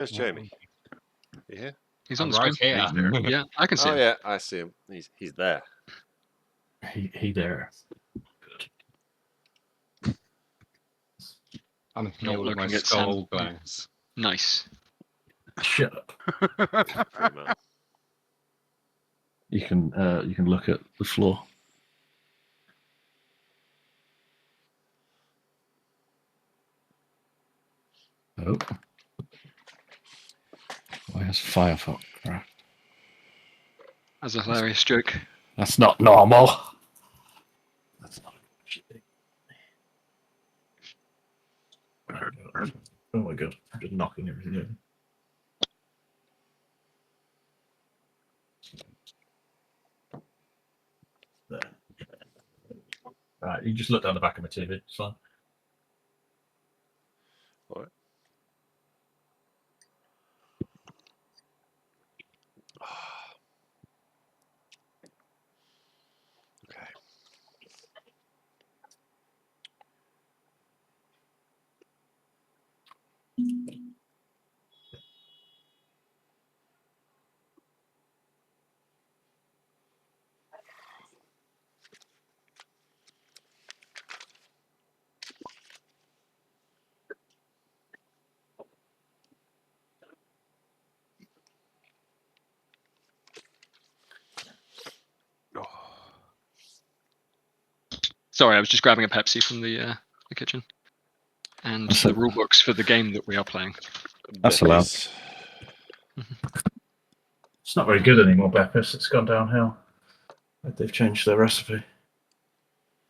Where's Jamie? You here? He's on the right screen. here. Yeah, I can see Oh him. yeah, I see him. He's there. He there. Good. I'm Not healed with my looking at skull Sam. glance. Nice. Shut up. Free man. You can look at the floor. Oh. Why has Firefox crashed? That's a hilarious joke. That's not normal. That's not a good thing. Oh my god, I'm just knocking everything over. There. Right, you just look down the back of my TV, it's fine. All right. Okay. Oh. Sorry, I was just grabbing a Pepsi from the kitchen. And That's the it. rule books for the game that we are playing. That's allowed. Beppis. It's not very good anymore, Beppis. It's gone downhill. They've changed their recipe.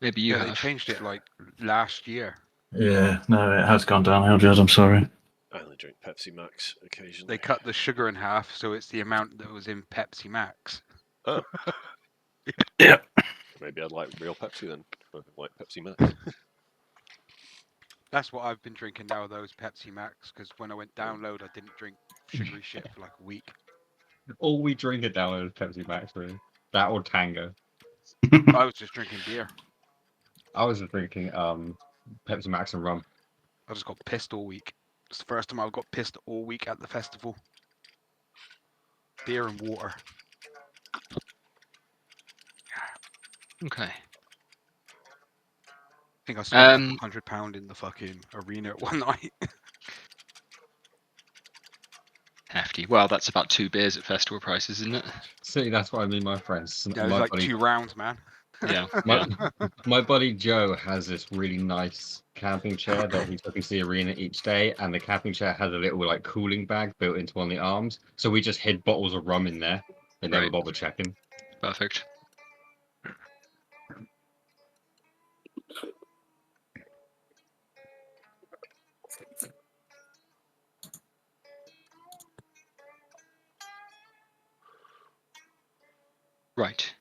Maybe you They have. changed it like last year. Yeah, no, it has gone downhill, Jed. I'm sorry. I only drink Pepsi Max occasionally. They cut the sugar in half, so it's the amount that was in Pepsi Max. Oh. Yeah. Maybe I'd like real Pepsi then. I like Pepsi Max. That's what I've been drinking now, those Pepsi Max, because when I went download, I didn't drink sugary shit for like a week. All we drink at download is Pepsi Max, really. That or Tango. I was just drinking beer. I was drinking Pepsi Max and rum. I just got pissed all week. It's the first time I got pissed all week at the festival. Beer and water. Okay. I think I spent £100 in the fucking arena at one night. Hefty. Well, that's about 2 beers at festival prices, isn't it? See, that's what I mean, my friends. Yeah, it was my like buddy, 2 rounds, man. Yeah. my buddy Joe has this really nice camping chair that he took into the arena each day, and the camping chair had a little like cooling bag built into one of the arms. So we just hid bottles of rum in there. They never Right. bothered checking. Perfect. Right.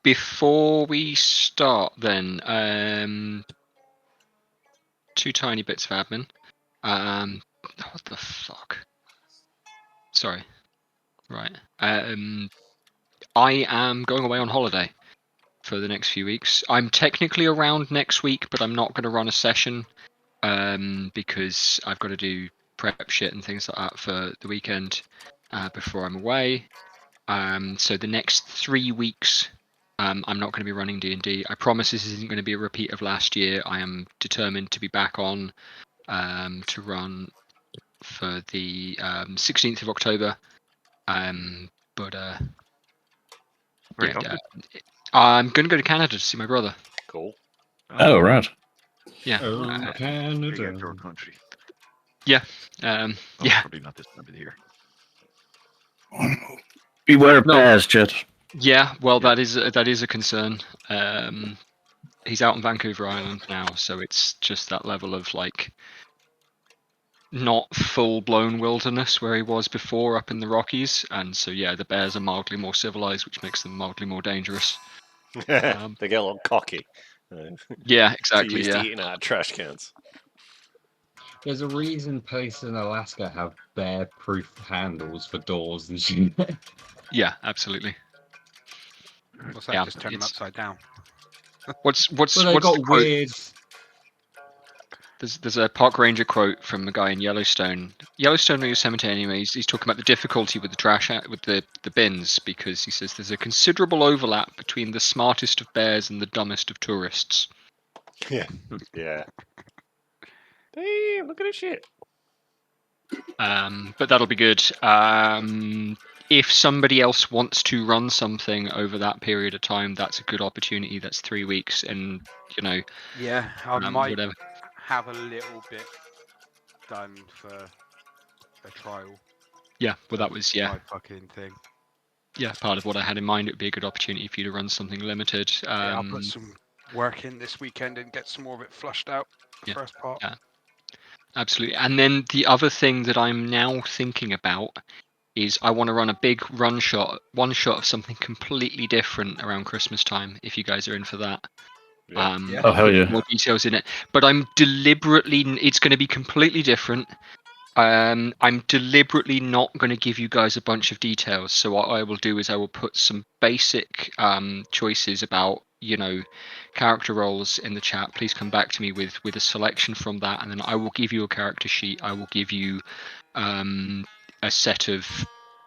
Before we start then, 2 tiny bits of admin. What the fuck? Sorry. Right. I am going away on holiday for the next few weeks. I'm technically around next week, but I'm not going to run a session because I've got to do prep shit and things like that for the weekend before I'm away. So the next 3 weeks, I'm not going to be running D&D. I promise this isn't going to be a repeat of last year. I am determined to be back on to run for the 16th of October. Where Yeah, you off I'm going to go to Canada to see my brother. Cool. to? Oh, right. Yeah. Oh, Big Canada. outdoor country. Yeah. Oh, Yeah. Probably not this time of the year. Beware of No. bears, Jed. Yeah. Well, Yeah. that is a concern. He's out on Vancouver Island now, so it's just that level of like not full-blown wilderness where he was before up in the Rockies, and so yeah, the bears are mildly more civilized, which makes them mildly more dangerous. They get a little cocky. Yeah, Too exactly. used to Yeah. eating out of trash cans. There's a reason places in Alaska have bear-proof handles for doors and shit. Yeah, absolutely. What's that? Yeah, Just turn them it's- upside down. What's Well, they what's got the quote? weird. There's a park ranger quote from a guy in Yellowstone. Yellowstone or Yosemite, anyways. He's talking about the difficulty with the trash with the bins because he says there's a considerable overlap between the smartest of bears and the dumbest of tourists. Yeah. Damn, look at this shit. But that'll be good. If somebody else wants to run something over that period of time, that's a good opportunity. That's 3 weeks, and Yeah, I might whatever. have a little bit done for a trial. Yeah, well, that was my fucking thing. Yeah, part of what I had in mind. It would be a good opportunity for you to run something limited. Yeah, I'll put some work in this weekend and get some more of it flushed out. The Yeah, first part. yeah. Absolutely. And then the other thing that I'm now thinking about is I want to run a big one shot of something completely different around Christmas time. If you guys are in for that. Yeah. Yeah. Oh, hell yeah. More details in it, but I'm deliberately. It's going to be completely different. I'm deliberately not going to give you guys a bunch of details. So what I will do is I will put some basic choices about character roles in the chat. Please come back to me with a selection from that, and then I will give you a character sheet. I will give you a set of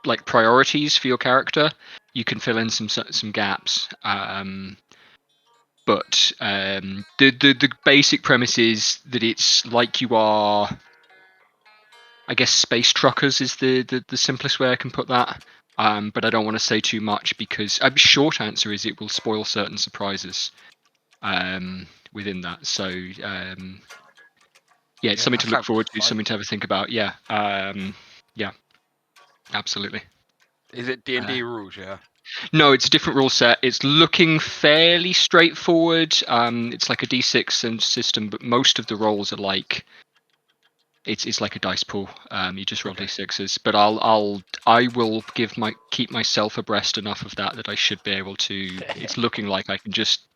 like priorities for your character. You can fill in some gaps. But the basic premise is that it's like you are. I guess space truckers is the simplest way I can put that. But I don't want to say too much because short answer is it will spoil certain surprises within that. So it's something that to look sounds forward to, fun. something to have a think about. Yeah, absolutely. Is it D&D rules? Yeah. No, it's a different rule set. It's looking fairly straightforward. It's like a D6 and system, but most of the rolls are like. It's like a dice pool. You just roll d6s, but I will keep myself abreast enough of that I should be able to. It's looking like I can just.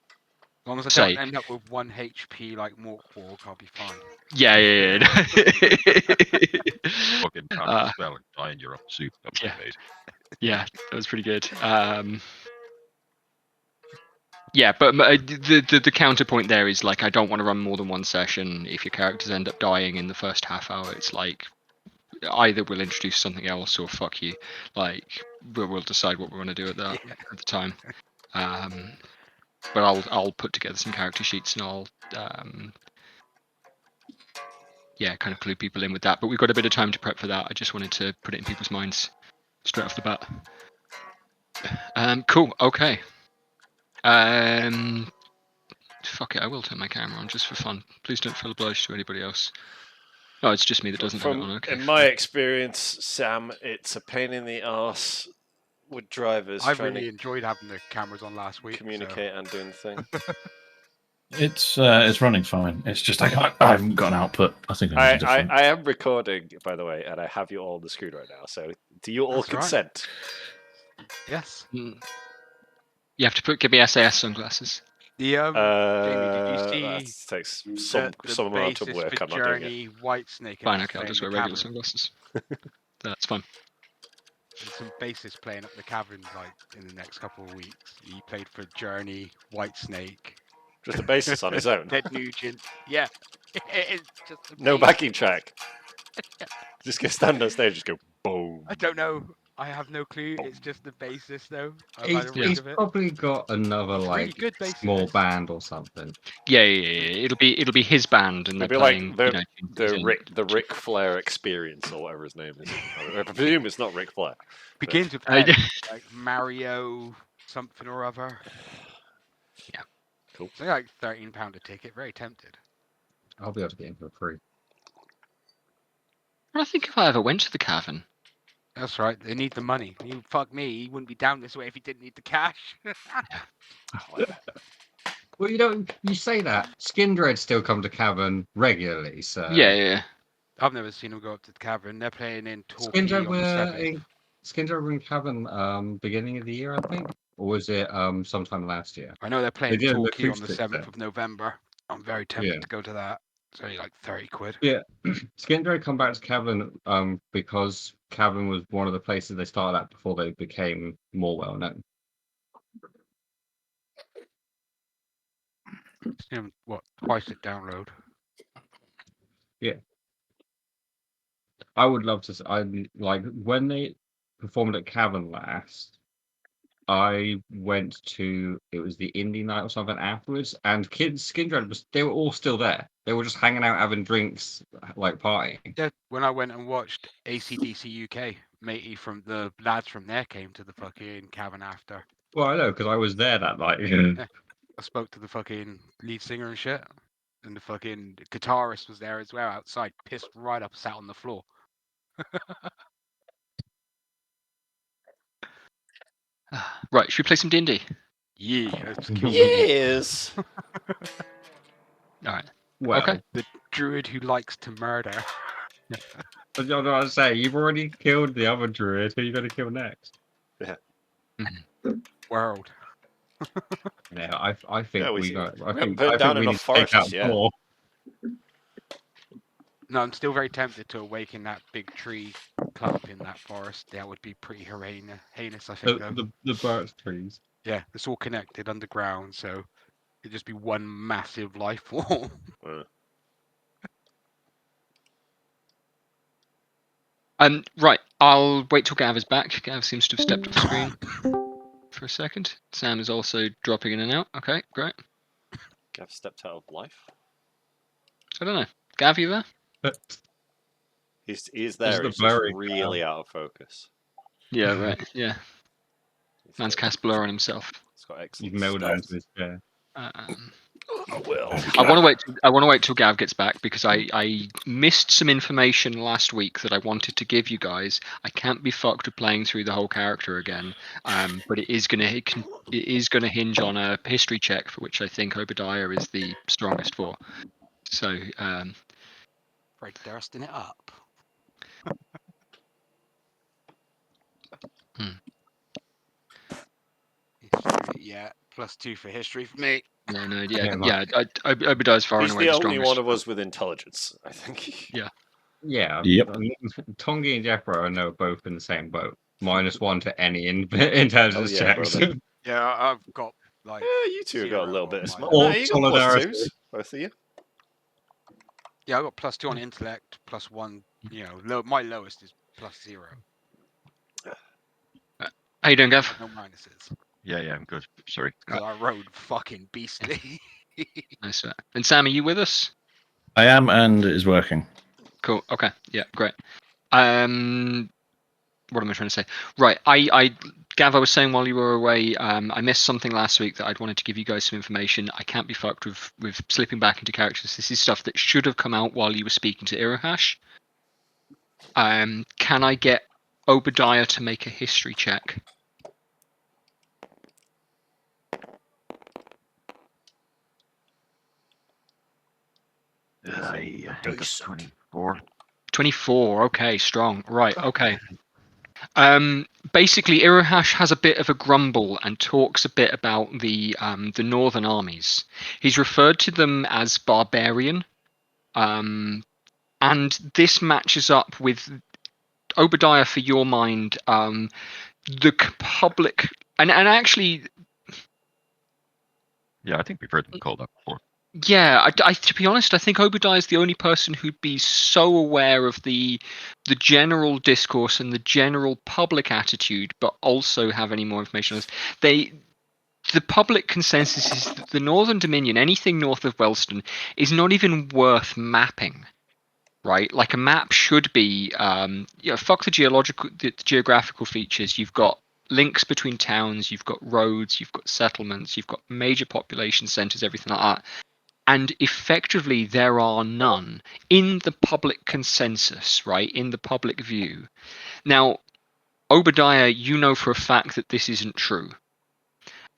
As long as I say, don't end up with 1 HP like Morkborg, I'll be fine. Yeah. Fucking cast a spell and die in your own soup. That was amazing. Yeah, that was pretty good. Yeah, but the counterpoint there is like I don't want to run more than one session. If your characters end up dying in the first half hour, it's like either we'll introduce something else or fuck you. Like we'll decide what we want to do at the time. But I'll put together some character sheets and I'll kind of clue people in with that. But we've got a bit of time to prep for that. I just wanted to put it in people's minds straight off the bat. Cool. Okay. Fuck it. I will turn my camera on just for fun. Please don't feel obliged to anybody else. Oh, it's just me that doesn't have it on. Okay. In my experience, Sam, it's a pain in the arse with drivers I trying really to enjoyed having the cameras on last week. communicate and doing the thing. It's running fine. It's just I haven't got an output. I think I need a different. I am recording, by the way, and I have you all on the screen right now. So do you all That's consent? Right. Yes. You have to give me SAS sunglasses. The Jamie, did you see that takes the some amount of basis work. for I'm not doing Journey, Whitesnake? Fine, okay, I'll just wear regular sunglasses. That's fine. There's some bassists playing up the caverns like in the next couple of weeks. He played for Journey, Whitesnake. Just a bassist on his own. Ted Nugent. Yeah. It's just no backing track. Just go stand on stage and just go boom. I don't know. I have no clue. It's just the bassist though. He's probably got another really like good bassist. small band or something. Yeah. It'll be his band, and they're playing. Like the Ric Flair Experience or whatever his name is. I presume it's not Ric Flair. Begins with M, like Mario something or other. Yeah. Cool. It's like £13 a ticket. Very tempted. I'll be able to get him for free. I think if I ever went to the cavern. That's right. They need the money. You fuck me. He wouldn't be down this way if he didn't need the cash. Well, you say that. Skindred still come to Cavern regularly, so Yeah. I've never seen them go up to the cavern. They're playing in Torquay Skindred on the 7th. were in Cavern beginning of the year, I think, or was it sometime last year? I know they're playing They did an Torquay on the acoustic 7th there. of November. I'm very tempted to go to that. It's only like 30 quid. Yeah, Skindred come back to Cavern because Cavern was one of the places they started at before they became more well known. What? Twice it download. I would love to. I like when they performed at Cavern last. I went to it was the indie night or something afterwards, and kids Skindred was they were all still there. They were just hanging out, having drinks, like partying. Yeah, when I went and watched ACDC UK, matey from the lads from there came to the fucking cabin after. Well, I know because I was there that night. I spoke to the fucking lead singer and shit, and the fucking guitarist was there as well outside, pissed right up, sat on the floor. Right, should we play some D&D? Yeah, let's kill Yes. All right. Well, Okay. the druid who likes to murder. but you know what I say? You've already killed the other druid. Who are you going to kill next? World. Yeah, I think Yeah, we we got. I haven't think, put I down think we enough need to take out forests yet. more. No, I'm still very tempted to awaken that big tree clump in that forest. That would be pretty heinous, I think. Though. The birch trees. Yeah, it's all connected underground, so it'd just be one massive life form. Right, I'll wait till Gav is back. Gav seems to have stepped off screen for a second. Sam is also dropping in and out. Okay, great. Gav stepped out of life. I don't know. Gav, you there? He's Just there. the He's just blurry really out of focus. Yeah, right. Yeah. He's Man's got- cast blur on himself. He's got You've excellent melded stats. into his chair. I will. I want to wait. I want to wait till Gav gets back because I missed some information last week that I wanted to give you guys. I can't be fucked with playing through the whole character again. But it is gonna hinge on a history check for which I think Obadiah is the strongest for. So Right, thirsting it up. Yeah, +2 for history for me. Obadiah's far and He's away the the only strongest. one of us with intelligence, I think. Yeah. Yeah. Yep. Tongi and Jeffro I know are both in the same boat. -1 to any intelligence yeah, checks. brother. Yeah, I've got like. Yeah, you two got a 0 little bit on of my- smart. Or No, you got solidarity. +2s, both of you. Yeah, I got +2 on intellect, +1. You know, my lowest is +0. How you doing, Gav? No minuses. Yeah, I'm good. Sorry. Because I rode fucking beastly. Nice. And Sam, are you with us? I am, and it is working. Cool. Okay. Yeah. Great. What am I trying to say? Right. Gav, I was saying while you were away, I missed something last week that I'd wanted to give you guys some information. I can't be fucked with slipping back into characters. This is stuff that should have come out while you were speaking to Irohash. Can I get Obadiah to make a history check? I think it's 24. 24. Okay, strong. Right. Okay. Basically, Irohash has a bit of a grumble and talks a bit about the northern armies. He's referred to them as barbarian, and this matches up with Obadiah. For your mind, the public and actually, Yeah, I think we've heard them called that before. yeah. To be honest, I think Obadiah is the only person who'd be so aware of the general discourse and the general public attitude, but also have any more information on this. The public consensus is that the Northern Dominion, anything north of Wellston, is not even worth mapping. Right, like a map should be, fuck the geographical features. You've got links between towns, you've got roads, you've got settlements, you've got major population centers, everything like that. And effectively, there are none in the public consensus, right? In the public view. Now, Obadiah, you know for a fact that this isn't true.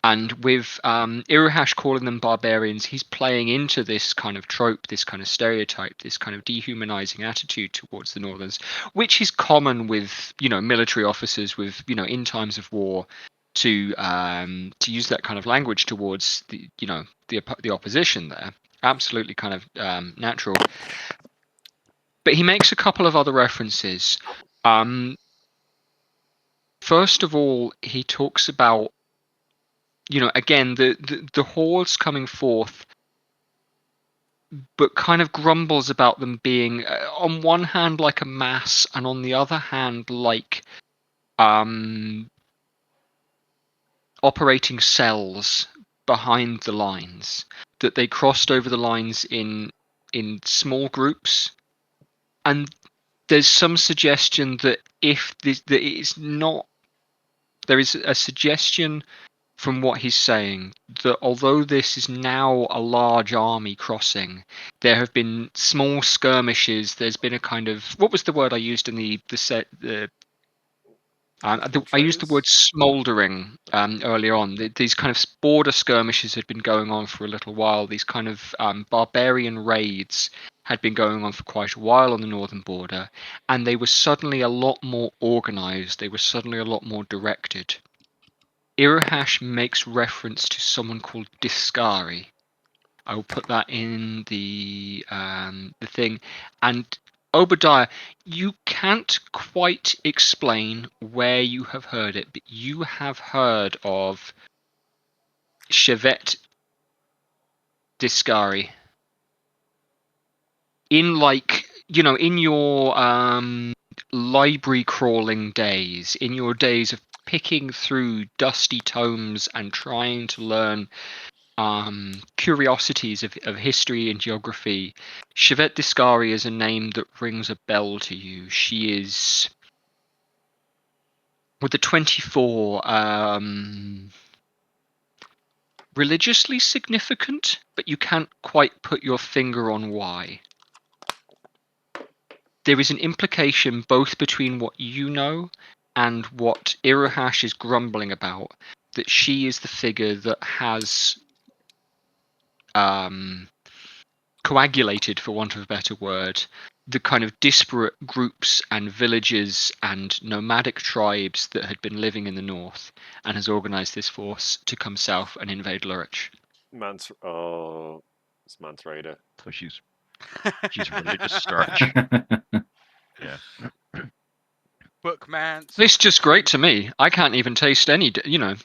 And with Irohash calling them barbarians, he's playing into this kind of trope, this kind of stereotype, this kind of dehumanizing attitude towards the Northerns, which is common with, military officers with, in times of war, to use that kind of language towards the opposition there. Absolutely kind of natural. But he makes a couple of other references. First of all, he talks about, again, the hordes coming forth but kind of grumbles about them being, on one hand, like a mass, and on the other hand, like operating cells behind the lines. That they crossed over the lines in small groups, and there's some suggestion that if this, that it's not, there is a suggestion from what he's saying that although this is now a large army crossing, there have been small skirmishes. There's been a kind of, what was the word I used in I used the word smouldering earlier on. These kind of border skirmishes had been going on for a little while. These kind of barbarian raids had been going on for quite a while on the northern border, and they were suddenly a lot more organized. They were suddenly a lot more directed. Irohash makes reference to someone called Discari. I will put that in the thing. And Obadiah, you can't quite explain where you have heard it, but you have heard of Chevet Discari in, like, in your library crawling days, in your days of picking through dusty tomes and trying to learn curiosities of history and geography. Chevet Discari is a name that rings a bell to you. She is, with the 24, religiously significant, but you can't quite put your finger on why. There is an implication both between what you know and what Irohash is grumbling about, that she is the figure that has coagulated, for want of a better word, the kind of disparate groups and villages and nomadic tribes that had been living in the north, and has organized this force to come south and invade Lurich. It's Mance Raider. So she's religious starch. Yeah. Bookman. It's just great to me. I can't even taste any,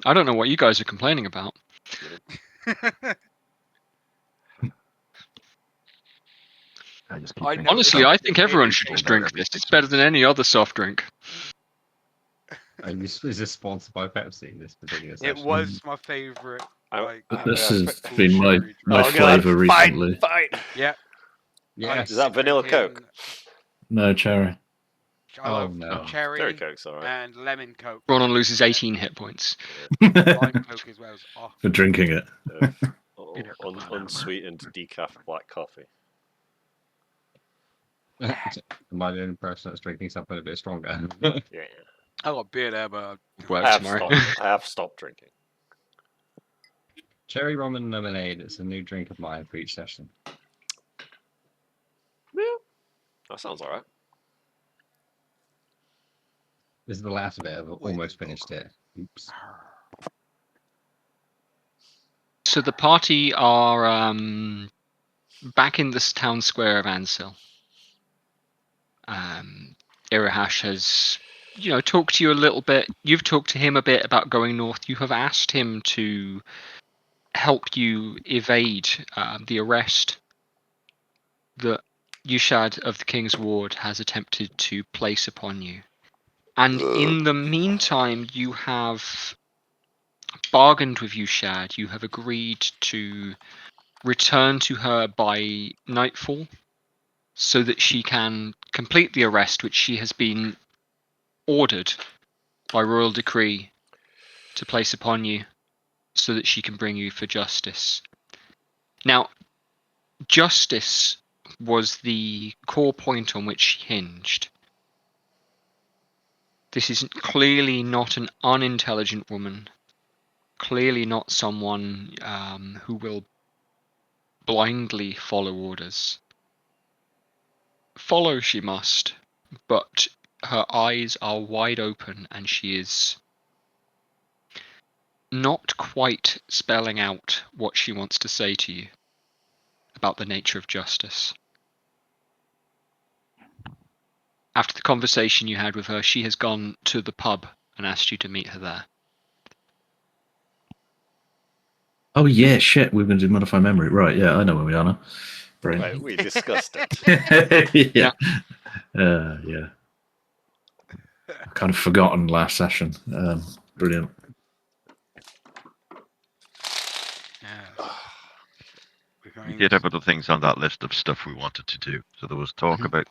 I don't know what you guys are complaining about. I just keep I thinking know Honestly, this I is think the everyone thing. should just about drink this. everything, It's so better than any other soft drink. Is this sponsored by Pepsi? This particular It session? was my favorite. Like, This yeah. has been my Oh, flavour God. recently. Fight! yeah. Yes. Is that vanilla drinking- Coke? No cherry. I Oh, love no. cherry Cherry Coke's alright. and lemon Coke. Ronan loses 18 hit points. Lime Coke as well. Oh, For drinking it. Unsweetened decaf black coffee. Am I the only person that's drinking something a bit stronger? Yeah. I got beer there, but Work I tomorrow. have stopped drinking. Cherry rum and lemonade. It's a new drink of mine for each session. Yeah. That sounds alright. This is the last bit. I've almost finished it. Oops. So the party are back in this town square of Ansil. Irohash has, talked to you a little bit. You've talked to him a bit about going north. You have asked him to help you evade the arrest that Yushad of the King's Ward has attempted to place upon you. And in the meantime, you have bargained with Yushad. You have agreed to return to her by nightfall so that she can complete the arrest which she has been ordered by royal decree to place upon you, so that she can bring you for justice. Now, justice was the core point on which she hinged. This is clearly not an unintelligent woman, clearly not someone who will blindly follow orders. Follow she must, but her eyes are wide open and she is not quite spelling out what she wants to say to you about the nature of justice. After the conversation you had with her, she has gone to the pub and asked you to meet her there. Oh yeah, shit. We're going to do modify memory. Right, yeah, I know where we are now. Brilliant. Right, we discussed it. yeah. Yeah. I kind of forgotten last session. Brilliant. Yeah. We're We going did have other things on that list of stuff we wanted to do. So there was talk Mhm. about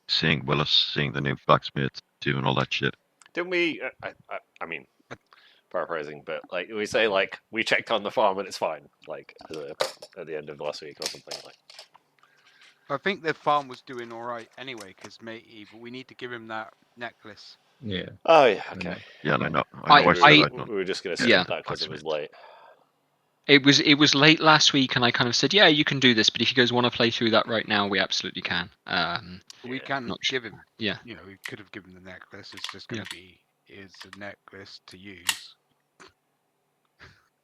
seeing Willis, seeing the new blacksmith, doing all that shit. Didn't we? I mean, paraphrasing, but like we say, like we checked on the farm and it's fine. Like at the end of last week or something. Like I think the farm was doing all right anyway, because matey, but we need to give him that necklace. Yeah. oh yeah, and okay. then- Yeah, and I know. I- I know. I we, said were, I'd not. we were just going to Yeah, skip that because it was blacksmith. late. It was late last week, and I kind of said, yeah, you can do this, but if you guys want to play through that right now, we absolutely can. We Yeah. can Not give him. yeah. You know, we could have given the necklace. It's just going to be is a necklace to use.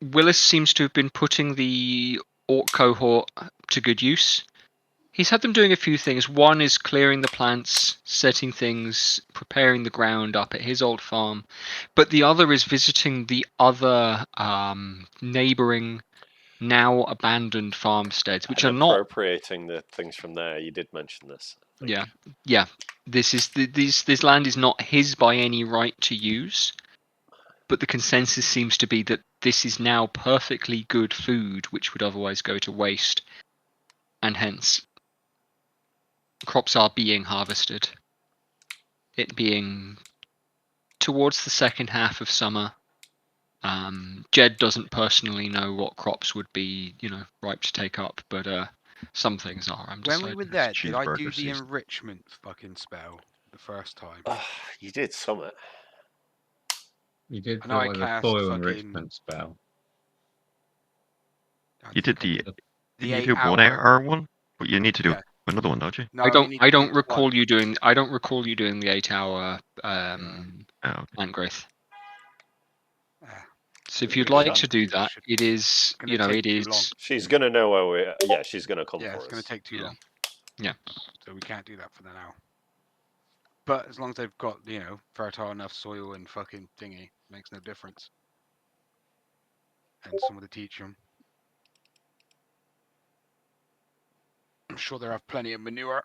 Willis seems to have been putting the orc cohort to good use. He's had them doing a few things. One is clearing the plants, setting things, preparing the ground up at his old farm. But the other is visiting the other neighboring, now abandoned farmsteads, which are And not. appropriating the things from there. You did mention this. I think. Yeah. This is this land is not his by any right to use. But the consensus seems to be that this is now perfectly good food, which would otherwise go to waste, and hence crops are being harvested. It being towards the second half of summer. Jed doesn't personally know what crops would be, ripe to take up, but some things are. I'm When we deciding. were there, did I do cheeseburger the season. enrichment fucking spell the first time? You did summit. You did I know I the cast foil fucking- enrichment spell. I You did think I the. the Didn't you 8 do one hour. hour one? But you need to do Yeah. another one, don't you? No, I we need don't. I to do don't recall one. you doing. I don't recall you doing the 8-hour Oh, plant growth. Ah, So if We you'd can do like that. to do that, Should- it is. gonna take too long. She's gonna know where we're. Yeah, she's gonna come Yeah, for it's going us. to take too Yeah. long. Yeah. So we can't do that for the now. But as long as they've got, fertile enough soil and fucking thingy, makes no difference. And someone to teach them. I'm sure they have plenty of manure.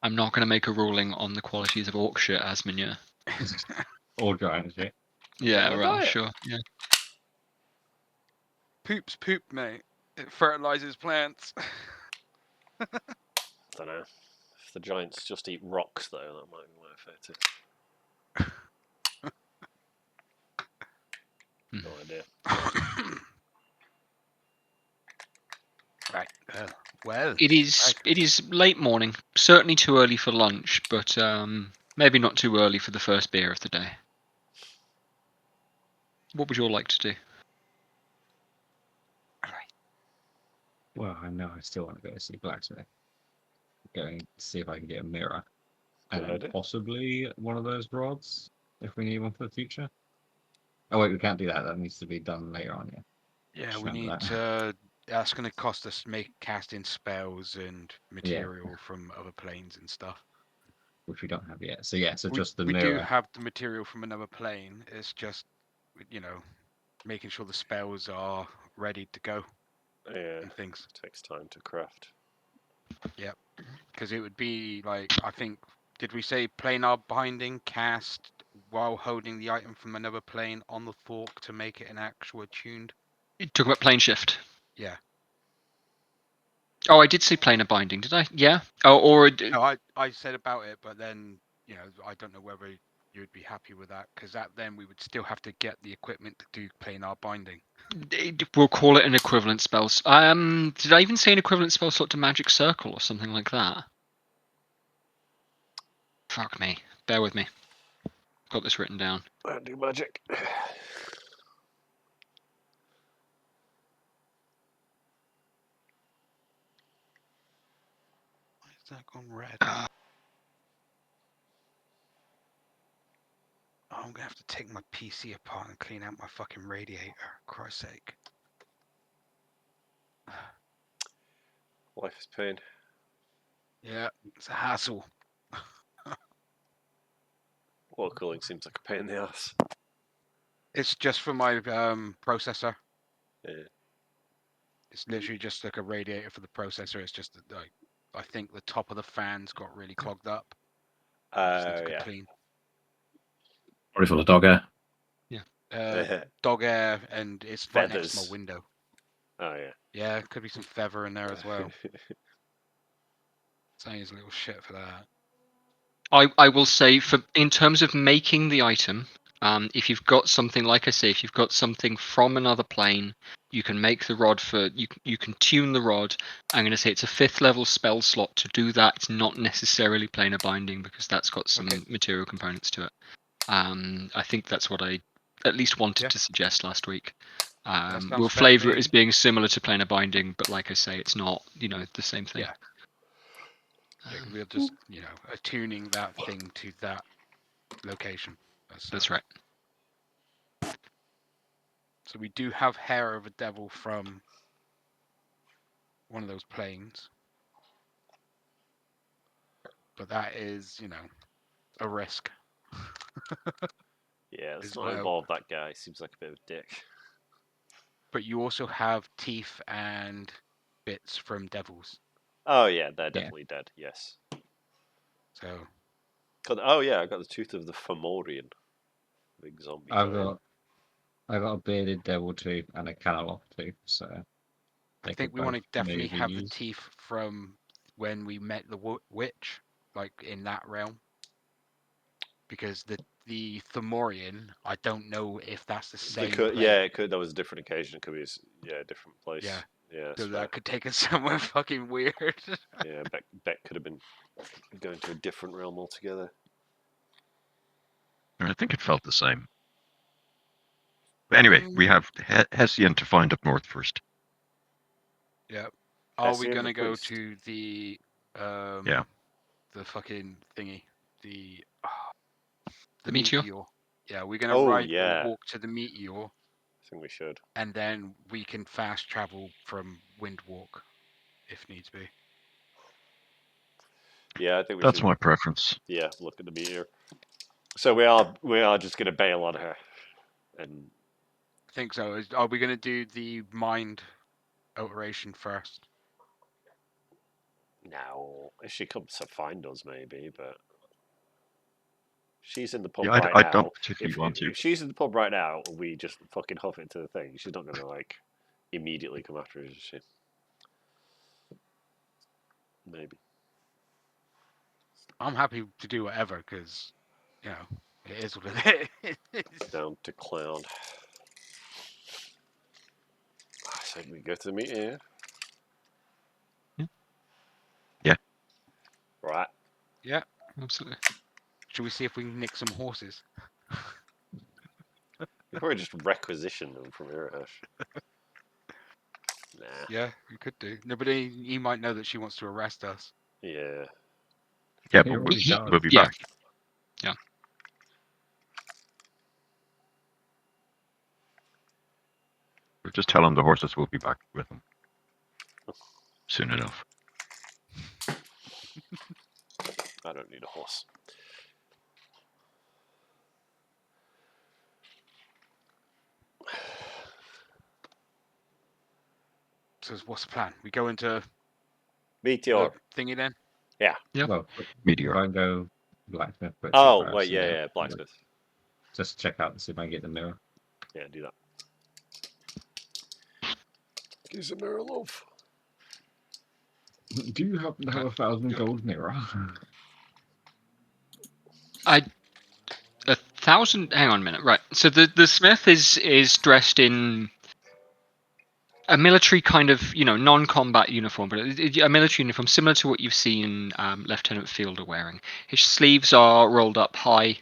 I'm not going to make a ruling on the qualities of orc shit as manure. Or giant shit. Yeah, Well, well, diet. sure. Yeah. Poop's poop, mate. It fertilizes plants. Don't know. If the giants just eat rocks, though, that might be more effective. No idea. Right. Well. It is. Right. It is late morning. Certainly too early for lunch, but maybe not too early for the first beer of the day. What would you all like to do? Well, I know I still want to go see Blacksmith. Going to see if I can get a mirror. Good And then idea. possibly one of those rods if we need one for the future. Oh wait, we can't do that. That needs to be done later on, yeah. Yeah, we Remember need that. to. That's going to cost us casting spells and material from other planes and stuff. Which we don't have yet. So yeah, so We, just the we mirror. do have the material from another plane. It's just, making sure the spells are ready to go Yeah, and things. it takes time to craft. Because it would be like, I think, did we say planar binding cast while holding the item from another plane on the fork to make it an actual attuned? You talk about plane shift. Yeah. Oh, I did say planar binding, did I? Yeah. Oh, or No, I said about it, but then, I don't know whether you would be happy with that, because then we would still have to get the equipment to do planar binding. we'll call it an equivalent spell. Did I even say an equivalent spell slot to magic circle or something like that? Fuck me. Bear with me. Got this written down. I do magic. Why is that gone red? Oh, I'm gonna have to take my PC apart and clean out my fucking radiator. Christ's sake. Life is pain. Yeah, it's a hassle. Water cooling seems like a pain in the ass. It's just for my processor. It's literally just like a radiator for the processor. It's just that, like, I think the top of the fans got really clogged up. Just need to get Yeah. clean. Probably full of dog hair. Dog air, and it's right next to my Feathers. window. Oh yeah. Yeah, could be some feather in there as well. Saying a little shit for that. I will say, in terms of making the item, if you've got something, like I say, if you've got something from another plane, you can make the rod for you can tune the rod. I'm going to say it's a 5th level spell slot to do that. It's not necessarily planar binding because that's got some Okay. material components to it. I think that's what I at least wanted Yeah. to suggest last week. Sounds We'll fair to flavour it me. as being similar to planar binding, but like I say, it's not the same thing. Yeah. Yeah, we're just attuning that thing to that location. That's right. So we do have hair of a devil from one of those planes, but that is a risk. Yeah, let's As not well. involve that guy. Seems like a bit of a dick. But you also have teeth and bits from devils. Oh yeah, they're definitely dead. Yes. So Oh yeah, I got the tooth of the Fomorian. Big zombie giant. I got a bearded devil tooth and a Canaloff tooth, so I think we want to definitely have the used. teeth from when we met the witch, like in that realm. Because the Fomorian, I don't know if that's the same place. Yeah, it could. That was a different occasion. It could be a different place. Yeah. Yeah. So That's that could take us somewhere fucking weird. yeah, Beck could have been going to a different realm altogether. I think it felt the same. But anyway, we have Hessian to find up north first. Yeah. Are we Hessian gonna the go priest. to the Yeah. the fucking thingy, the meteor? Yeah, we're gonna Oh, ride yeah. or walk to the meteor, I think we should. and then we can fast travel from Windwalk, if needs be. Yeah, I think we That's should. my preference. Yeah, look at the meteor. So we are just gonna bail on her, and I think so. Are we gonna do the mind alteration first? now if she comes to find us, maybe, but she's in the pub Yeah, right I now. don't particularly If, want to. if she's in the pub right now, we just fucking huff it to the thing. She's not gonna like immediately come after us, is she? Maybe. I'm happy to do whatever because it is what it is. Down to clown. I think we go to the meeting. Yeah. Right. Yeah. Absolutely. Should we see if we can nick some horses? We probably just requisition them from Irahash. Nah. Yeah, we could do. No, but he might know that she wants to arrest us. Yeah. Yeah, He but already does. we'll be Yeah. back. Yeah. We'll just tell him the horses will be back with him soon enough. I don't need a horse. So what's the plan? We go into Meteor. the thingy then? Yeah. Well, Meteor. I'll go blacksmith. Oh, first, wait, and then yeah, blacksmith. Just check out and see if I can get the mirror. Yeah, do that. Give us a mirror, love. Do you happen to have 1,000 gold mirror? 1,000. Hang on a minute. Right. So the smith is dressed in a military kind of non-combat uniform, but a military uniform similar to what you've seen Lieutenant Fielder wearing. His sleeves are rolled up high.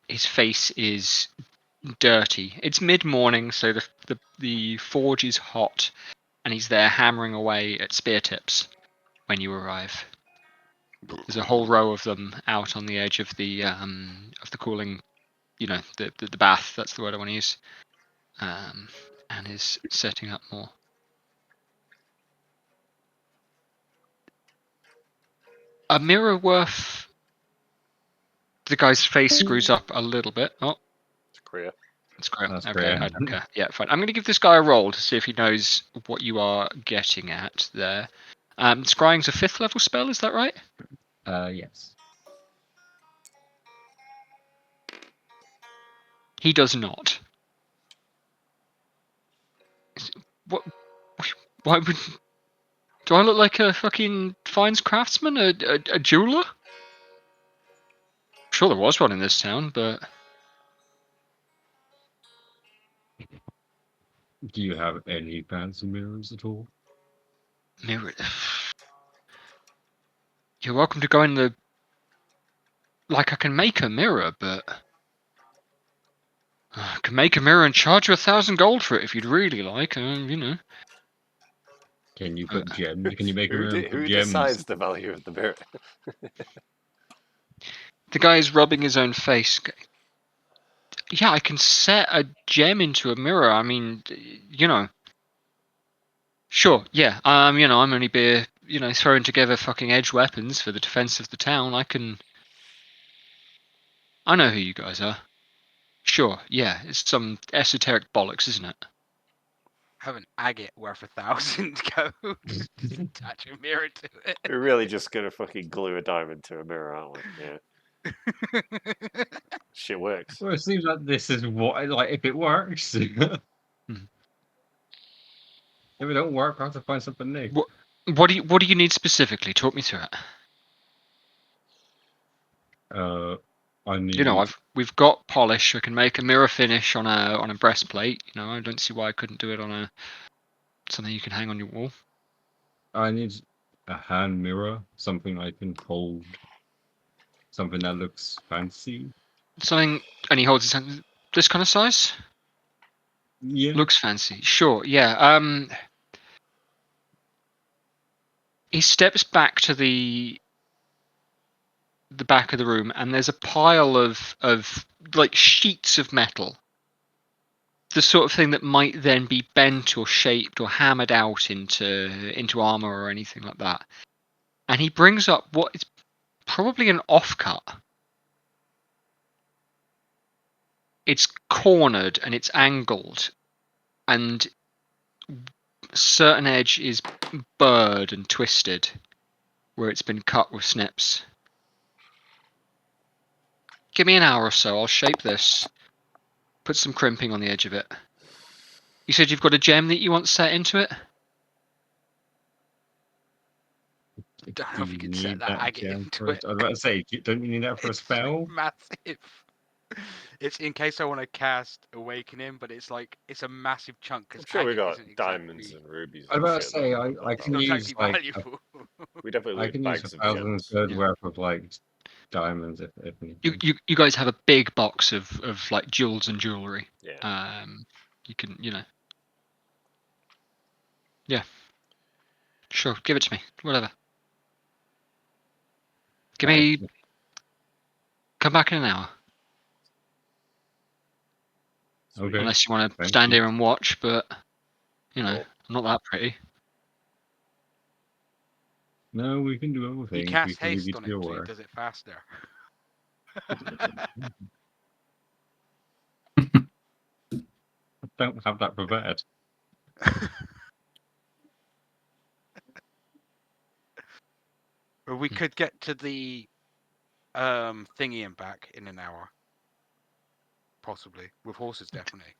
His face is dirty. It's mid-morning, so the forge is hot, and he's there hammering away at spear tips when you arrive. There's a whole row of them out on the edge of the cooling, the bath. That's the word I want to use. And is setting up more. A mirror worth. The guy's face screws up a little bit. Oh, It's Korea. It's great. That's Okay, great. I don't care. Yeah, fine. I'm going to give this guy a roll to see if he knows what you are getting at there. Scrying's a 5th level spell, is that right? Yes. He does not. What? Why would? Do I look like a fucking finds craftsman? A jeweler? Sure, there was one in this town, but Do you have any fancy mirrors at all? mirror. You're welcome to go in the. Like, I can make a mirror, but I can make a mirror and charge you 1,000 gold for it if you'd really like. You know. Can you put gems? Can you make a Who, mirror and put who gems? decides the value of the mirror? The guy is rubbing his own face. Yeah, I can set a gem into a mirror. I mean, you know. Sure, yeah. You know, I'm only throwing together fucking edge weapons for the defense of the town. I know who you guys are. Sure, yeah. It's some esoteric bollocks, isn't it? Have an agate worth 1,000 gold. Just attach a mirror to it. We're really just gonna fucking glue a diamond to a mirror, aren't we? Yeah. Shit works. Well, it seems like this is what, like, if it works. If it don't work, I have to find something new. What do you need specifically? Talk me through it. I need. You know, we've got polish. I can make a mirror finish on a breastplate. You know, I don't see why I couldn't do it on something you can hang on your wall. I need a hand mirror, something I can hold, something that looks fancy. Something, and he holds his hand. This kind of size Yeah. looks fancy. Sure, yeah. He steps back to the back of the room, and there's a pile of like sheets of metal. The sort of thing that might then be bent or shaped or hammered out into armor or anything like that. And he brings up what is probably an offcut. It's cornered and it's angled, and a certain edge is burred and twisted where it's been cut with snips. Give me an hour or so, I'll shape this. Put some crimping on the edge of it. You said you've got a gem that you want set into it? I don't know Do if you you can set need that that agate gem into for it. I was about to say, don't you need that for a It's spell? massive. It's in case I want to cast Awakening, but it's like it's a massive chunk I'm because sure we agate got isn't diamonds exactly, and rubies I was and about to shit. say, that I we've got can not that. use exactly like valuable. We definitely I loot can use bags of 1,000 gems. gold Yeah. worth of like diamonds if need be. You guys have a big box of like jewels and jewelry. Yeah. You can, you know. Yeah. Sure, give it to me. Whatever. Give me. Come back in an hour. Okay. Unless you want to Thank stand you. here and watch, but you know, Well, I'm not that pretty. No, we can do other You things. We cast can leave you haste to on it your so it work. does it faster. I don't have that prepared. Or we could get to the thingy and back in an hour. Possibly. With horses, definitely.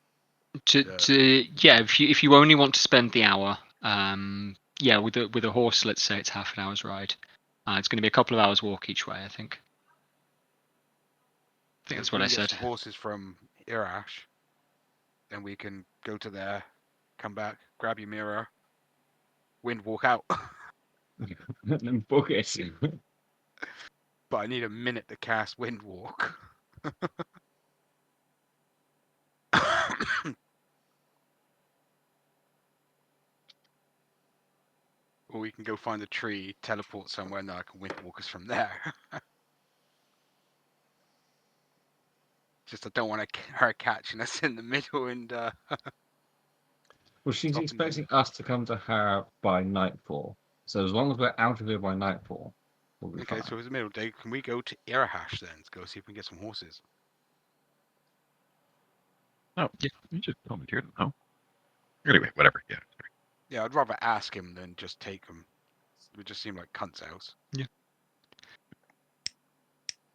Yeah, if you only want to spend the hour, yeah, with a horse, let's say it's half an hour's ride. It's going to be a couple of hours walk each way, I think. I think that's what I said. Some horses from Irash, then we can go to there, come back, grab your mirror, wind walk out. And then book it. But I need a minute to cast wind walk. Or we can go find a tree, teleport somewhere, and I can wind walk us from there. Just I don't want her catching us in the middle and Well, she's Stopping expecting us to come to her by nightfall. So as long as we're out of here by nightfall, we'll be okay, fine. so it's the middle day. Can we go to Irahash then to go see if we can get some horses? Oh, Yeah. you just volunteered. Oh. Anyway, whatever. Yeah. Yeah, I'd rather ask him than just take them. It would just seem like cunt sales.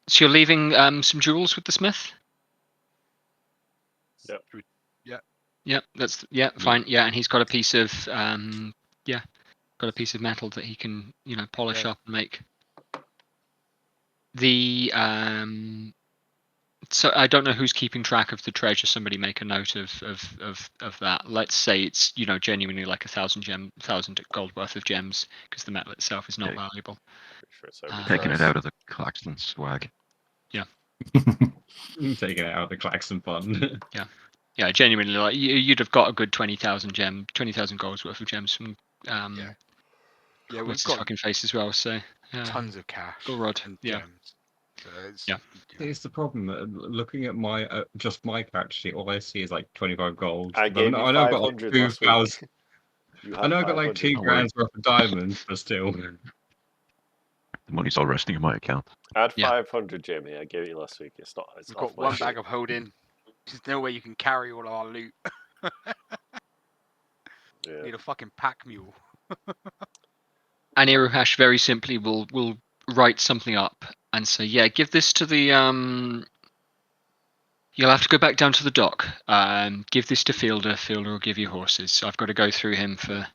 So you're leaving some jewels with the smith? Yeah, that's fine. Yeah, and he's got a piece of got a piece of metal that he can, polish Yeah. up and make. The so I don't know who's keeping track of the treasure. Somebody make a note of that. Let's say it's genuinely like 1,000 gold worth of gems, because the metal itself is not Okay. valuable. Pretty sure it's over Taking it price. out of the Claxton swag. Taking it out of the Klaxon fund. Yeah, genuinely, like you'd have got a good 20,000 gold's worth of gems from Yeah, we've what's his got fucking face as well. So tons of cash Golrod, and yeah. gems. So it's, Yeah. It's the problem. Looking at my just my character sheet, all I see is like 25 gold. I gave you I know I've got like 500 last 2,000. week. You I have know I've got like 500. 2 Don't worry. grand's worth of diamonds, but still. The money's all resting in my account. Add Yeah. 500, Jamie. I gave you last week. It's not. It's we've off got my one sheet. bag of holding. There's no way you can carry all our loot. Yeah. Need a fucking pack mule. And Irohash very simply will write something up and say, yeah, give this to the you'll have to go back down to the dock. Give this to Fielder. Fielder will give you horses. I've got to go through him for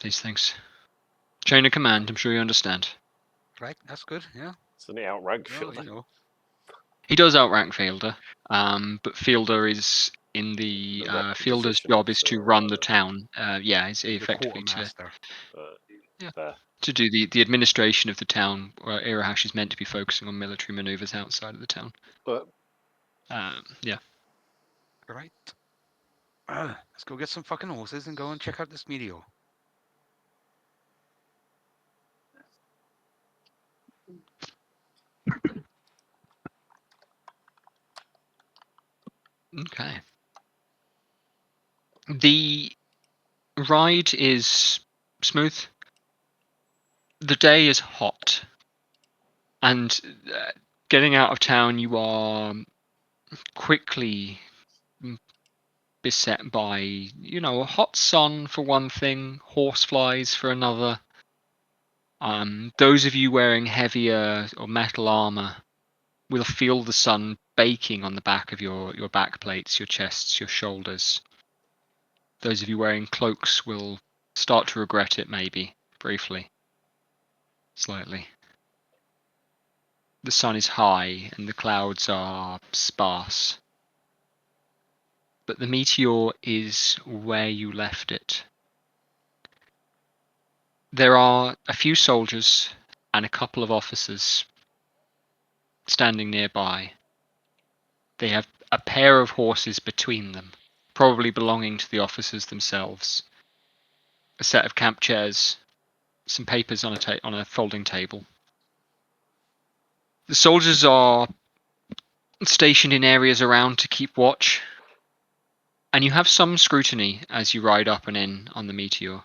these things. Chain of command, I'm sure you understand. Right, that's good. Yeah. Isn't he outrank Well, Fielder? you know. He does outrank Fielder, but Fielder is in the rep Fielder's position job is officer to or run the whatever. town. It's The effectively quartermaster. Yeah. Fair. to do the administration of the town, where Irohash is meant to be focusing on military maneuvers outside of the town. But Yeah. Right. Let's go get some fucking horses and go and check out this meteor. Okay. The ride is smooth. The day is hot, and getting out of town, you are quickly beset by, a hot sun for one thing, horseflies for another. Those of you wearing heavier or metal armor will feel the sun baking on the back of your back plates, your chests, your shoulders. Those of you wearing cloaks will start to regret it, maybe, briefly. Slightly. The sun is high and the clouds are sparse. But the meteor is where you left it. There are a few soldiers and a couple of officers standing nearby. They have a pair of horses between them, probably belonging to the officers themselves. A set of camp chairs, some papers on a folding table. The soldiers are stationed in areas around to keep watch, and you have some scrutiny as you ride up and in on the meteor.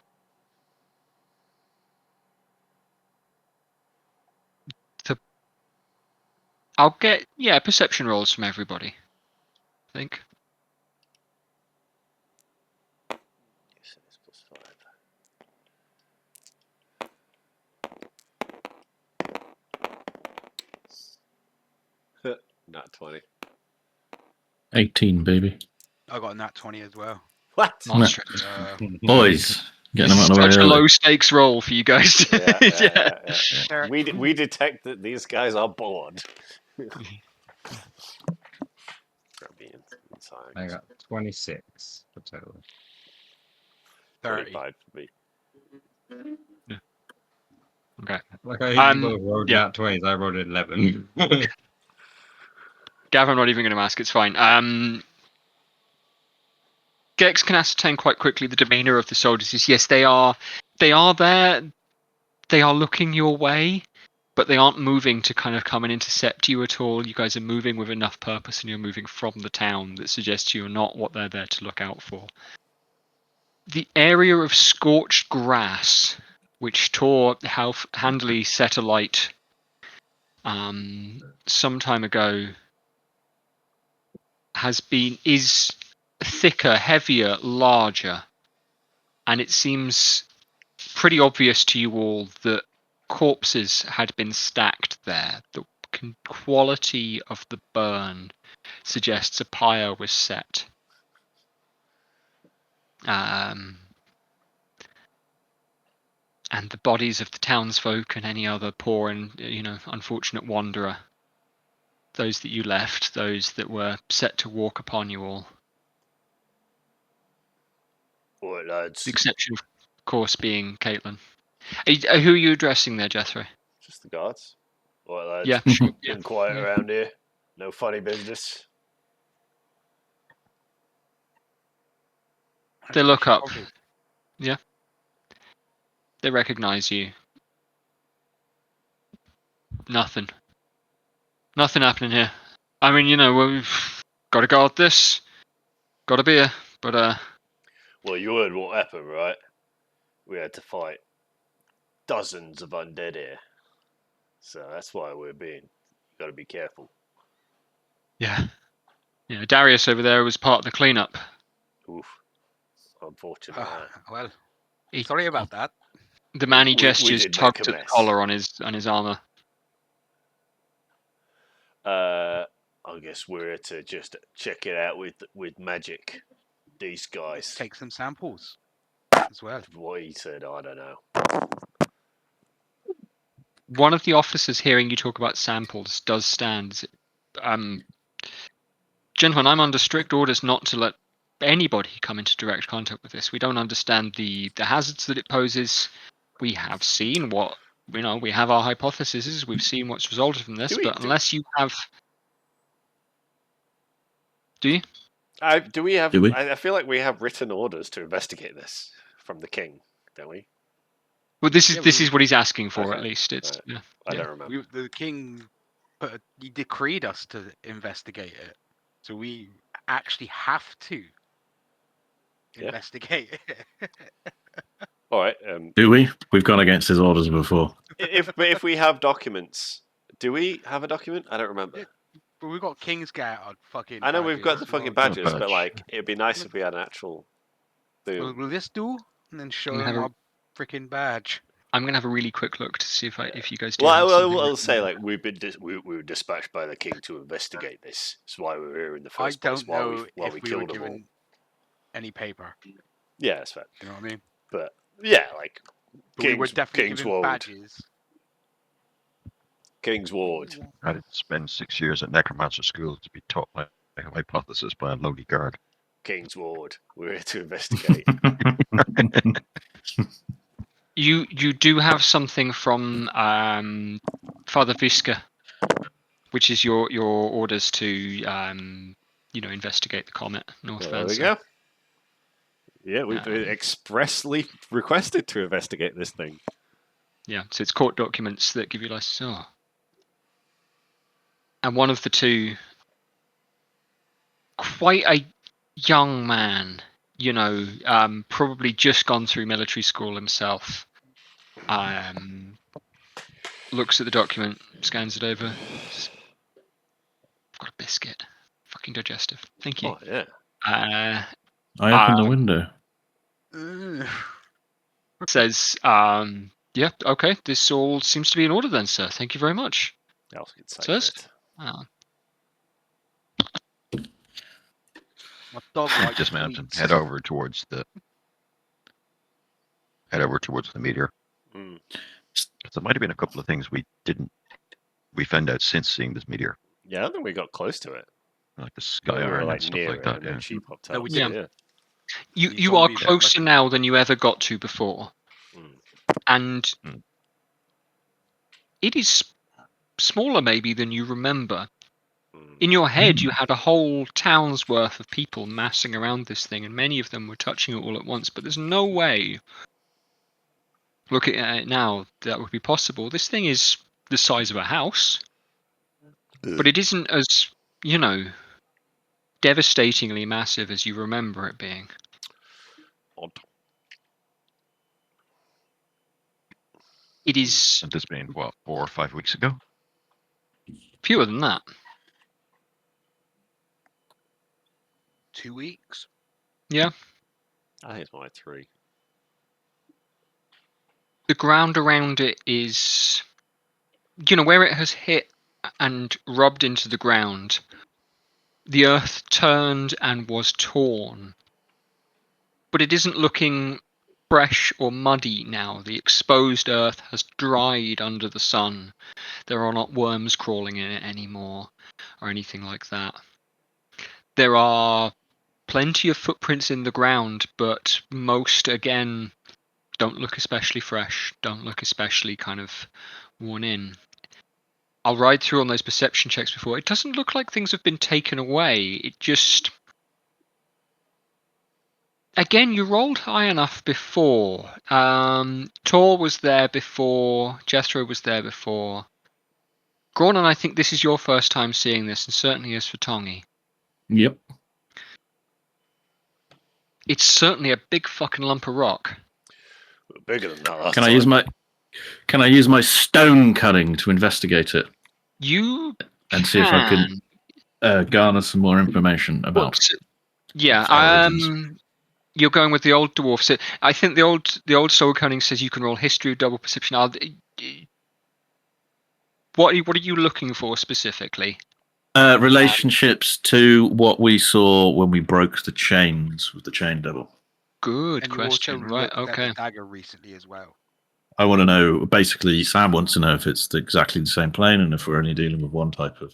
I'll get perception rolls from everybody, I think. yes, it's +5. Not 20. 18, baby. I got a nat 20 as well. What? Monstrous. Boys, getting them This out of the way is such a early. low stakes roll for you guys. Yeah. There- We detect that these guys are bored. I got 26 for total. 30. 25 for me. Okay. Like I hit you both rolled yeah. nat 20s, I rolled 11. Gav, I'm not even going to ask. It's fine. Gex can ascertain quite quickly the demeanor of the soldiers. Is yes, they are there. They are looking your way, but they aren't moving to kind of come and intercept you at all. You guys are moving with enough purpose, and you're moving from the town that suggests you're not what they're there to look out for. The area of scorched grass, which Tor handily set alight some time ago, is thicker, heavier, larger, and it seems pretty obvious to you all that corpses had been stacked there. The quality of the burn suggests a pyre was set. And the bodies of the townsfolk and any other poor and unfortunate wanderer, those that you left, those that were set to walk upon you all. All right, lads. The exception, of course, being Caitlin. Who are you addressing there, Jethro? Just the guards. All right, lads. Yeah, sure. Yeah. Been quiet Yeah. around here. No funny business. They look up. Probably. Yeah. They recognize you. Nothing. Nothing happening here. I mean, we've got to guard this. Got a beer, but Well, you heard what happened, right? We had to fight dozens of undead here. So that's why we're being... Got to be careful. yeah. Darius over there was part of the cleanup. Oof. Unfortunate. Well, He- sorry about that. The man he We gestures did make tugged a at the mess. collar on his armor. I guess we're here to just check it out with magic. These guys. Take some samples as well. What he said, I don't know. One of the officers hearing you talk about samples does stand. Gentlemen, I'm under strict orders not to let anybody come into direct contact with this. We don't understand the hazards that it poses. We have seen what we have our hypotheses. We've seen what's resulted from this, but unless you have, do you? Do we have? Do we? I feel like we have written orders to investigate this from the king, don't we? Well, this Yeah, is what he's asking for. Okay. At least it's. Right. Yeah. I don't remember. The king he decreed us to investigate it, so we actually have to investigate it. All right. Do we? We've gone against his orders before. If we have documents, do we have a document? I don't remember. Yeah. But we've got King's Guard fucking. I know we've got the badges. fucking We've got- badges, but badge. like it'd be nice if we had an actual. Boom. Will this do? And then show have him a- our freaking badge. I'm gonna have a really quick look to see if you guys do. Well, have something I'll written say down. like we were dispatched by the king to investigate this. That's why we were here in the I first place. don't know While if we we were killed them all. given any paper. Yeah, that's fair. You know what I mean? But yeah, like But we were definitely King's given Ward. badges. King's Ward. I didn't spend 6 years at necromancer school to be taught my hypothesis by a lowly guard. King's Ward. We're here to investigate. You do have something from Father Viska, which is your orders to investigate the comet North Well, there we Vansa. go. Yeah, we've expressly requested to investigate this thing. Yeah, so it's court documents that give you license. Oh. And one of the two, quite a young man, probably just gone through military school himself, looks at the document, scans it over. I've got a biscuit. Fucking digestive. Thank you. Oh yeah. I opened the window. Says, yeah, okay, this all seems to be in order then, sir. Thank you very much. I'll say Sirs? it. My dog likes Dismount and sweets. head over towards the meteor. Mm. 'Cause there might have been a couple of things we found out since seeing this meteor, Yeah, I don't think we got close to it. like the sky We were iron like and stuff near like it, that. and Yeah. then she popped No, out. we didn't. Yeah. You You are told me that, closer like- now than you ever got to before. Mm. And Mm. it is smaller maybe than you remember. Mm. In your head, you had a whole town's worth of people massing around this thing, and many of them were touching it all at once, but there's no way, looking at it now, that would be possible. This thing is the size of a house, but it isn't as, devastatingly massive as you remember it being. Odd. It is And this being, what, 4 or 5 weeks ago? fewer than that. 2 weeks. Yeah. I think it's more like 3. The ground around it is, where it has hit and rubbed into the ground, the earth turned and was torn. But it isn't looking fresh or muddy now. The exposed earth has dried under the sun. There are not worms crawling in it anymore or anything like that. There are plenty of footprints in the ground, but most, again, don't look especially fresh, don't look especially kind of worn in. I'll ride through on those perception checks before. It doesn't look like things have been taken away. It just... Again, you rolled high enough before. Tor was there before. Jethro was there before. Gornan, I think this is your first time seeing this, and certainly is for Tongi. Yep. It's certainly a big fucking lump of rock. Bigger than that last Can time. I use my stone cutting to investigate it You and see if I can garner some more information about Yeah, origins? you're going with the old dwarf. So I think the old soul cunning says you can roll history of double perception. What are you looking for specifically? Relationships to what we saw when we broke the chains with the chain devil. Good And you question. also Right, looked at okay. the dagger recently as well. I want to know, basically, Sam wants to know if it's exactly the same plane and if we're only dealing with one type of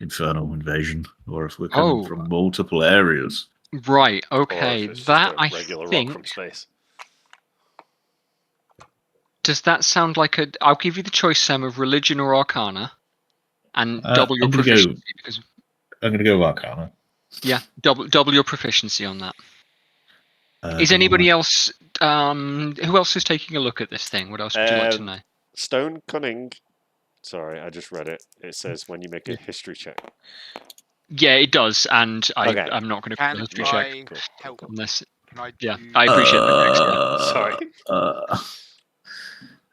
infernal invasion or if we're coming from multiple areas. Right, Or okay. if it's That just a I regular think... rock from space. Does that sound like a... I'll give you the choice, Sam, of religion or arcana. And double your I'm gonna proficiency. I'm going to go Arcana. Yeah, double your proficiency on that. Is Double anybody my- else... who else is taking a look at this thing? What else would you like to know? Stone cunning. Sorry, I just read it. It says when you make a Yeah. history check. Yeah, it does, and Okay. I'm not going to put a Can history check I Cool. help? unless... Can I Yeah, do... I appreciate that. Sorry.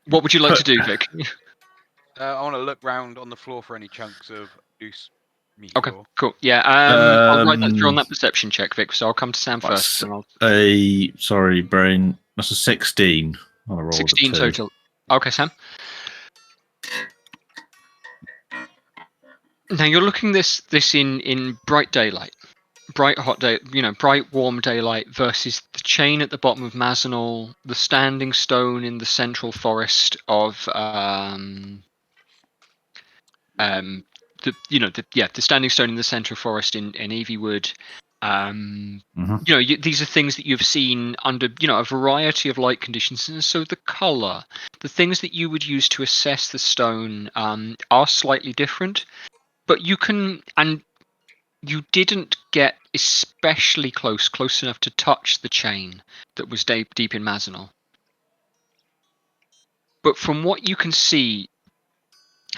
What would you like to do, Vic? I want to look round on the floor for any chunks of loose meteor. Okay, cool. Yeah, I'll write that through on Um, that perception check, Vic, so I'll come to Sam first. That's And I'll... sorry, brain. That's a 16 on a roll. 16 of a 2. total. Okay, Sam. Now you're looking this in bright daylight, bright hot day, bright warm daylight versus the chain at the bottom of Mazenol, the standing stone in the central forest of the standing stone in the central forest in Evywood. These are things that you've seen under a variety of light conditions, and so the color, the things that you would use to assess the stone are slightly different. But you didn't get especially close enough to touch the chain that was deep in Mazenol. But from what you can see,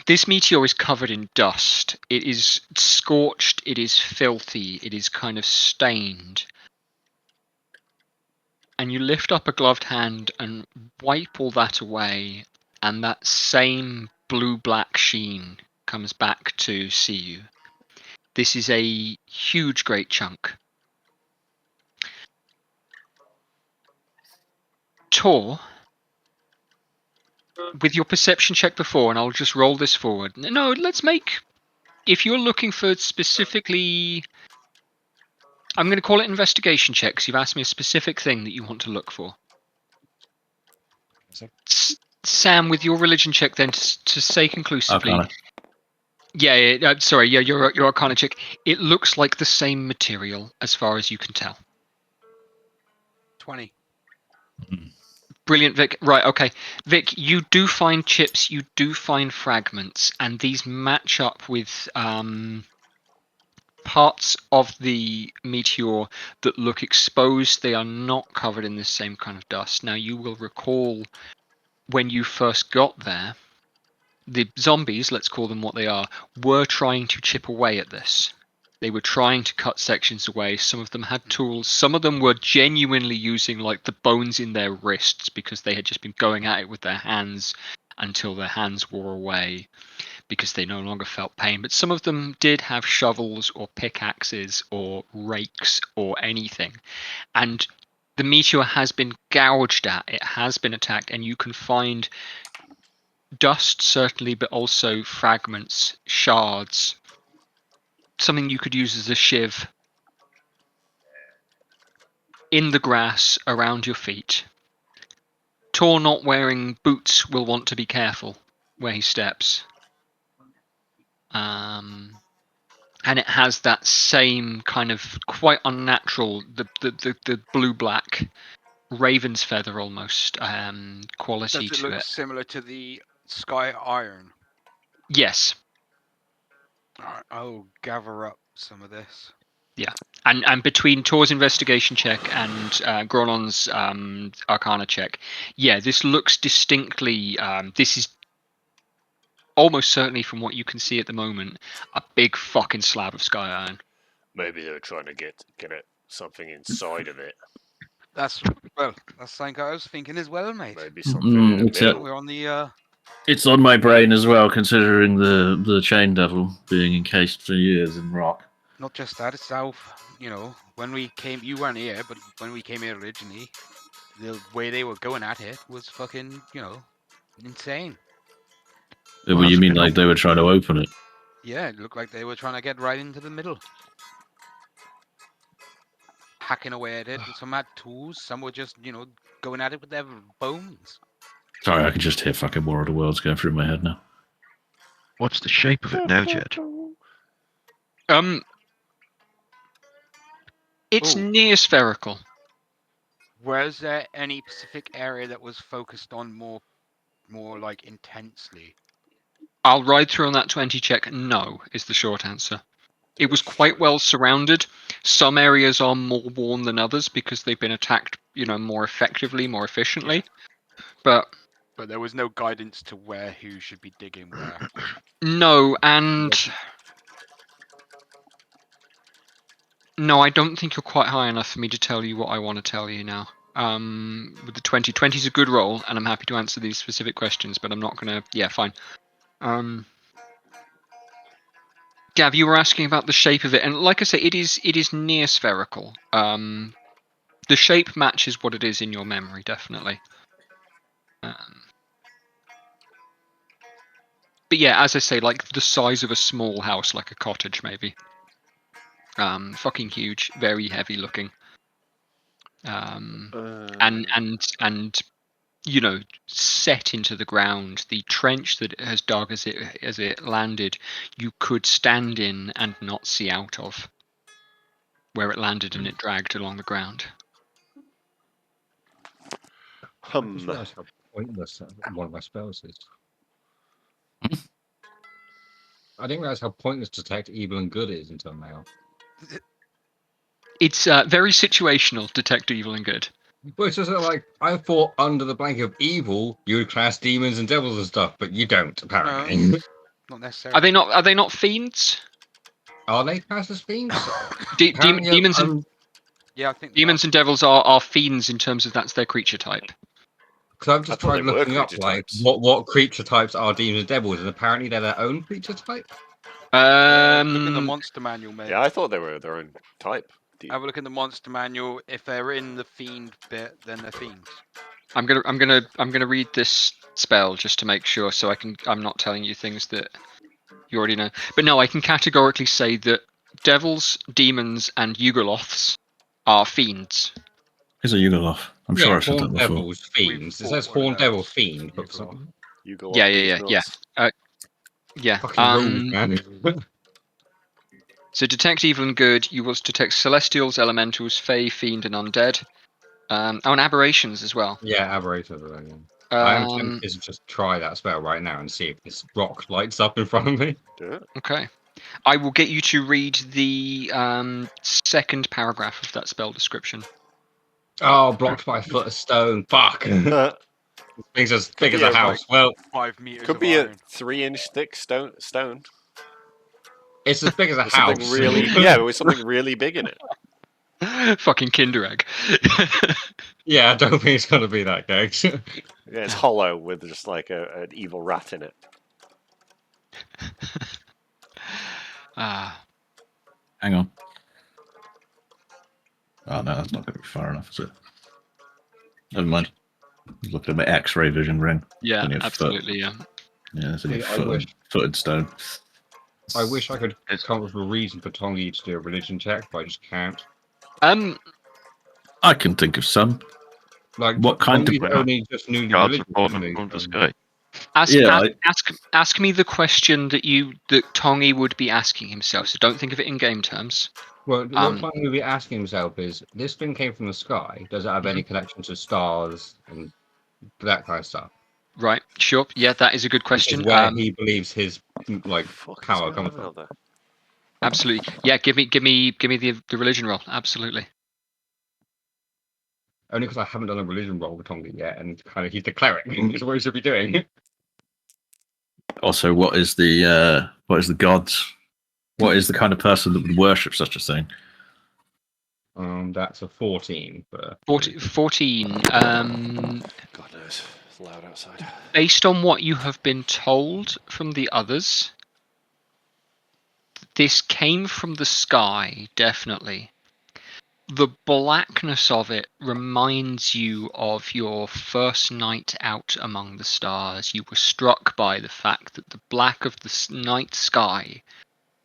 this meteor is covered in dust. It is scorched, it is filthy, it is kind of stained. And you lift up a gloved hand and wipe all that away, and that same blue-black sheen comes back to see you. This is a huge, great chunk. Tor, with your perception check before, and I'll just roll this forward. No, let's make... If you're looking for specifically... I'm going to call it investigation checks. You've asked me a specific thing that you want to look for. Sam, with your religion check then, to say conclusively... Arcana. Your arcana check. It looks like the same material as far as you can tell. 20. Brilliant, Vic. Right, okay. Vic, you do find chips, you do find fragments, and these match up with parts of the meteor that look exposed. They are not covered in the same kind of dust. Now, you will recall when you first got there, the zombies, let's call them what they are, were trying to chip away at this. They were trying to cut sections away. Some of them had tools. Some of them were genuinely using like the bones in their wrists because they had just been going at it with their hands until their hands wore away. because they no longer felt pain. But some of them did have shovels or pickaxes or rakes or anything. And the meteor has been gouged at, it has been attacked, and you can find dust, certainly, but also fragments, shards, something you could use as a shiv in the grass around your feet. Tor, not wearing boots, will want to be careful where he steps. And it has that same kind of quite unnatural, the blue-black raven's feather almost quality Does it to look it. similar to the Sky Iron? Yes. Alright, I'll gather up some of this. Yeah. And between Tor's investigation check and Gronon's Arcana check, yeah, this looks distinctly. This is almost certainly, from what you can see at the moment, a big fucking slab of sky iron. Maybe they were trying to get at something inside of it. That's something I was thinking as well, mate. Maybe something in the it's middle. We're on the It's on my brain as well, considering the chain devil being encased for years in rock. not just that itself. You know, when we came, you weren't here, but when we came here originally, the way they were going at it was fucking, insane. Well, Well, you that's a mean bit like they were trying to open it? Yeah, it looked like they were trying to get right into the middle. Hacking away at it, and some had tools, some were just, going at it with their bones. Sorry, I can just hear fucking War of the Worlds going through my head now. What's the shape of it now, Jed? It's Ooh. near spherical. Was there any specific area that was focused on more like intensely? I'll ride through on that 20 check. No, is the short answer. It was quite well surrounded. Some areas are more worn than others because they've been attacked, more effectively, more efficiently. But there was no guidance to who should be digging where. no, and no, I don't think you're quite high enough for me to tell you what I want to tell you now. With the 20 is a good roll, and I'm happy to answer these specific questions, but I'm not gonna. Yeah, fine. Gav, you were asking about the shape of it, and like I say, it is near spherical. The shape matches what it is in your memory, definitely. But yeah, as I say, like the size of a small house, like a cottage, maybe. Fucking huge, very heavy looking. And set into the ground. The trench that it has dug as it landed, you could stand in and not see out of. Where it landed and it dragged along the ground. I just realised how pointless one of my spells is. I didn't realise how pointless detect evil and good is until now. It's very situational, detect evil and good. Well, it's just like, I thought under the blanket of evil, you would class demons and devils and stuff, but you don't, apparently. No, not necessarily. Are they not fiends? Are they classed as fiends? Demons and yeah, I think demons and devils are fiends in terms of that's their creature type. Because I've just tried looking up, like, what creature types are demons and devils, and apparently they're their own creature type. look in the monster manual, mate. Yeah, I thought they were their own type. Have a look in the monster manual. If they're in the fiend bit, then they're fiends. I'm gonna read this spell just to make sure, so I'm not telling you things that you already know. But no, I can categorically say that devils, demons, and Yugoloths are fiends. Here's a Yugoloth. I'm sure I've said that before. Devils, fiends. It says Horn Devil Fiend, but for some... Yeah. Fucking rules, man. So detect evil and good. You will detect celestials, elementals, fae, fiend, and undead. And aberrations as well. Yeah, aberrations. I am tempted to just try that spell right now and see if this rock lights up in front of me. Okay. I will get you to read the second paragraph of that spell description. Oh, blocked by a foot of stone. Fuck. Things as big as a house. Like well, 5 meters. Could be a 3-inch thick stone. It's as big as a house. Something really, yeah, with something really big in it. Fucking Kinder Egg. Yeah, I don't think it's gonna be that good. Yeah, it's hollow with just like an evil rat in it. Hang on. Oh no, that's not going to be far enough, is it? Never mind. Look at my X-ray vision ring. Yeah, Only a absolutely. Foot. Yeah, it's only See, a foot in stone. I wish I could It's- come up with a reason for Tongi to do a religion check, but I just can't. I can think of some. Like, What kind of- Tongi's only just newly Gods religious, have fallen isn't he? from the sky. Ask me the question that Tongi would be asking himself. So don't think of it in game terms. Well, what Tongi would be asking himself is, this thing came from the sky. Does it have any connection to stars and that kind of stuff? Right. Sure. Yeah, that is a good Which question. is where he believes his Fuck is power going comes on from. out there? Absolutely. Yeah. Give me the religion roll. Absolutely. Only because I haven't done a religion roll with Tongi yet, and kind of he's the cleric. Is what he should be doing. Also, what is the gods? What is the kind of person that would worship such a thing? That's a 14. But 14. God knows. It's loud outside. Based on what you have been told from the others, this came from the sky, definitely. The blackness of it reminds you of your first night out among the stars. You were struck by the fact that the black of the night sky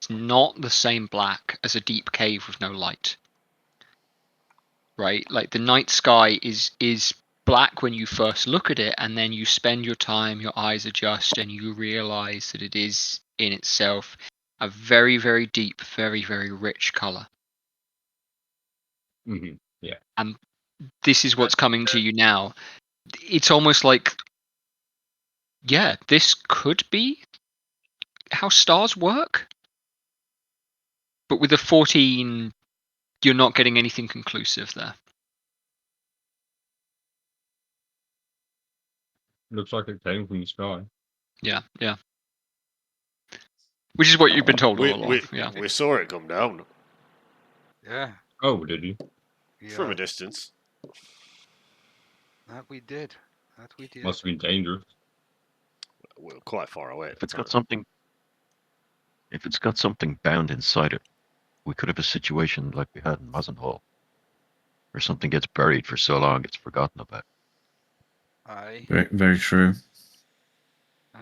is not the same black as a deep cave with no light. Right? Like the night sky is black when you first look at it, and then you spend your time, your eyes adjust, and you realize that it is in itself a very, very deep, very, very rich color. yeah. And this is what's coming to you now. It's almost like, yeah, this could be how stars work. But with a 14, you're not getting anything conclusive there. Looks like it came from the sky. Yeah, yeah. Which is what you've been told all along. Yeah. We saw it come down Yeah. Oh, did you? from Yeah. a distance. That we did. That we did. Must have been dangerous. We were quite far away. If it's got something bound inside it, we could have a situation like we had in Mazenhall, where something gets buried for so long it's forgotten about. Aye. Very, very true.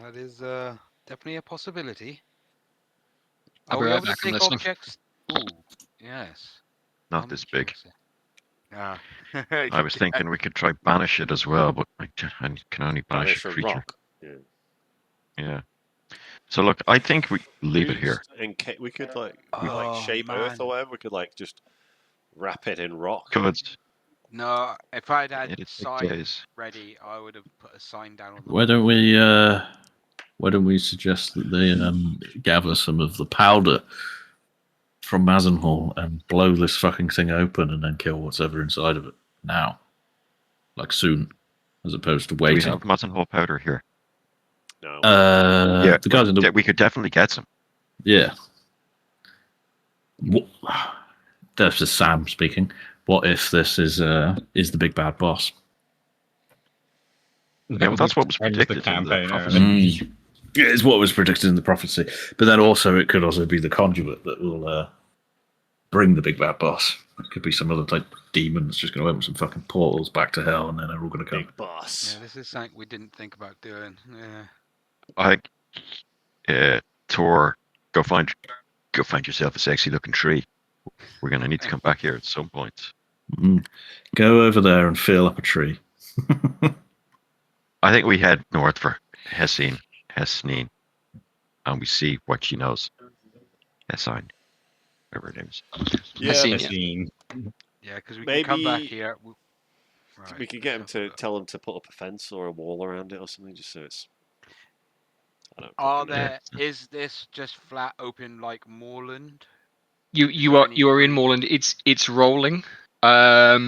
That is definitely a possibility. I'll Are be we right able to back. I'm take listening. objects? Ooh, yes. Not this big. Ah. I was thinking we could try banish it as well, but I can only banish a from creature. rock. Yeah. Yeah. So look, I think we leave it here. We could Oh, shape man. Earth or whatever. We could just wrap it in rock. Could. No, if I'd had It'd take sign days. ready, I would have put a sign down on the Why don't we suggest that they gather some of the powder from Mazenhall and blow this fucking thing open and then kill what's ever inside of it now, like soon, as opposed to Do we waiting. have Mazenhall powder here? No. Yeah, the guys in the we could definitely get some. yeah. This is Sam speaking. What if this is the big bad boss? Yeah, well, that's what was predicted in the campaign. prophecy. It's what was predicted in the prophecy, but then also it could also be the conduit that will bring the big bad boss. It could be some other type of demon that's just going to open some fucking portals back to hell, and then they're all going to come. Big boss. Yeah, this is something we didn't think about doing. Yeah. I think, Tor, go find yourself a sexy looking tree. We're gonna need to come back here at some point. Go over there and fill up a tree. I think we head north for Hessine, and we see what she knows. Hessine, whatever her name is. Yeah, Hessine, Yeah, because we can come back maybe here. we could get him to tell him to put up a fence or a wall around it or something, just so it's. I don't. Are fucking know. there? Is this just flat open like moorland? you there are any in trees? Moorland. It's rolling. Yeah,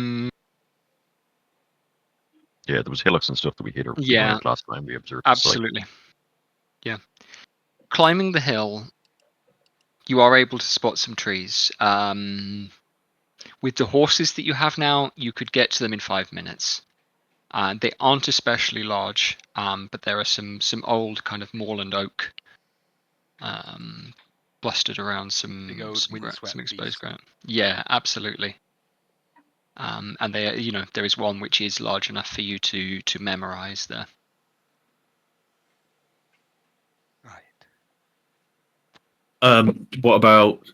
there was hillocks and stuff that we hit Yeah. last time we observed. The site. Absolutely. Yeah. Climbing the hill, you are able to spot some trees. With the horses that you have now, you could get to them in 5 minutes. They aren't especially large, but there are some old kind of moorland oak blustered around some Big old windswept some exposed beast. ground. Yeah, absolutely. And there is one which is large enough for you to memorize there. Right. What about?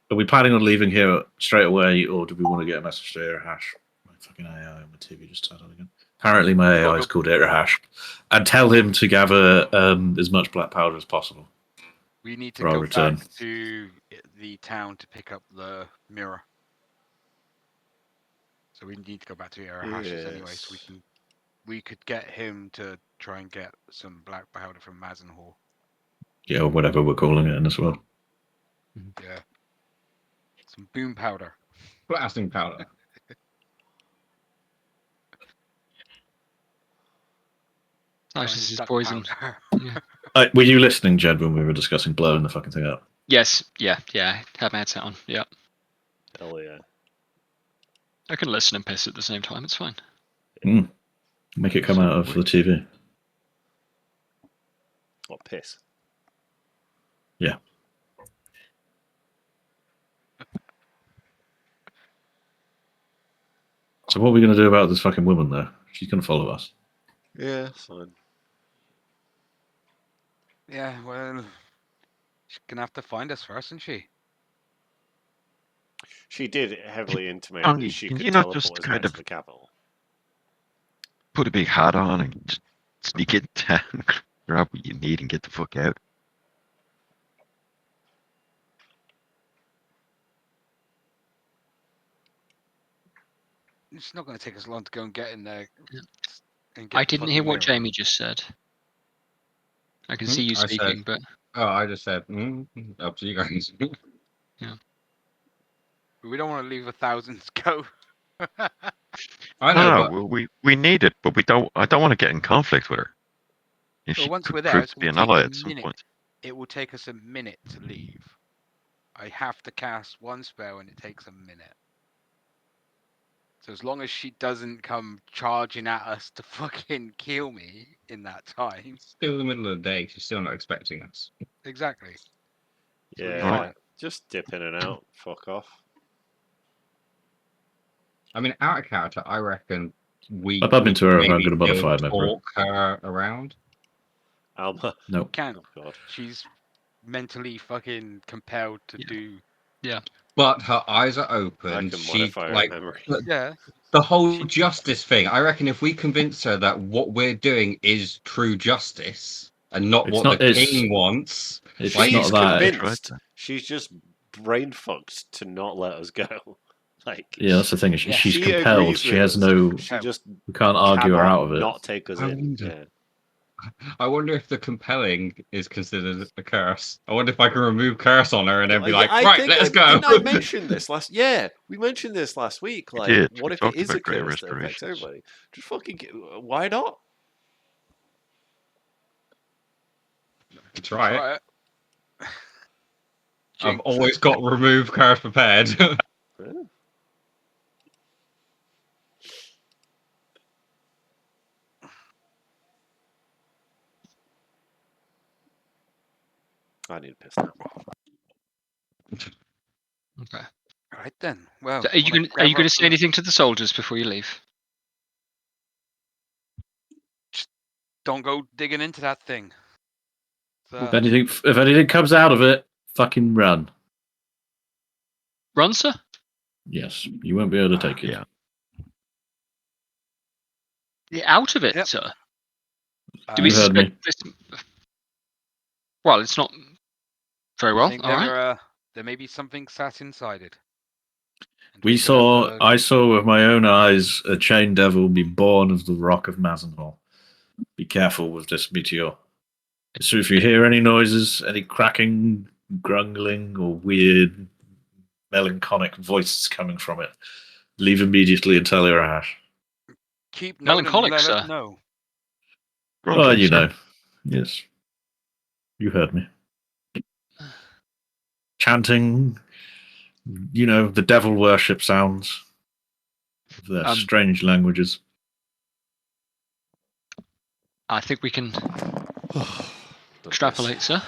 Are we planning on leaving here straight away, or do we want to get a message to Airhash? My fucking AI on my TV just turned on again. Apparently, my AI is called Airhash, and tell him to gather as much black powder as possible. We need to For our go return. back to the town to pick up the mirror. So we need to go back to Arahash's anyway, so we could get him to try and get some black powder from Mazenhall. Yeah, or whatever we're calling it, as well. Yeah. Some boom powder. Blasting powder. Nice, Chinese this is duck poison. powder. Yeah. Were you listening, Jed, when we were discussing blowing the fucking thing up? Yes, yeah. Have my headset on. Yeah. Hell yeah. I can listen and piss at the same time. It's fine. Make it come out of the TV. What piss? Yeah. So what are we going to do about this fucking woman, though? She's going to follow us. Yeah, fine. Yeah, well, she's gonna have to find us first, isn't she? She did heavily intimate Can that she could you not just teleport us kind back of to the capital. put a big hat on and just sneak in town, grab what you need, and get the fuck out? It's not gonna take us long to go and get in there. Yeah. And get I the didn't hear fucking what mirror. Jamie just said. I can see you I speaking, said- but Oh, I just said, up to you guys. But we don't want to leave 1,000s go. I know, No, but well, we need it, but we don't. I don't want to get in conflict with her. If Well, she once could we're there, prove it's to be gonna an take ally a at some minute. point. It will take us a minute to leave. I have to cast one spell and it takes a minute. So as long as she doesn't come charging at us to fucking kill me in that time. it's still the middle of the day. She's still not expecting us. Exactly. So we'll be Yeah, fine. just dip in and out. Fuck off. I mean, out of character, I reckon we I bump into her if I'm maybe going to be able modify to my bro. talk her around. Alma. No. Can. Oh, God. She's mentally fucking compelled to do. But her eyes are I open. can She modify her like memory. Yeah. the whole She- justice thing. I reckon if we convince her that what we're doing is true justice and not It's what not- the it's- king wants, It's Like, not She's that. convinced. Right. She's just brain fucked to not let us go. Like, Yeah, that's the thing. Yeah. She's she compelled. agrees She with has us. no. She just We can't argue her cannot out of it. not take us I in. wonder. Yeah. I wonder if the compelling is considered a curse. I wonder if I can remove curse on her and then be like, I right, think let's I, go. Didn't I mention this last? Yeah, we mentioned this last week. We Like, did. what We if it talked is a about great curse that affects restorations. everybody? Just fucking why not? Try it. Try it. I've Jinx. always got remove curse prepared. Yeah. I need a piss now. okay. All right then. Well, So are you going to say anything to the soldiers before you leave? Don't go digging into that thing. If anything comes out of it, fucking run. Run, sir. Yes, you won't be able to take it. Yeah. Get out of it, Yep. sir. Do Do we You heard me. suspect this? Well, it's not very well. All right. There may be something sat inside it. And We we're saw. gonna have to- I saw with my own eyes a chain devil be born of the rock of Mazenhall. Be careful with this meteor. So if you hear any noises, any cracking, grungling, or weird, melancholic voices coming from it, leave immediately and tell Irahash. keep note and Melancholic, let sir. us know. Oh, you sir. know. Yes. You heard me. Chanting, the devil worship sounds of their strange languages. I think we can extrapolate, sir.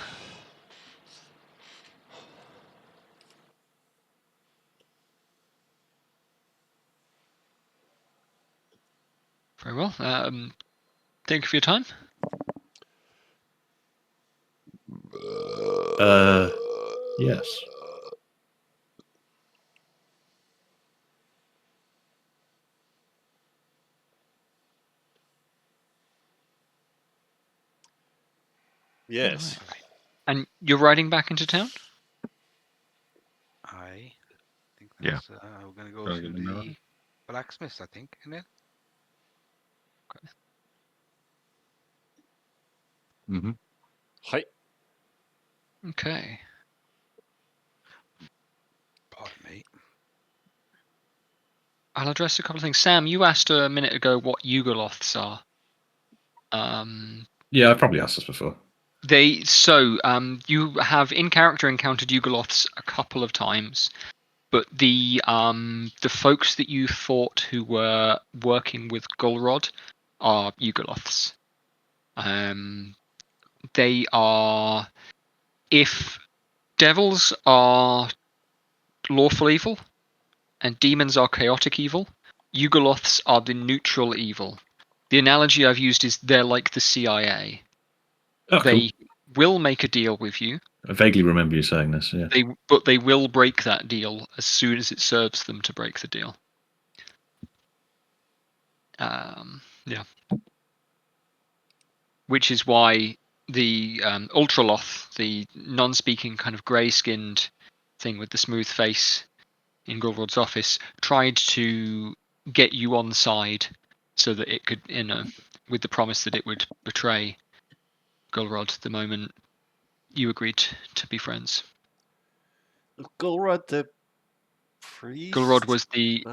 Very well. Thank you for your time. Yes. Yes. Right. And you're riding back into town? I think Yeah. that's, we're going to go Gotta to get in there. the blacksmith, I think, isn't it? Mm-hmm. Hi. Okay. Pardon me. I'll address a couple of things. Sam, you asked a minute ago what Yugoloths are. Yeah, I've probably asked this before. You have in character encountered Yugoloths a couple of times, but the folks that you fought who were working with Golrod are Yugoloths. They are, if devils are lawful evil and demons are chaotic evil, Yugoloths are the neutral evil. The analogy I've used is they're like the CIA. Oh, They cool. will make a deal with you. I vaguely remember you saying this. Yeah. But they will break that deal as soon as it serves them to break the deal. Yeah. Which is why the Ultraloth, the non-speaking kind of grey-skinned thing with the smooth face in Golrod's office, tried to get you on side so that it could, with the promise that it would betray Golrod the moment you agreed to be friends. Golrod the priest? Golrod was the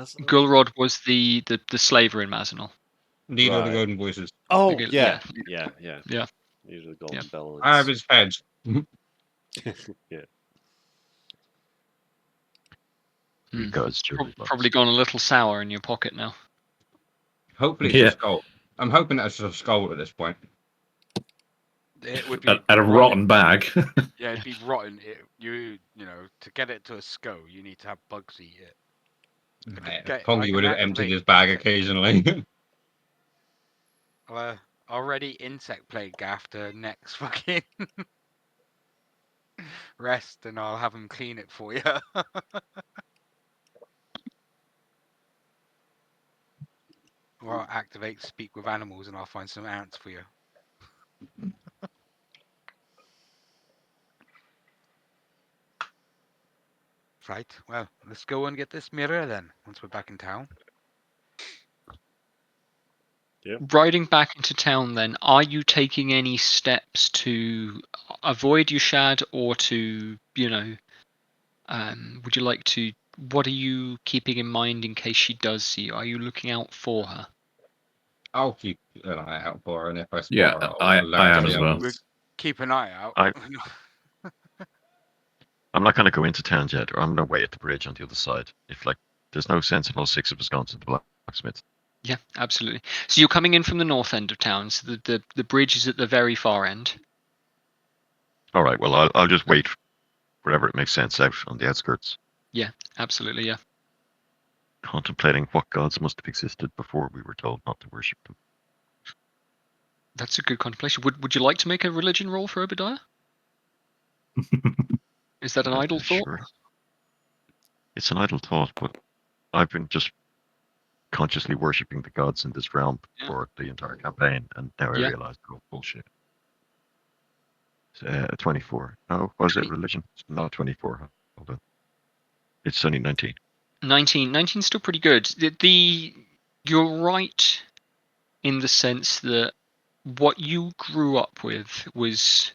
slaver in Mazenol. Leader of the Right. Golden Voices. Oh, Yeah. yeah. Yeah. These are the golden Yeah. ballads. I have his head. Yeah. Hmm. Gods, Jerry Probably gone a little sour in your pocket now. Hopefully it's Yeah. a skull. I'm hoping that's a skull at this point. It would be At a rotten. rotten bag. Yeah, it'd be rotten. You know, to get it to a skull, you need to have bugs eat it. Pongy would have emptied activate his bag insect- occasionally. Already insect plague after next fucking rest, and I'll have him clean it for you. Or I'll activate speak with animals, and I'll find some ants for you. Right. Well, let's go and get this mirror then. Once we're back in town. Riding back into town, then, are you taking any steps to avoid Yushad or to, would you like to? What are you keeping in mind in case she does see you? Are you looking out for her? I'll keep an eye out for her, and if I spot Yeah, her, I I'll let am her as know. well. We'll keep an eye out. I'm not going to go into town yet, or I'm going to wait at the bridge on the other side. If there's no sense in all six of us going to the blacksmith. Yeah, absolutely. So you're coming in from the north end of town. So the bridge is at the very far end. All right. Well, I'll just wait wherever it makes sense out on the outskirts. Yeah, absolutely. Yeah. Contemplating what gods must have existed before we were told not to worship them. That's a good contemplation. Would you like to make a religion roll for Obadiah? Is that an idle thought? Sure. It's an idle thought, but I've been just consciously worshipping the gods in this realm for the entire campaign, and now I realize they're all bullshit. It's 24. Oh, was it religion? It's not 24. Hold on. It's only 19. 19 still pretty good. You're right in the sense that what you grew up with was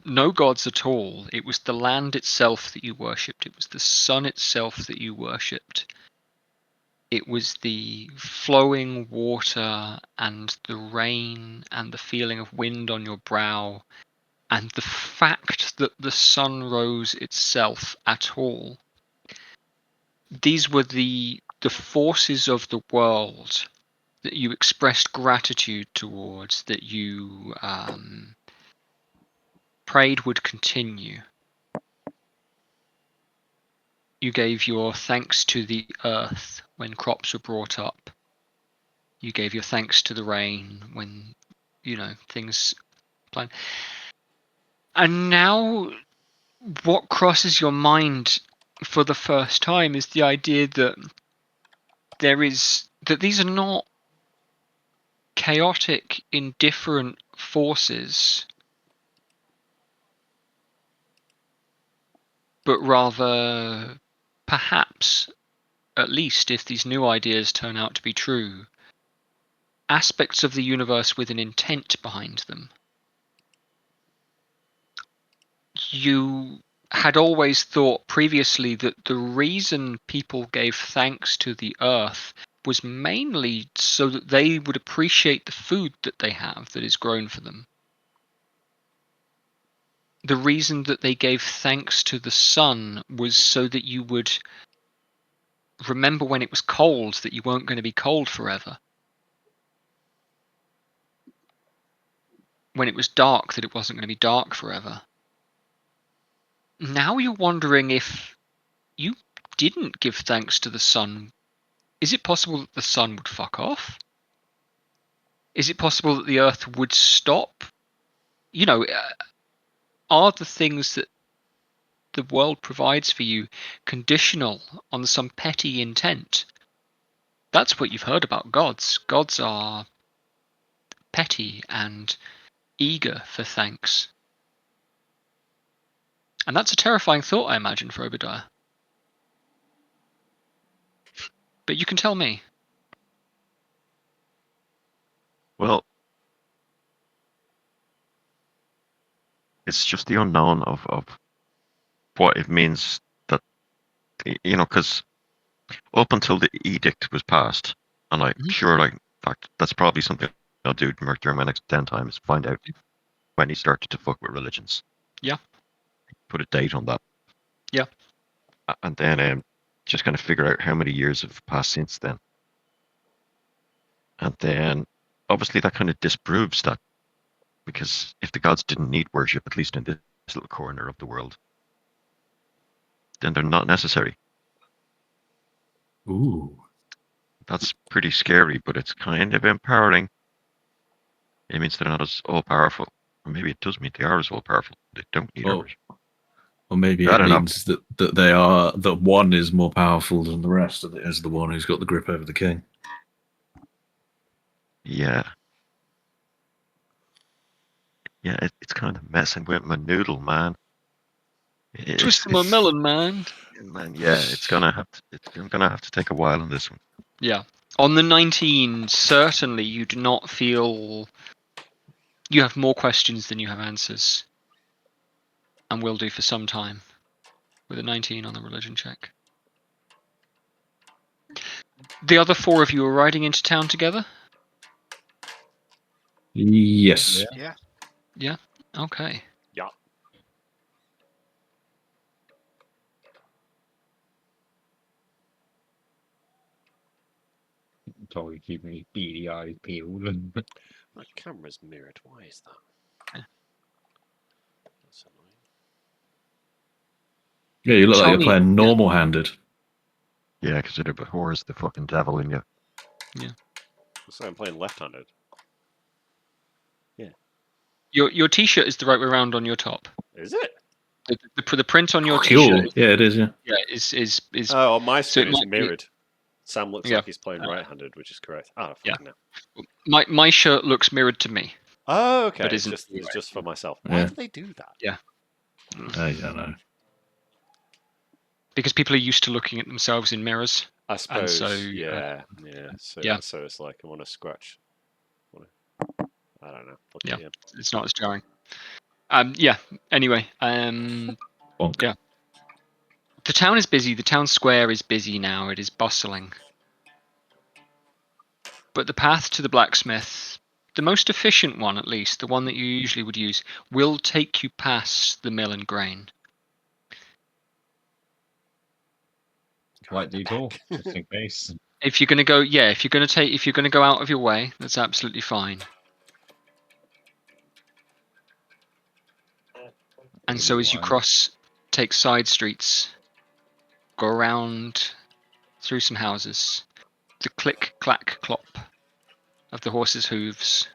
no gods at all. It was the land itself that you worshipped. It was the sun itself that you worshipped. It was the flowing water and the rain and the feeling of wind on your brow and the fact that the sun rose itself at all. These were the forces of the world that you expressed gratitude towards, that you prayed would continue. You gave your thanks to the earth when crops were brought up. You gave your thanks to the rain when, things plan. And now what crosses your mind for the first time is the idea that these are not chaotic, indifferent forces, but rather, perhaps, at least if these new ideas turn out to be true, aspects of the universe with an intent behind them. You had always thought previously that the reason people gave thanks to the earth was mainly so that they would appreciate the food that they have that is grown for them. The reason that they gave thanks to the sun was so that you would remember when it was cold that you weren't going to be cold forever. When it was dark, that it wasn't going to be dark forever. Now you're wondering if you didn't give thanks to the sun. Is it possible that the sun would fuck off? Is it possible that the earth would stop? Are the things that the world provides for you conditional on some petty intent? That's what you've heard about gods. Gods are petty and eager for thanks. And that's a terrifying thought, I imagine, for Obadiah. But you can tell me. Well, it's just the unknown of what it means that, because up until the edict was passed, and I'm sure, in fact, that's probably something I'll do during my next 10 times, find out when he started to fuck with religions. Yeah. Put a date on that. Yeah. And then just kind of figure out how many years have passed since then. And then, obviously, that kind of disproves that. Because if the gods didn't need worship, at least in this little corner of the world, then they're not necessary. Ooh. That's pretty scary, but it's kind of empowering. It means they're not as all-powerful. Or maybe it does mean they are as all-powerful. They don't need our worship. Or maybe it means that one is more powerful than the rest, and it is the one who's got the grip over the king. Yeah. Yeah, it's kind of messing with my noodle, man. Twisting my melon, man. Man, yeah, I'm gonna have to take a while on this one. Yeah. On the 19, certainly you do not feel you have more questions than you have answers. And will do for some time. With a 19 on the religion check. The other 4 of you are riding into town together? Yes. Yeah. Yeah? Okay. Yeah. Totally keeping his beady eyes peeled. My camera's mirrored. Why is that? Yeah. That's annoying. Yeah, you look like you're Tommy, playing normal-handed. Yeah, because it abhors the fucking devil in you. Yeah. So I'm playing left-handed. Yeah. Your t-shirt is the right way around on your top. Is it? The print on your Cool. t-shirt. Yeah, it is. Yeah. Yeah, is. Oh, on my so screen it it's might be- mirrored. Sam looks Yeah. like he's playing right-handed, which is correct. Oh, fucking hell. My shirt looks mirrored to me. Oh, okay. But It's isn't just for myself. Why Yeah. do they do that? Yeah. I don't know. Because people are used to looking at themselves in mirrors. I suppose. so, yeah. So yeah. So it's like I want to scratch. I don't know. Look Yeah. at him. It's not as jarring. Yeah. Anyway. Bonk. Yeah. The town is busy. The town square is busy now. It is bustling. But the path to the blacksmith, the most efficient one at least, the one that you usually would use, will take you past the mill and grain. Right detour, just in case. If you're gonna go, if you're gonna go out of your way, that's absolutely fine. And so as you take side streets, go around through some houses, the click, clack, clop of the horse's hooves.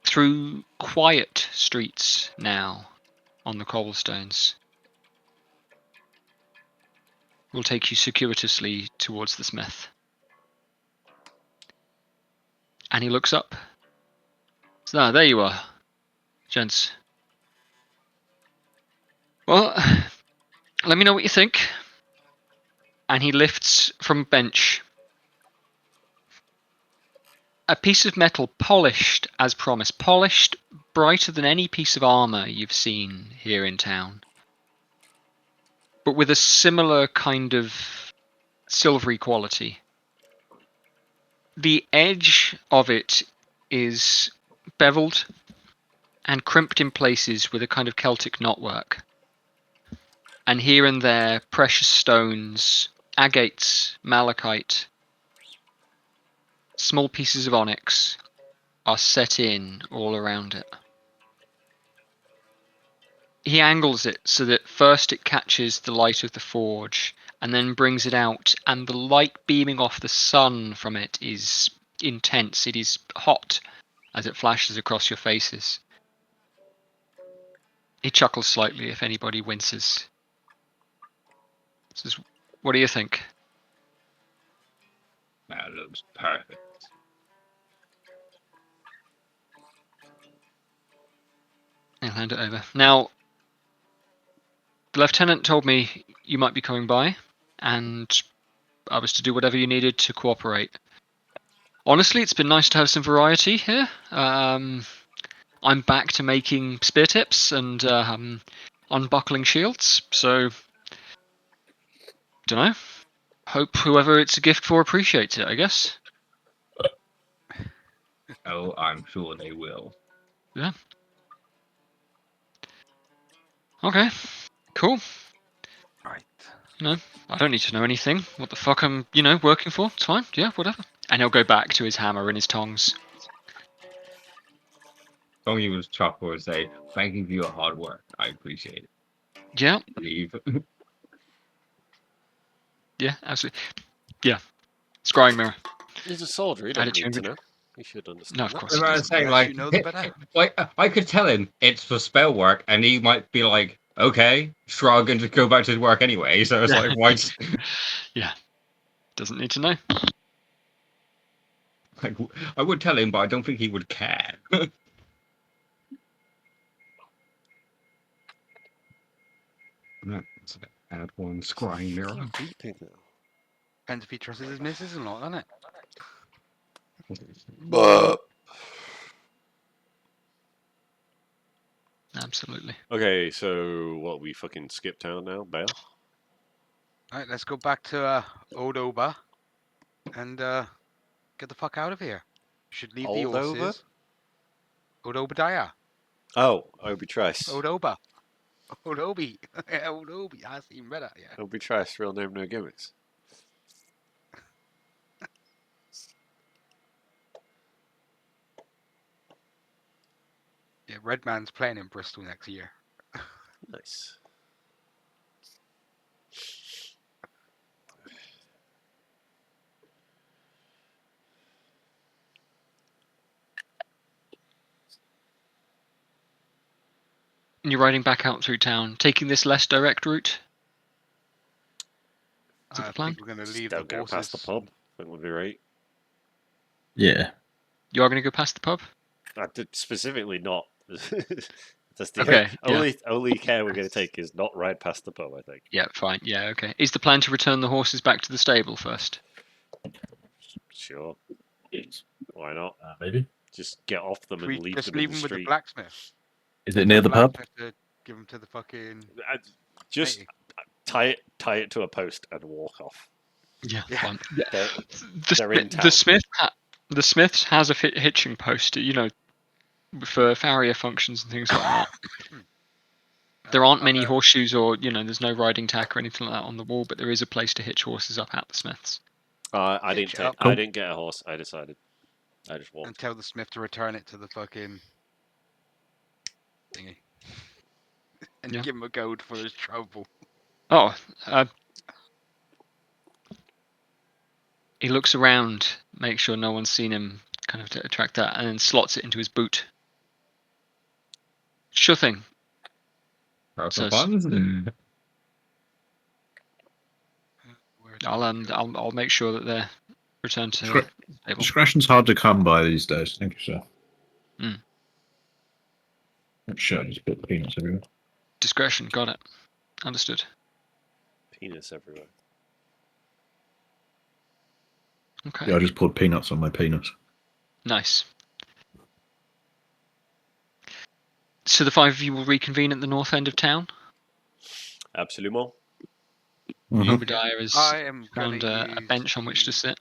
Through quiet streets now on the cobblestones. Will take you circuitously towards the smith. And he looks up. So, there you are, gents. Well, let me know what you think. And he lifts from a bench a piece of metal polished as promised. Polished brighter than any piece of armor you've seen here in town. But with a similar kind of silvery quality. The edge of it is beveled and crimped in places with a kind of Celtic knotwork. And here and there, precious stones, agates, malachite, small pieces of onyx are set in all around it. He angles it so that first it catches the light of the forge and then brings it out, and the light beaming off the sun from it is intense. It is hot as it flashes across your faces. He chuckles slightly if anybody winces. Says, "What do you think?" That looks perfect. I'll hand it over. Now, the lieutenant told me you might be coming by, and I was to do whatever you needed to cooperate. Honestly, it's been nice to have some variety here. I'm back to making spear tips and unbuckling shields, so don't know. Hope whoever it's a gift for appreciates it, I guess. Oh, I'm sure they will. Okay, cool. Right. I don't need to know anything. What the fuck I'm, working for. It's fine. Yeah, whatever. And he'll go back to his hammer and his tongs. Tony was chuckle and say, "Thank you for your hard work. I appreciate it." Yeah, Leave. yeah, absolutely. Yeah. Scrying mirror. He's a soldier. He Add don't it to need to your know. He should understand. No, of that. course. As He I was doesn't. saying, The less you know, the better. like I could tell him it's for spell work, and he might be like, "Okay," shrug and just go back to his work anyway. So it's like, why? Yeah. Doesn't need to know. Like, I would tell him, but I don't think he would care. Let's add one scrying mirror. Beeping now. Depends if he trusts his missus or not, doesn't it? Absolutely. Okay, so what? We fucking skip town now, bail. Right, let's go back to Old Oba and get the fuck out of here. Should leave the Old Oba? horses. Old Obadiah. Oh, Obi Trice. Old Oba. Old Obi. Old Obi. That's even better, yeah. Obi Trice, real name, no gimmicks. Yeah, Redman's playing in Bristol next year. Nice. And you're riding back out through town, taking this less direct route? Is that I the plan? think we're going to leave Don't the go past the horses. pub. That would be right. Yeah. You are going to go past the pub? I did specifically not. That's the Okay, yeah. only care we're going to take is not ride past the pub, I think. Yeah, fine. Yeah, okay. Is the plan to return the horses back to the stable first? Sure. Why not? Maybe. Just get off them We and leave just them in leave the them with the street. blacksmith. Is it near the pub? Blacksmith to give them to the fucking. Just matey. tie it to a post and walk off. Yeah, Yeah. fine. They're, The, they're in town. the Smiths has a hitching post, for farrier functions and things like that. There aren't many horseshoes or, there's no riding tack or anything like that on the wall, but there is a place to hitch horses up at the Smiths. I Hitch didn't it up. I didn't get a horse. I decided. I just And walked. tell the smith to return it to the fucking thingy. And Yeah. give him a gold for his trouble. Oh, He looks around, makes sure no one's seen him, kind of to attract that, and then slots it into his boot. Sure thing. For So fun. Where did I'll it go? I'll make sure that they're returned to Discre- the table. Discretion's hard to come by these days. Thank you, sir. Mm. That shirt has put peanuts everywhere. Discretion, got it. Understood. Penis everywhere. Okay. Yeah, I just poured peanuts on my penis. Nice. So the 5 of you will reconvene at the north end of town. Absolument. Mhm. Obadiah has I am found gonna a use bench on which to the sit.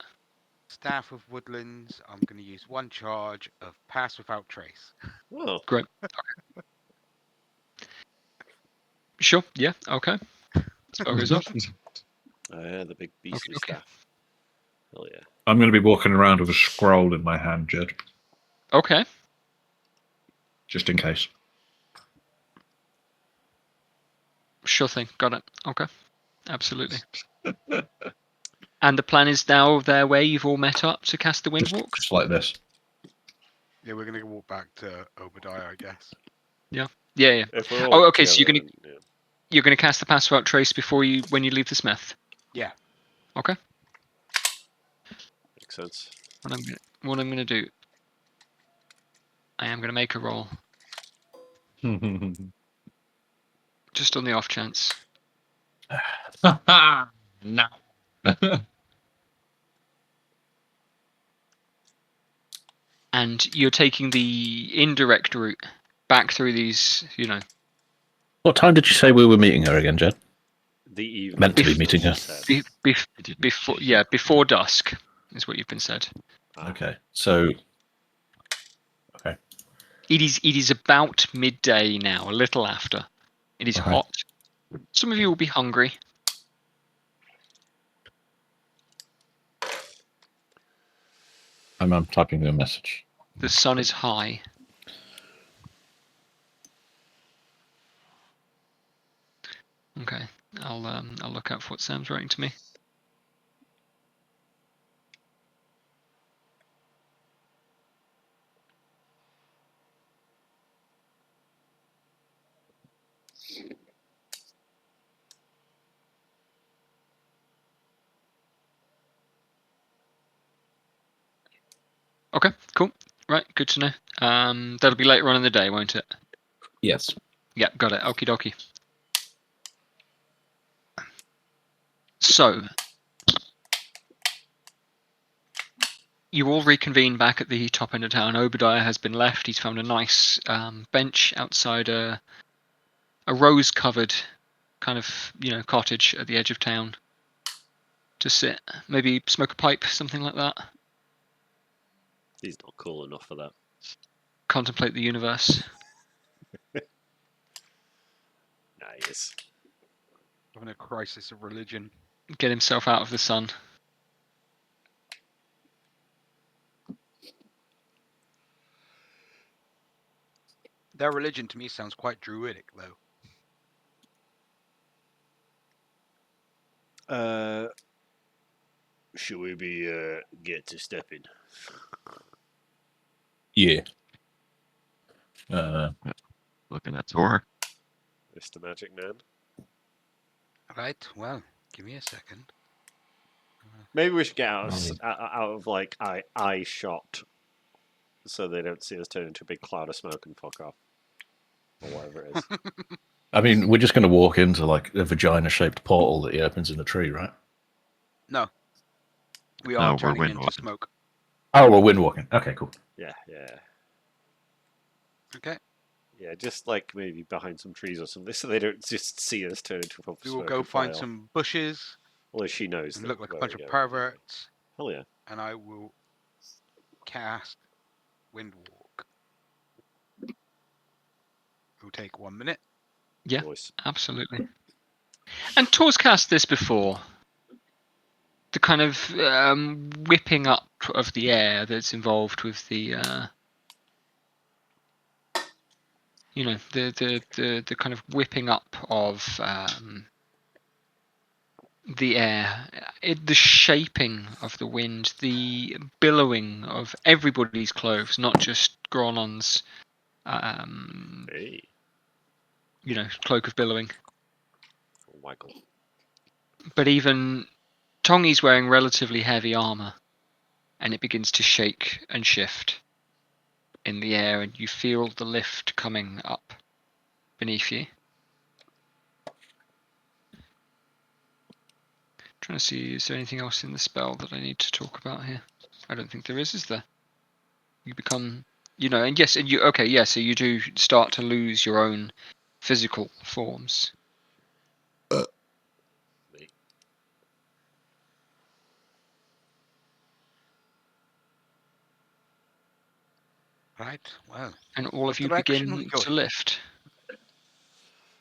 Staff of Woodlands. I'm gonna use 1 charge of Pass Without Trace. Oh, Great. Okay. Sure. Yeah. Okay. Spell goes off. yeah, the big beastly Okay. staff. Hell yeah. I'm going to be walking around with a scroll in my hand, Jed, Okay. just in case. Sure thing. Got it. Okay. Absolutely. And the plan is now there where you've all met up to cast the Windwalk? Just like this. Yeah, we're gonna walk back to Obadiah, I guess. Yeah. If we're all Oh, okay. So together, you're gonna cast the Pass Without Trace when you leave the smith. Yeah. Okay. makes sense. What I'm gonna do. I am gonna make a roll just on the off chance. No. And you're taking the indirect route back through these, What time did you say we were meeting her again, Jed? The evening. Meant to be is what meeting she her. said. before dusk is what you've been said. Okay, so It is about midday now, a little after. It is Okay. hot. Some of you will be hungry. I'm typing you a message. The sun is high. Okay, I'll look out for what Sam's writing to me. Okay, cool. Right, good to know. That'll be later on in the day, won't it? Yes. Yeah, got it. Okie dokie. So, you all reconvene back at the top end of town. Obadiah has been left. He's found a nice bench outside a rose-covered kind of cottage at the edge of town to sit. Maybe smoke a pipe, something like that. He's not cool enough for that. Contemplate the universe. Nah, he is. Having a crisis of religion. Get himself out of the sun. Their religion to me sounds quite druidic, though. Should we be get to stepping? Yeah. Looking at Tor. Mr. Magic Man? Right. Well, give me a second. Maybe we should get out of like eye shot, so they don't see us turn into a big cloud of smoke and fuck off, or whatever it is. I mean, we're just going to walk into like a vagina-shaped portal that he opens in the tree, right? No. We No, are we're turning wind into walking. smoke. Oh, we're wind walking. Okay, cool. Yeah. Okay. Yeah, just like maybe behind some trees or something, so they don't just see us turn into a puff of We will smoke go and fly find off. some bushes Although she knows and that look like a where bunch we're of going. perverts, Hell yeah. and I will cast Windwalk. It will take 1 minute. Yeah, Voice. absolutely. And Tor's cast this before. The kind of whipping up of the air that's involved with the, the kind of whipping up of, the air, the shaping of the wind, the billowing of everybody's clothes, not just Gronon's, Hey, cloak of billowing, oh, Michael. but even Tongi's wearing relatively heavy armor, and it begins to shake and shift in the air, and you feel the lift coming up beneath you. Trying to see, is there anything else in the spell that I need to talk about here? I don't think there is there? You become, and yes, and you, okay, yeah, so you do start to lose your own physical forms. Me. Right. Well. And all What of you direction we begin going? to lift.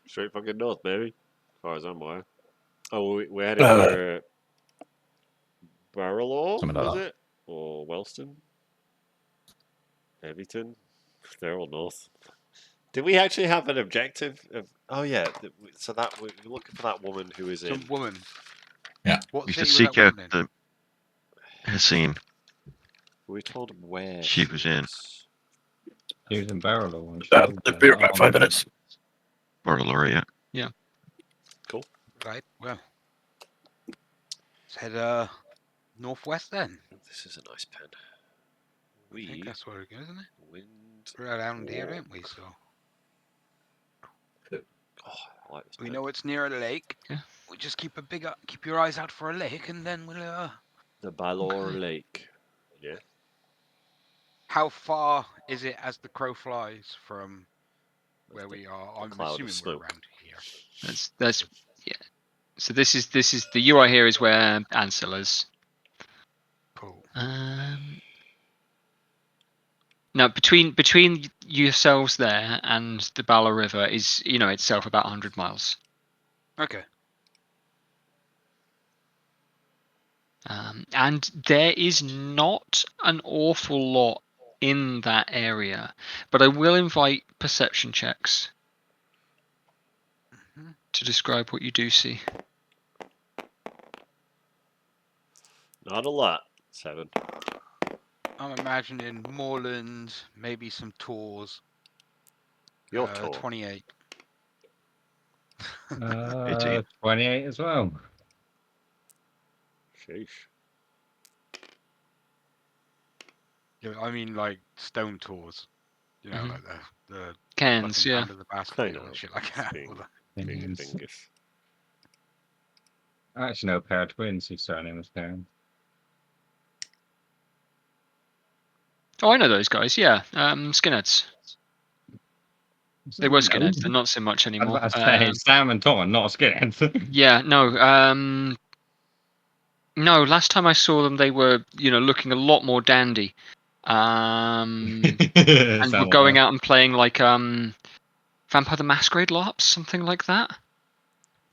Straight fucking north, baby. As far as I'm aware. Oh, we're headed for Barrelor, Something like was that. it? Or Wellston? Everyton? They're all north. Did we actually have an objective? Oh yeah, so that we're looking for that woman who is in. Some woman. Yeah. What We should city was that seek out woman in? the Hessine We were told where she was in. He was in barrel or one. It'll be about 5 minutes. Barloria. Cool. Right. Well. Let's head northwest then. This is a nice pen. I think that's where it goes, isn't it? Wind. We're around here, walk. aren't we? So Oh, I like this we pen. know it's near a lake. Yeah. We just keep your eyes out for a lake, and then we'll. The Balor Okay. Lake. Yeah. How far is it as the crow flies from where the- we are? the I'm cloud of assuming we're smoke. around here. That's yeah. So this is the UI here is where Ansel is. Cool. Now between yourselves there and the Bala River is itself about 100 miles. Okay. And there is not an awful lot in that area, but I will invite perception checks Mhm. to describe what you do see. Not a lot. 7. I'm imagining moorlands, maybe some tours. Your tour. 28. 18. 28 as well. Sheesh. Yeah, I mean like stone tours. Mhm. Like the Cans, fucking yeah. under the basket I wheel know. and shit like that. Being, All the- being a Yes. dingus. I actually know a pair of twins whose surname was Karen. Oh, I know those guys. Yeah, skinheads. They were skinheads. They're not so much I was anymore. about to say Sam and Tom, not a skinhead. Yeah, no. No, last time I saw them, they were looking a lot more dandy. And were going out and playing like Vampire the Masquerade LARPs, something like that.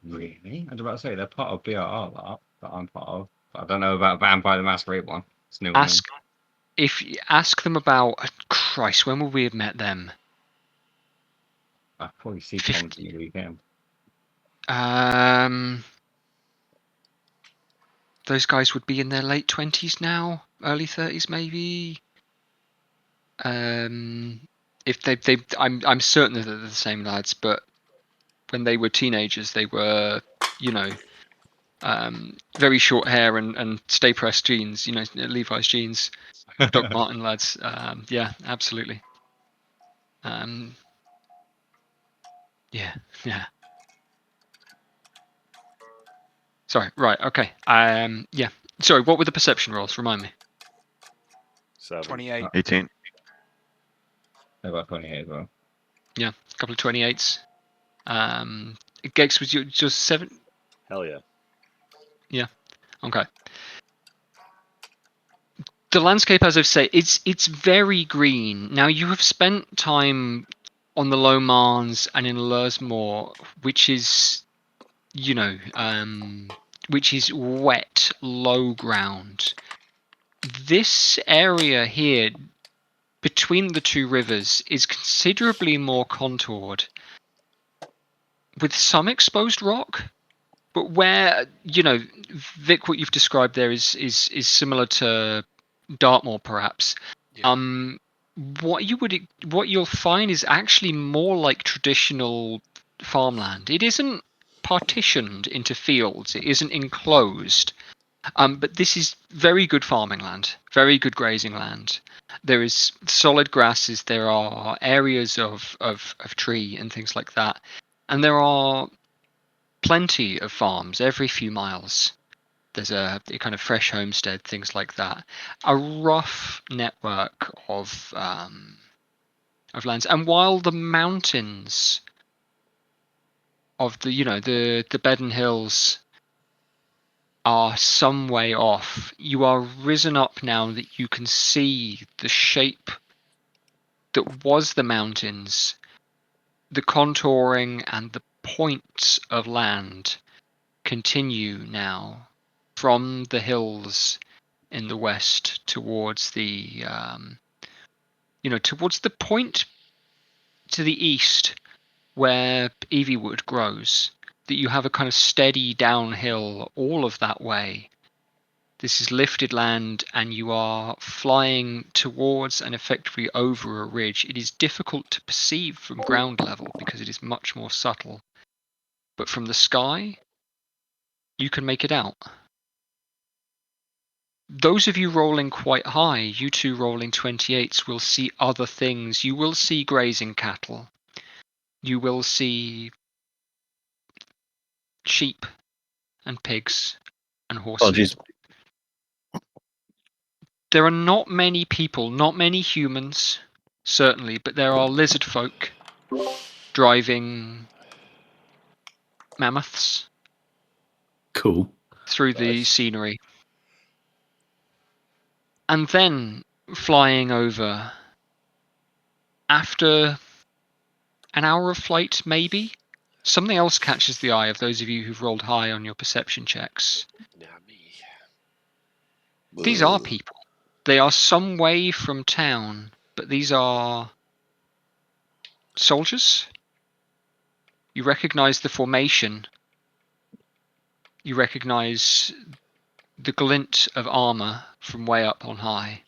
Really? I was about to say they're part of BRR that I'm part of. But I don't know about Vampire the Masquerade one. It's new. Ask them about. Christ, when would we have met them? I probably see Tom in the weekend. Those guys would be in their late 20s now, early 30s maybe. If I'm certain that they're the same lads, but when they were teenagers, they were, very short hair and stay pressed jeans, Levi's jeans, Doc Martin lads. Yeah, absolutely. Yeah. Sorry. Right. Okay. Yeah. Sorry. What were the perception rolls? Remind me. 7. 28. 18. They're about 28 as well. Yeah. A couple of 28s. Gex was just 7. Hell yeah. Okay. The landscape, as I've said, it's very green. Now you have spent time on the Low Marnes and in Lursmoor, which is, which is wet, low ground. This area here, between the two rivers, is considerably more contoured, with some exposed rock, But where, Vic, what you've described there is similar to Dartmoor, perhaps. Yeah. What you'll find is actually more like traditional farmland. It isn't partitioned into fields. It isn't enclosed. But this is very good farming land, very good grazing land. There is solid grasses. There are areas of tree and things like that, and there are plenty of farms every few miles. There's a kind of fresh homestead, things like that. A rough network of lands, and while the mountains of the Bedden Hills are some way off, you are risen up now that you can see the shape that was the mountains, the contouring and the points of land continue now from the hills in the west towards the towards the point to the east where Evywood grows, that you have a kind of steady downhill all of that way. This is lifted land, and you are flying towards and effectively over a ridge. It is difficult to perceive from ground level because it is much more subtle. But from the sky, you can make it out. Those of you rolling quite high, you two rolling 28s, will see other things. You will see grazing cattle. You will see sheep and pigs and horses. Apologies. There are not many people, not many humans, certainly, but there are lizard folk driving mammoths Cool. through the Nice. scenery. And then flying over, after an hour of flight, maybe, something else catches the eye of those of you who've rolled high on your perception checks. Not me. These are people. They are some way from town, but these are soldiers. You recognize the formation. You recognize the glint of armor from way up on high.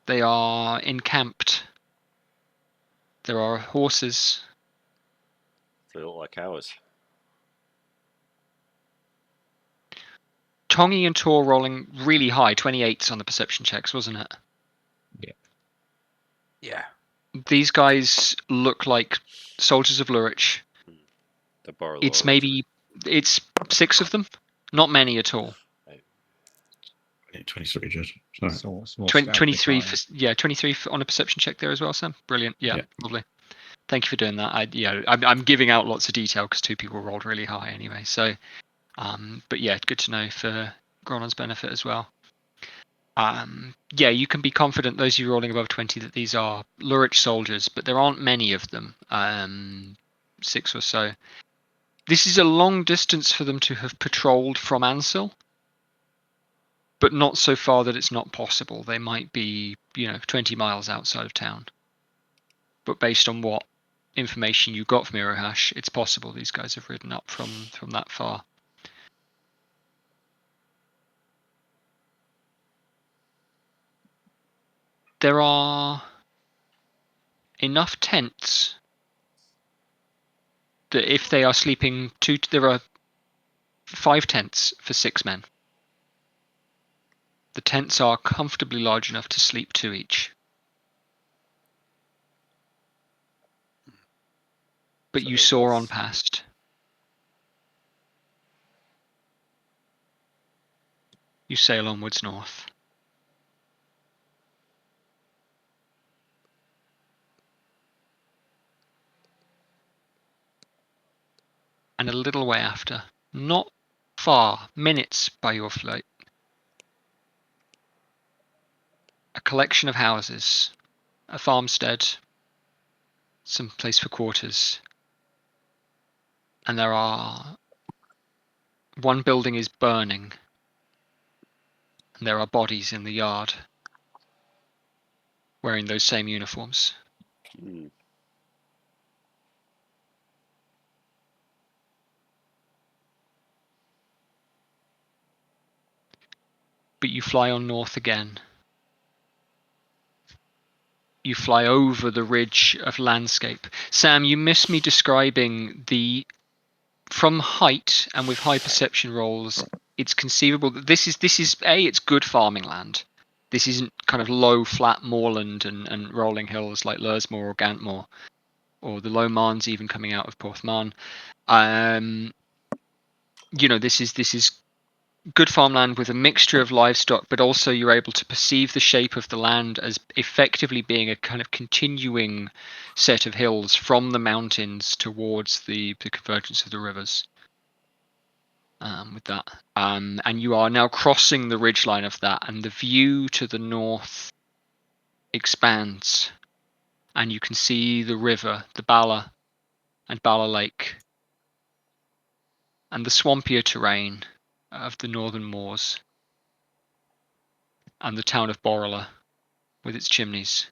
They are encamped. There are horses. They look like ours. Tongi and Tor rolling really high, 28s on the perception checks, wasn't it? Yeah. These guys look like soldiers of Lurich. The bar It's 6 of them, not many at all. 23, Judge. Sorry. Small 23 scouting 23 on a perception check there as well, Sam. Brilliant. Yeah. Yeah. Lovely. Thank you for doing that. I'm giving out lots of detail because 2 people rolled really high anyway. So, but yeah, good to know for Gronon's benefit as well. You can be confident, those of you rolling above 20, that these are Lurich soldiers, but there aren't many of them. 6 or so. This is a long distance for them to have patrolled from Ansil, but not so far that it's not possible. They might be, 20 miles outside of town. But based on what information you got from Irohash, it's possible these guys have ridden up from that far. There are enough tents that if they are sleeping there are 5 tents for 6 men. The tents are comfortably large enough to sleep 2 each. But So you they saw both- on past. You sail onwards north. And a little way after, not far, minutes by your flight, a collection of houses, a farmstead, some place for quarters, and one building is burning, and there are bodies in the yard wearing those same uniforms. Hmm. but you fly on north again. You fly over the ridge of landscape. Sam, you missed me describing from height and with high perception rolls, it's conceivable that this is it's good farming land. This isn't kind of low flat moorland and rolling hills like Lursmoor or Gantmoor, or the Low Marns even coming out of Porthmarn. This is good farmland with a mixture of livestock, but also you're able to perceive the shape of the land as effectively being a kind of continuing set of hills from the mountains towards the convergence of the rivers. With that, and you are now crossing the ridgeline of that, and the view to the north expands, and you can see the river, the Bala and Bala Lake, and the swampier terrain of the northern moors, and the town of Borrella with its chimneys.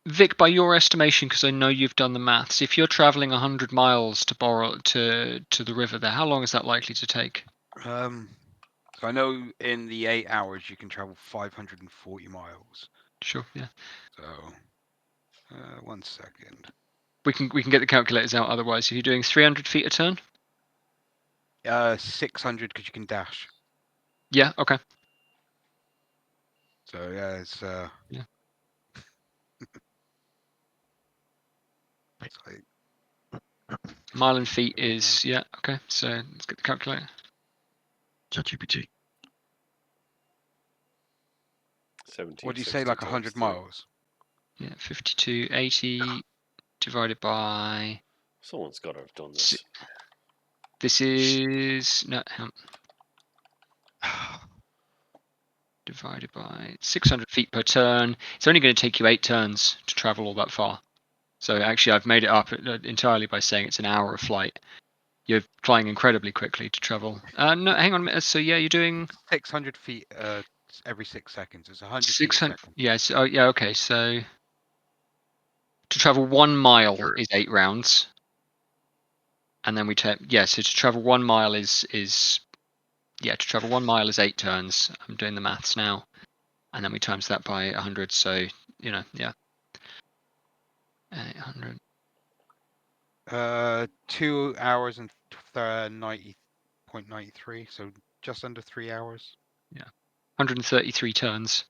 Vic, by your estimation, because I know you've done the maths, if you're traveling 100 miles to the river there, how long is that likely to take? So I know in the 8 hours you can travel 540 miles. Sure, yeah. So, 1 second. We can get the calculators out. Otherwise, if you're doing 300 feet a turn. 600 because you can dash. Yeah. Okay. So yeah, it's Yeah. It's like Mile and feet is yeah. Okay. So let's get the calculator. ChatGPT. 70, what do you say, 60 like 100 times three. miles? Yeah. 5280 divided by. Someone's got to have done this. This is no. Divided by 600 feet per turn. It's only going to take you 8 turns to travel all that far. So actually, I've made it up entirely by saying it's an hour of flight. You're flying incredibly quickly to travel. No, hang on a minute. So yeah, you're doing 600 feet every 6 seconds. It's 100 feet a 600. second. Yes. Oh yeah. Okay. So to travel 1 mile Sure. is 8 rounds, and then we take So to travel 1 mile is to travel 1 mile is 8 turns. I'm doing the maths now, and then we times that by 100. So yeah, 800. 2 hours and 90.93. So just under 3 hours. 133 turns.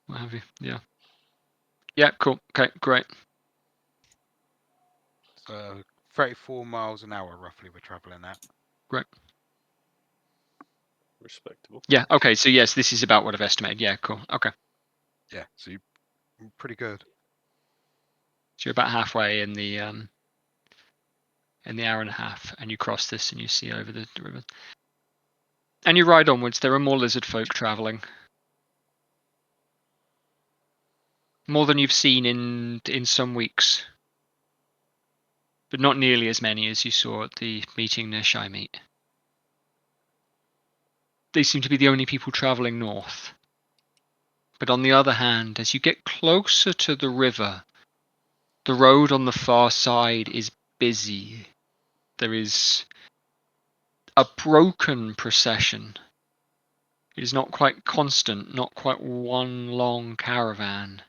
What have you? Yeah. Yeah. Cool. Okay. Great. So 34 miles an hour roughly we're traveling at. Great. Respectable. Yeah. Okay. So yes, this is about what I've estimated. Yeah. Cool. Okay. Yeah. So you're pretty good. So you're about halfway in the hour and a half, and you cross this and you see over the river. And you ride onwards. There are more lizard folk traveling. More than you've seen in some weeks. But not nearly as many as you saw at the meeting near Shymeet. They seem to be the only people traveling north. But on the other hand, as you get closer to the river, the road on the far side is busy. There is a broken procession. It is not quite constant, not quite one long caravan.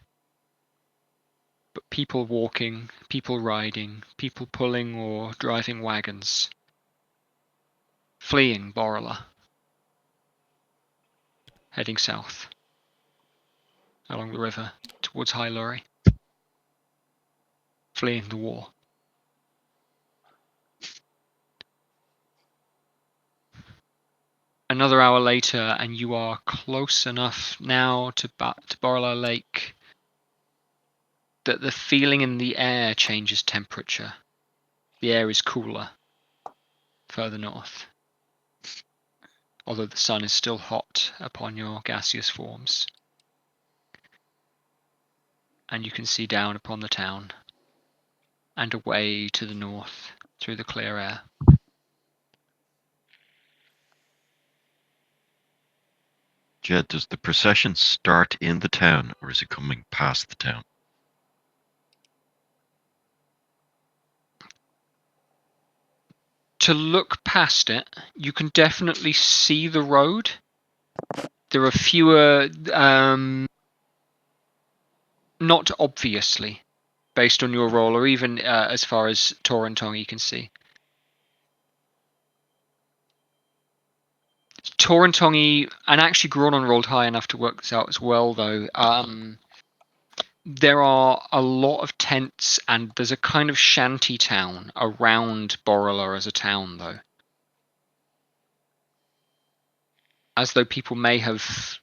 But people walking, people riding, people pulling or driving wagons. Fleeing Borrella. Heading south. Along the river, towards High Lurry. Fleeing the war. Another hour later, and you are close enough now to Borrella Lake that the feeling in the air changes temperature. The air is cooler further north, although the sun is still hot upon your gaseous forms. And you can see down upon the town and away to the north through the clear air. Jed, does the procession start in the town or is it coming past the town? to look past it, you can definitely see the road. There are fewer, not obviously, based on your roll, or even as far as Tor and Tong you can see. Tor and Tongi, and actually Gronon rolled high enough to work this out as well, though. There are a lot of tents, and there's a kind of shanty town around Borrella as a town, though. As though people may have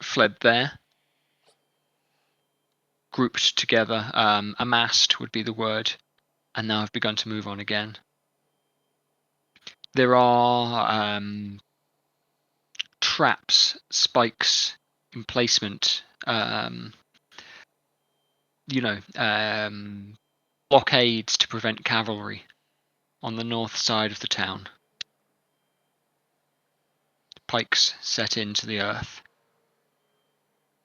fled there. Grouped together, amassed would be the word, and now have begun to move on again. There are traps, spikes, emplacement, blockades to prevent cavalry on the north side of the town. Pikes set into the earth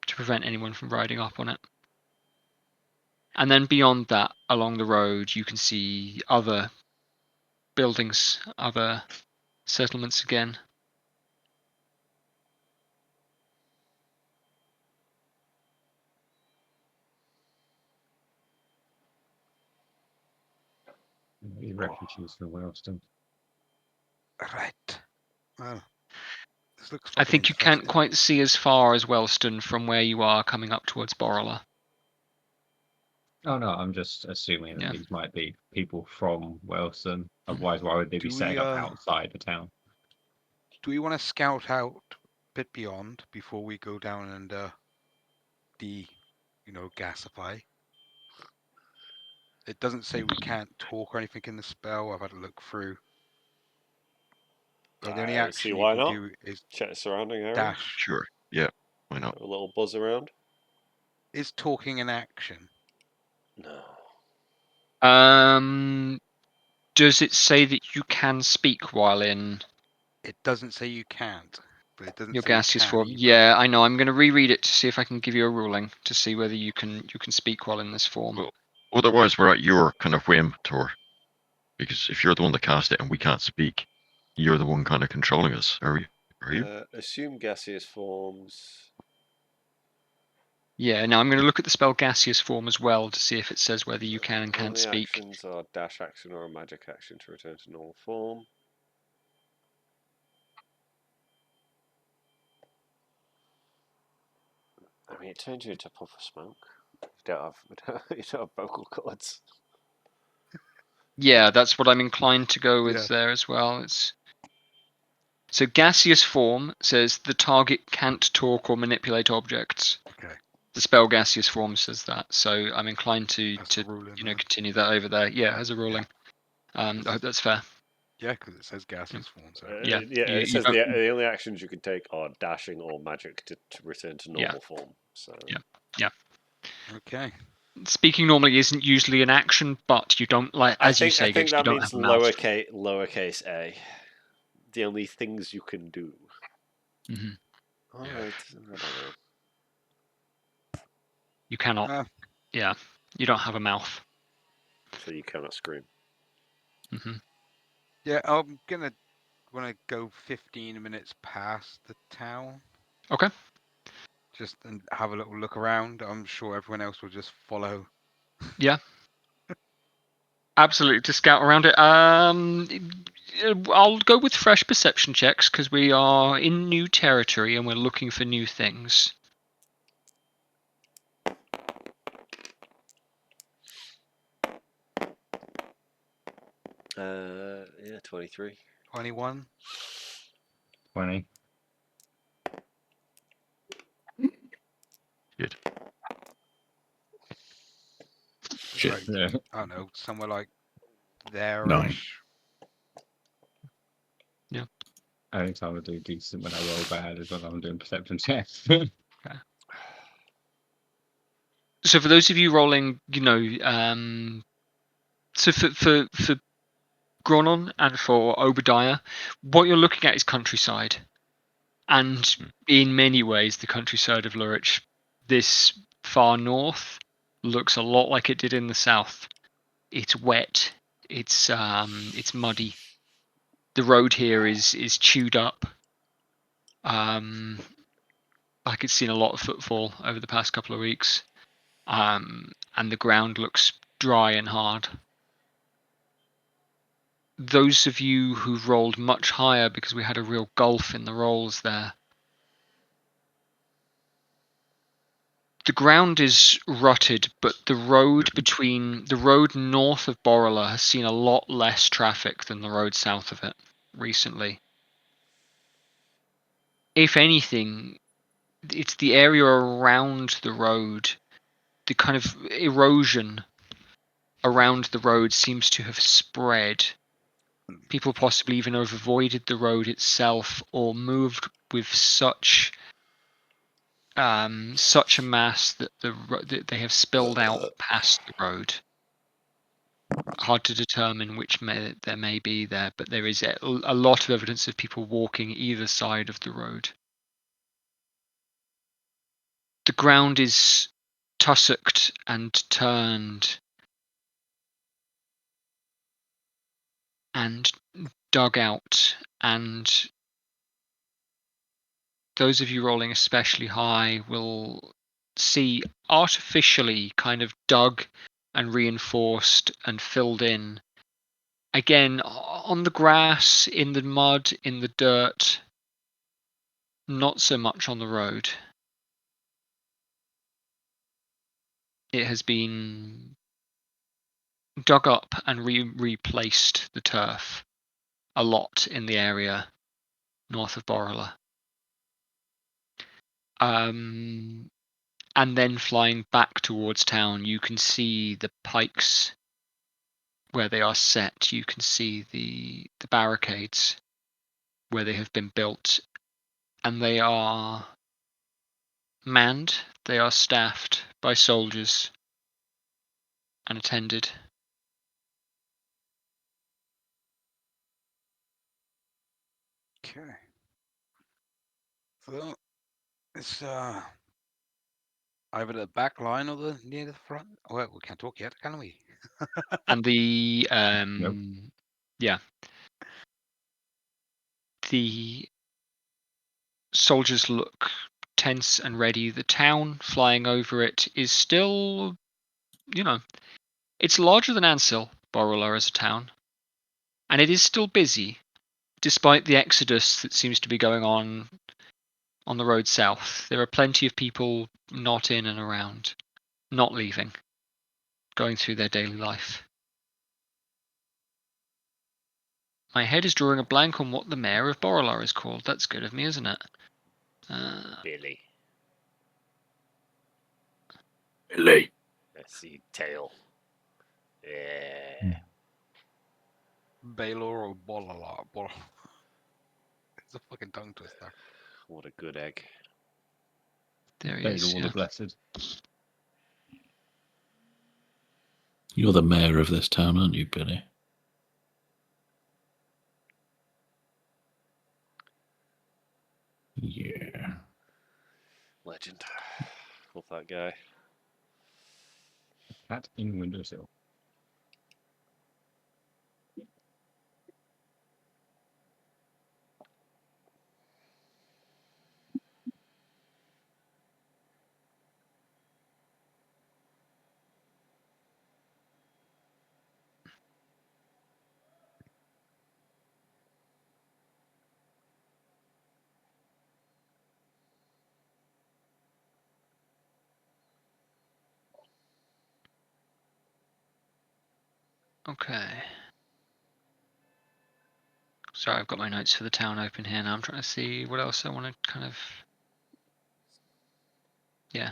to prevent anyone from riding up on it. And then beyond that, along the road, you can see other buildings, other settlements again. Refugees from Wellston. Right. Well, this looks I think you can't interesting. quite see as far as Wellston from where you are coming up towards Borrella. Oh no, I'm just assuming that Yeah. these might be people from Wellston. Otherwise, why would they be Do setting we, up outside the town? Do we want to scout out a bit beyond before we go down and gasify? It doesn't say we can't talk or anything in the spell. I've had to look through. So the only See action you why can not. do is Check the surrounding area. dash. Sure. Yeah. Why not? Have a little buzz around. Is talking an action? No. Does it say that you can speak while in It doesn't say you can't, but it doesn't your say you gaseous can form? either. Yeah, I know. I'm going to reread it to see if I can give you a ruling to see whether you can speak while in this form. Well, otherwise, we're at your kind of whim, Tor. Because if you're the one that cast it and we can't speak, you're the one kind of controlling us, are you? Assume gaseous forms. Yeah, now I'm going to look at the spell gaseous form as well to see if it says whether you can and can't Only speak. actions are dash action or a magic action to return to normal form. I mean, it turns you into a puff of smoke. You don't have vocal cords. Yeah, that's what I'm inclined to go with Yeah. there as well. So gaseous form says the target can't talk or manipulate objects. Okay. The spell gaseous form says that, so I'm inclined to That's the ruling, huh? continue that over there. Yeah, as a ruling. I hope that's fair. Yeah, because it says gaseous form. So Yeah, it says don't- the only actions you can take are dashing or magic to return to normal form. So Yeah. okay. Speaking normally isn't usually an action, but you don't I you say, think Ghost, that you don't means have a mouth. lowercase a. The only things you can do. Mhm. All Yeah. right, I don't know. You cannot. Yeah, you don't have a mouth. So you cannot scream. Hmm. Yeah, I'm gonna go 15 minutes past the town. Okay. Just and have a little look around. I'm sure everyone else will just follow. Yeah. Absolutely, to scout around it. I'll go with fresh perception checks because we are in new territory and we're looking for new things. Yeah, 23. 21. 20. Good. Shit. Right. Yeah. I don't know, somewhere like there. 9. Only time I do decent when I roll bad is when I'm doing perception checks. So for those of you rolling, so for Gronon and for Obadiah, what you're looking at is countryside. And in many ways, the countryside of Lurich, this far north, looks a lot like it did in the south. It's wet. It's muddy. The road here is chewed up. Like it's seen a lot of footfall over the past couple of weeks. And the ground looks dry and hard. Those of you who've rolled much higher, because we had a real gulf in the rolls there, the ground is rutted, but the road north of Borrella has seen a lot less traffic than the road south of it recently. If anything, it's the area around the road, the kind of erosion around the road seems to have spread. People possibly even have avoided the road itself or moved with such a mass that that they have spilled out past the road. Hard to determine which there may be there, but there is a lot of evidence of people walking either side of the road. The ground is tussocked and turned and dug out, and those of you rolling especially high will see artificially kind of dug and reinforced and filled in. Again, on the grass, in the mud, in the dirt, not so much on the road. It has been dug up and replaced the turf a lot in the area north of Borrella. And then flying back towards town, you can see the pikes where they are set. You can see the barricades where they have been built, and they are manned. They are staffed by soldiers and attended. Okay. So it's either the back line or the near the front. Well, we can't talk yet, can we? And the yeah, the soldiers look tense and ready. The town flying over it is still, it's larger than Ansil, Borrella, as a town, and it is still busy, despite the exodus that seems to be going on the road south. There are plenty of people not in and around, not leaving, going through their daily life. My head is drawing a blank on what the mayor of Borrella is called. That's good of me, isn't it? Billy. Billy. Let's see, tail. Yeah. Baylor or Bolala. It's a fucking tongue twister. What a good egg. There he Baylor is. all Yeah. the blessed. You're the mayor of this town, aren't you, Billy? Yeah. Legend. Love that guy. Cat in windowsill. Okay. Sorry, I've got my notes for the town open here now. I'm trying to see what else I want to kind of... Yeah.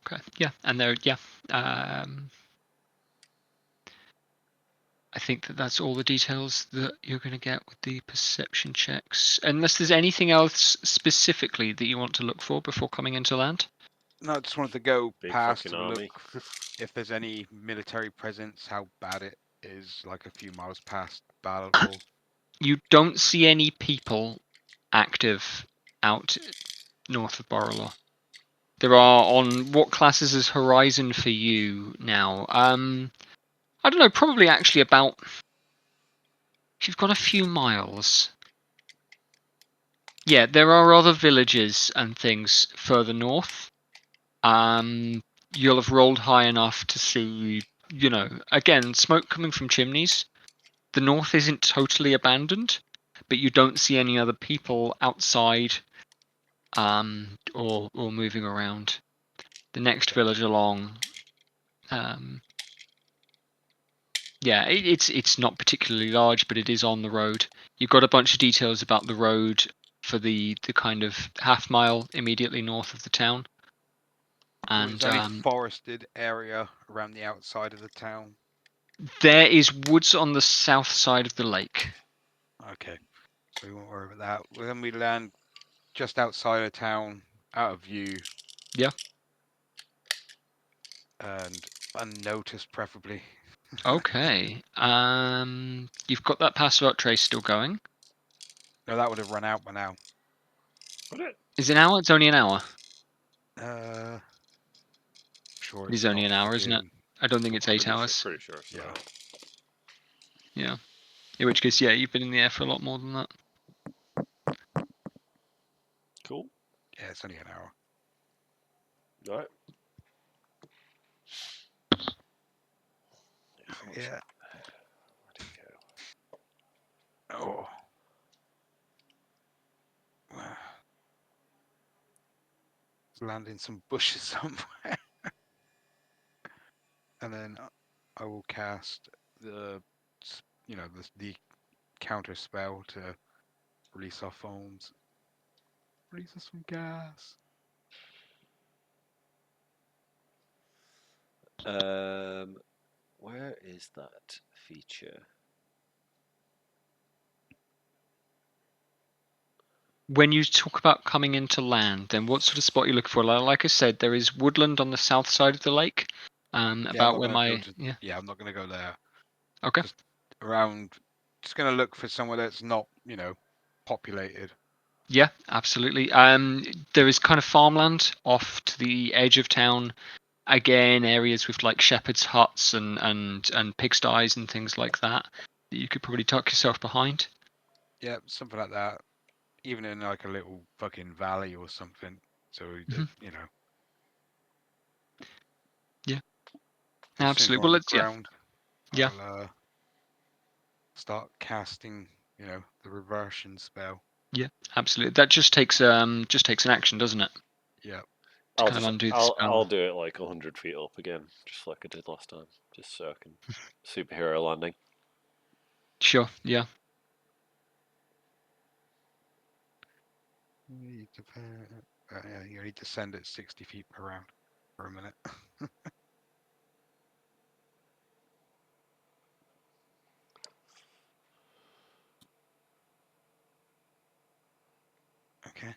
Okay. Yeah, and there, yeah. I think that's all the details that you're going to get with the perception checks. Unless there's anything else specifically that you want to look for before coming into land? No, I just wanted to go Big past fucking and army. look if there's any military presence, how bad it is, like a few miles past Battle. You don't see any people active out north of Borrelaw. There are on what classes is Horizon for you now? I don't know. Probably actually about. If you've got a few miles. Yeah, there are other villages and things further north. You'll have rolled high enough to see, again, smoke coming from chimneys. The north isn't totally abandoned, but you don't see any other people outside, or moving around. The next village along, yeah, it's not particularly large, but it is on the road. You've got a bunch of details about the road for the kind of half mile immediately north of the town. And Is there any forested area around the outside of the town? There is woods on the south side of the lake. Okay, so we won't worry about that. Well, then we land just outside of town, out of view. Yeah. And unnoticed, preferably. Okay. You've got that passport trace still going. No, that would have run out by now. Would it? Is it an hour? It's only an hour. Sure. It is only an hour, isn't it? I don't think it's 8 hours. Pretty sure. It's Yeah. Yeah. In which case, yeah, you've been in the air for a lot more than that. Cool. Yeah, it's only an hour. All right. Yeah. Where'd it go? Oh. Wow. Land in some bushes somewhere. And then I will cast the counter spell to release our foams. Release us some gas. Where is that feature? When you talk about coming into land, then what sort of spot are you looking for? Like I said, there is woodland on the south side of the lake. About where my yeah, I'm not gonna go there. Okay. Just around. Just gonna look for somewhere that's not, populated. Yeah, absolutely. There is kind of farmland off to the edge of town. Again, areas with like shepherds' huts and pigsties and things like that you could probably tuck yourself behind. Yeah, something like that. Even in like a little fucking valley or something. So that, Yeah. as soon as Absolutely. we're Well, on the let's ground, yeah. I'll start casting, the reversion spell. Yeah, absolutely. That just takes an action, doesn't it? Yeah. To kind of undo the spell. I'll do it like 100 feet up again, just like I did last time, just so I can superhero landing. Sure. Yeah. You need to send it 60 feet per round for a minute. Okay.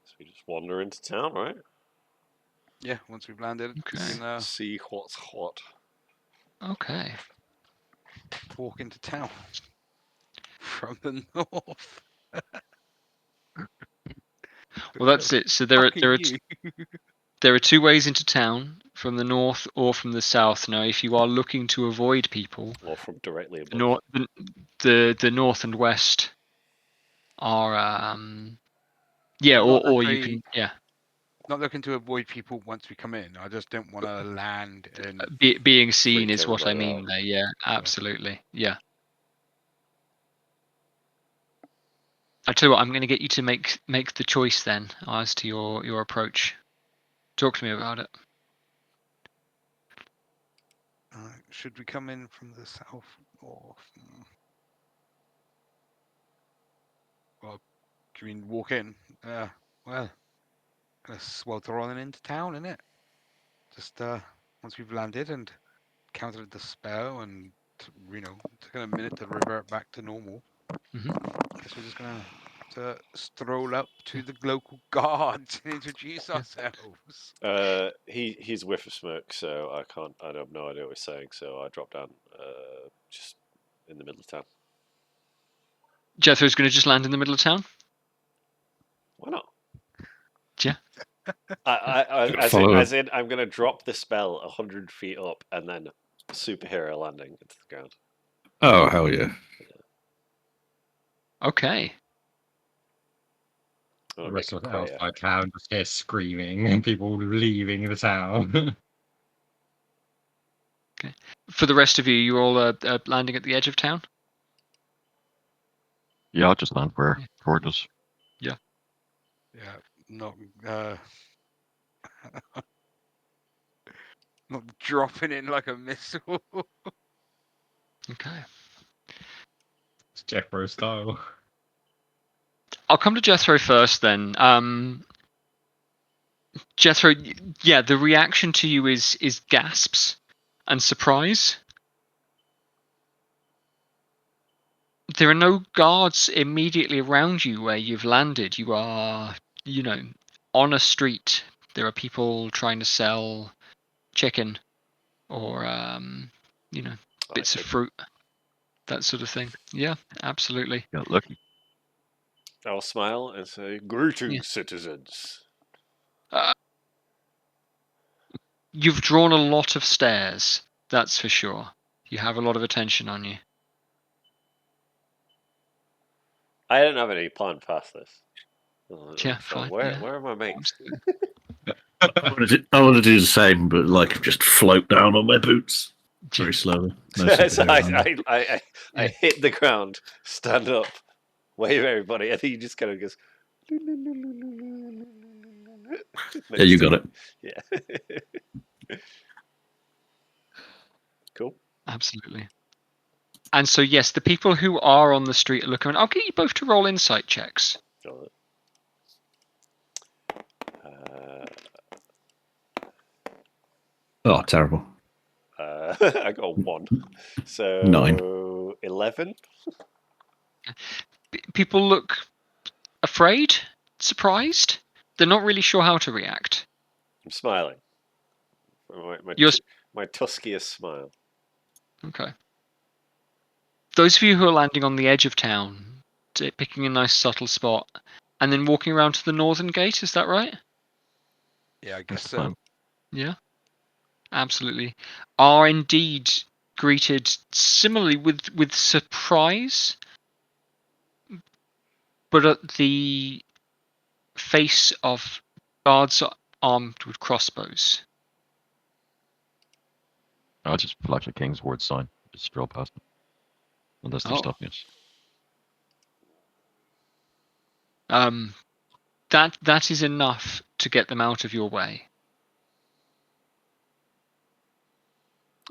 So we just wander into town, right? Yeah, once we've landed, Okay. we can See what's what. Okay. Walk into town from the north. Well, that's it. So there are two ways into town, from the north or from the south. Now, if you are looking to avoid people, Or from directly above. the north and west are or you can not looking to avoid people once we come in. I just don't want to land and being seen freak is what I mean out. there. Yeah, absolutely. Yeah. I tell you what, I'm going to get you to make the choice then as to your approach. Talk to me about it. Should we come in from the south or well, do you mean walk in? Well, gonna swelter on into town, innit? Just once we've landed and countered the spell and took a minute to revert back to normal. Mm-hmm. Guess we're just gonna to stroll up to the local guards and introduce ourselves. He's a whiff of smoke, so I have no idea what he's saying. So I drop down, just in the middle of town. Jethro's going to just land in the middle of town. Why not? Yeah. As in, I'm going to drop the spell 100 feet up and then superhero landing into the ground. Oh, hell yeah. Okay. The rest of the outside town just hear screaming and people leaving the town. Okay. For the rest of you, you're all landing at the edge of town? Yeah, I'll just land where it does. Yeah, not not dropping in like a missile. Okay. It's Jethro style. I'll come to Jethro first then. Jethro, yeah, the reaction to you is gasps and surprise. There are no guards immediately around you where you've landed. You are, on a street. There are people trying to sell chicken or, bits of fruit, that sort of thing. Yeah, absolutely. Got lucky. I'll smile and say, "Greetings, citizens." You've drawn a lot of stares, that's for sure. You have a lot of attention on you. I didn't have any plan past this. Yeah, so fine. where Yeah. are my mates? I want to do the same, but like just float down on my boots very slowly. No So superhero hand. I hit the ground, stand up, wave everybody, and he just kind of goes. Yeah, you got it. Yeah. Cool. Absolutely. And so, yes, the people who are on the street are looking around. I'll get you both to roll insight checks. Oh, terrible. I got 1. So 9. 11. People look afraid, surprised. They're not really sure how to react. I'm smiling. My tuskiest smile. Okay. Those of you who are landing on the edge of town, picking a nice subtle spot, and then walking around to the northern gate, is that right? Yeah, I guess That's so. fine. Yeah, absolutely. Are indeed greeted similarly with surprise, but at the face of guards armed with crossbows. I'll just flash a King's Word sign. Just stroll past them. Unless they're stopping us. That is enough to get them out of your way.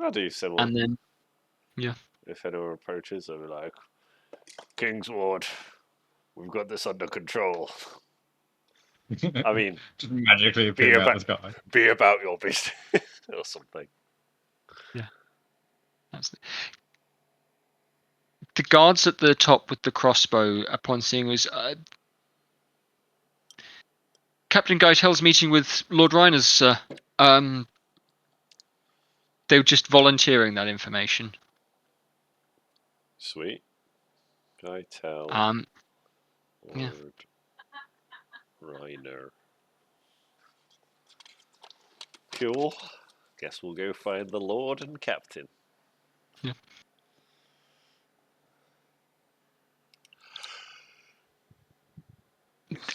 I'll do similar. And then, yeah. If anyone approaches, I'll be like, "King's Ward, we've got this under control." I mean, just magically appear out the sky. Be about your business or something. Yeah, absolutely. The guards at the top with the crossbow, upon seeing us, Captain Geitel's meeting with Lord Reiners, sir. They were just volunteering that information. Sweet. Geitel. Yeah. Reiner. Cool. Guess we'll go find the Lord and Captain. Yeah.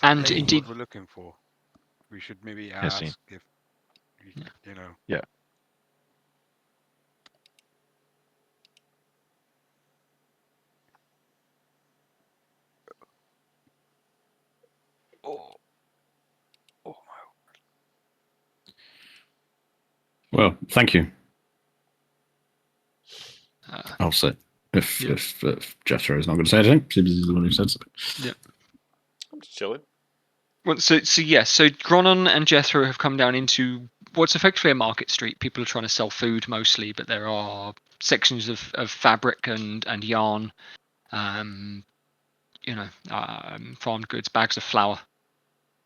And indeed, what we're looking for. We should maybe ask if you know. Yeah. Oh my. Well, thank you. I'll say if Jethro is not going to say anything, he's the one who said something. Yeah. I'm just chilling. Well, so Gronon and Jethro have come down into what's effectively a market street. People are trying to sell food mostly, but there are sections of fabric and yarn. farmed goods, bags of flour,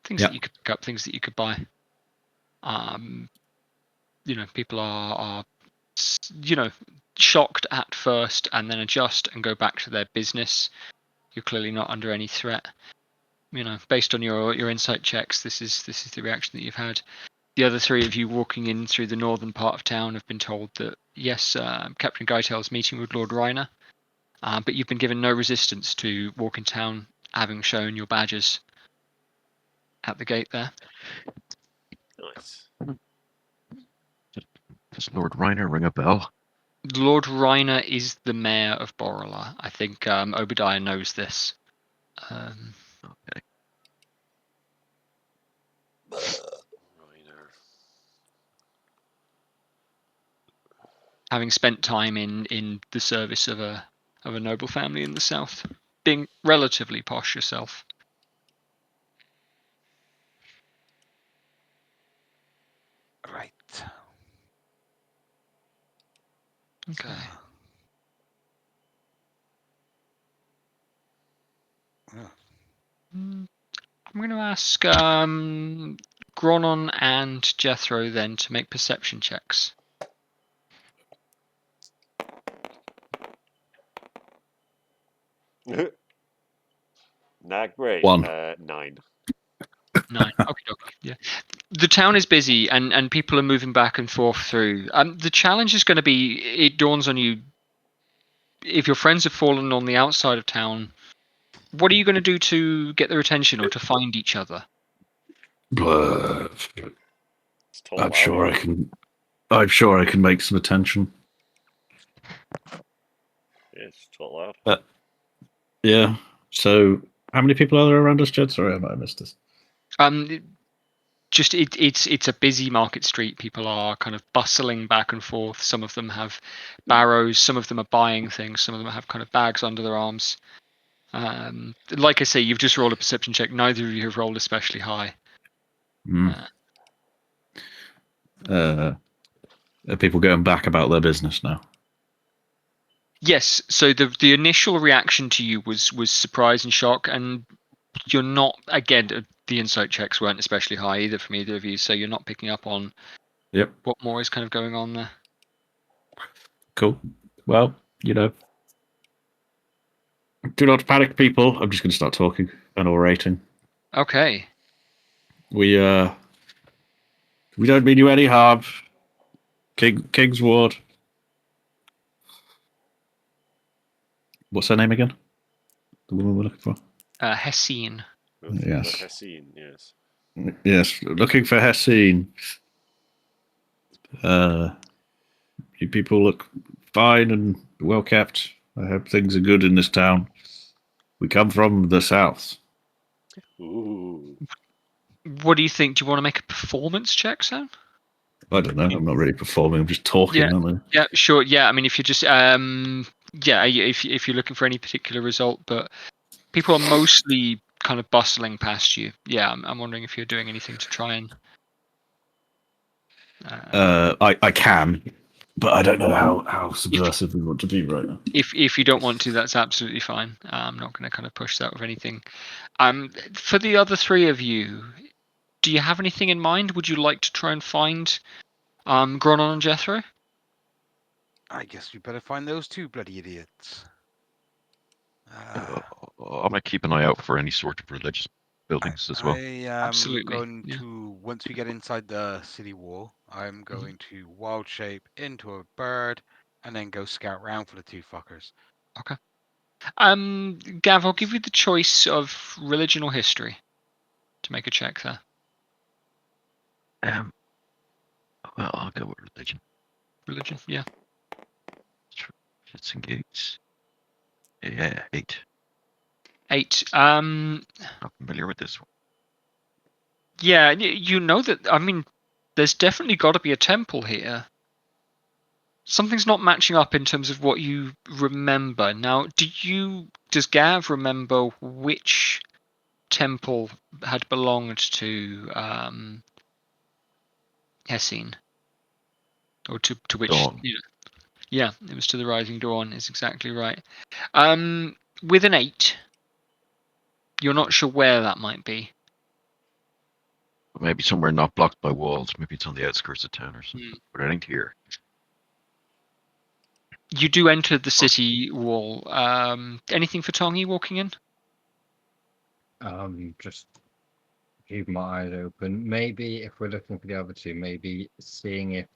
things Yep. that you could pick up, things that you could buy. People are shocked at first and then adjust and go back to their business. You're clearly not under any threat. Based on your insight checks, this is the reaction that you've had. The other three of you walking in through the northern part of town have been told that yes, Captain Guytail's meeting with Lord Reiner, but you've been given no resistance to walk in town, having shown your badges at the gate there. Nice. Does Lord Reiner ring a bell? Lord Reiner is the mayor of Borrela. I think Obadiah knows this. Okay. Reiner. Having spent time in the service of a noble family in the south, being relatively posh yourself. Right. Okay. I'm going to ask Gronon and Jethro then to make perception checks. Not great. 1. 9. 9. Okay. Yeah. The town is busy and people are moving back and forth through. The challenge is going to be, it dawns on you, if your friends have fallen on the outside of town, what are you going to do to get their attention or to find each other? I'm sure I can. I'm sure I can make some attention. It's tall out. Yeah. So, how many people are there around us, Jed? Sorry, I might have missed this. Just it's a busy market street. People are kind of bustling back and forth. Some of them have barrows. Some of them are buying things. Some of them have kind of bags under their arms. Like I say, you've just rolled a perception check. Neither of you have rolled especially high. Are people going back about their business now? Yes. So the initial reaction to you was surprise and shock, and you're not, again, the insight checks weren't especially high either from either of you, so you're not picking up on what more is kind of going on there. Cool. Well, do not panic, people. I'm just going to start talking and orating. Okay. We don't mean you any harm. King's Ward. What's her name again? The woman we're looking for? Hessine. Yes. Hessine, yes. Yes, looking for Hessine. You people look fine and well kept. I hope things are good in this town. We come from the south. Ooh. What do you think? Do you want to make a performance check, Sam? I don't know. I'm not really performing. I'm just talking, aren't I? Yeah, sure. Yeah, I mean, if you're just if you're looking for any particular result, but people are mostly kind of bustling past you. Yeah, I'm wondering if you're doing anything to try and. I can, but I don't know how subversive we want to be right now. If you don't want to, that's absolutely fine. I'm not going to kind of push that with anything. For the other three of you, do you have anything in mind? Would you like to try and find Gronon and Jethro? I guess we better find those two bloody idiots. I might keep an eye out for any sort of religious buildings as well. I am Absolutely, going to, once we get inside the city wall, I'm going to wild shape into a bird and then go scout around for the two fuckers. Okay. Gav, I'll give you the choice of religion or history to make a check there. Well, I'll go with religion. Religion, yeah. Shits and gigs. Yeah, 8. 8. Not familiar with this one. Yeah, you know that. I mean, there's definitely got to be a temple here. Something's not matching up in terms of what you remember. Now, does Gav remember which temple had belonged to Hessine? Or to which? Dawn. Yeah, it was to the Rising Dawn, is exactly right. With an 8, You're not sure where that might be. Maybe somewhere not blocked by walls. Maybe it's on the outskirts of town or something. But it ain't here. You do enter the city wall. Anything for Tongi walking in? Just keep my eyes open. Maybe if we're looking for the other two, maybe seeing if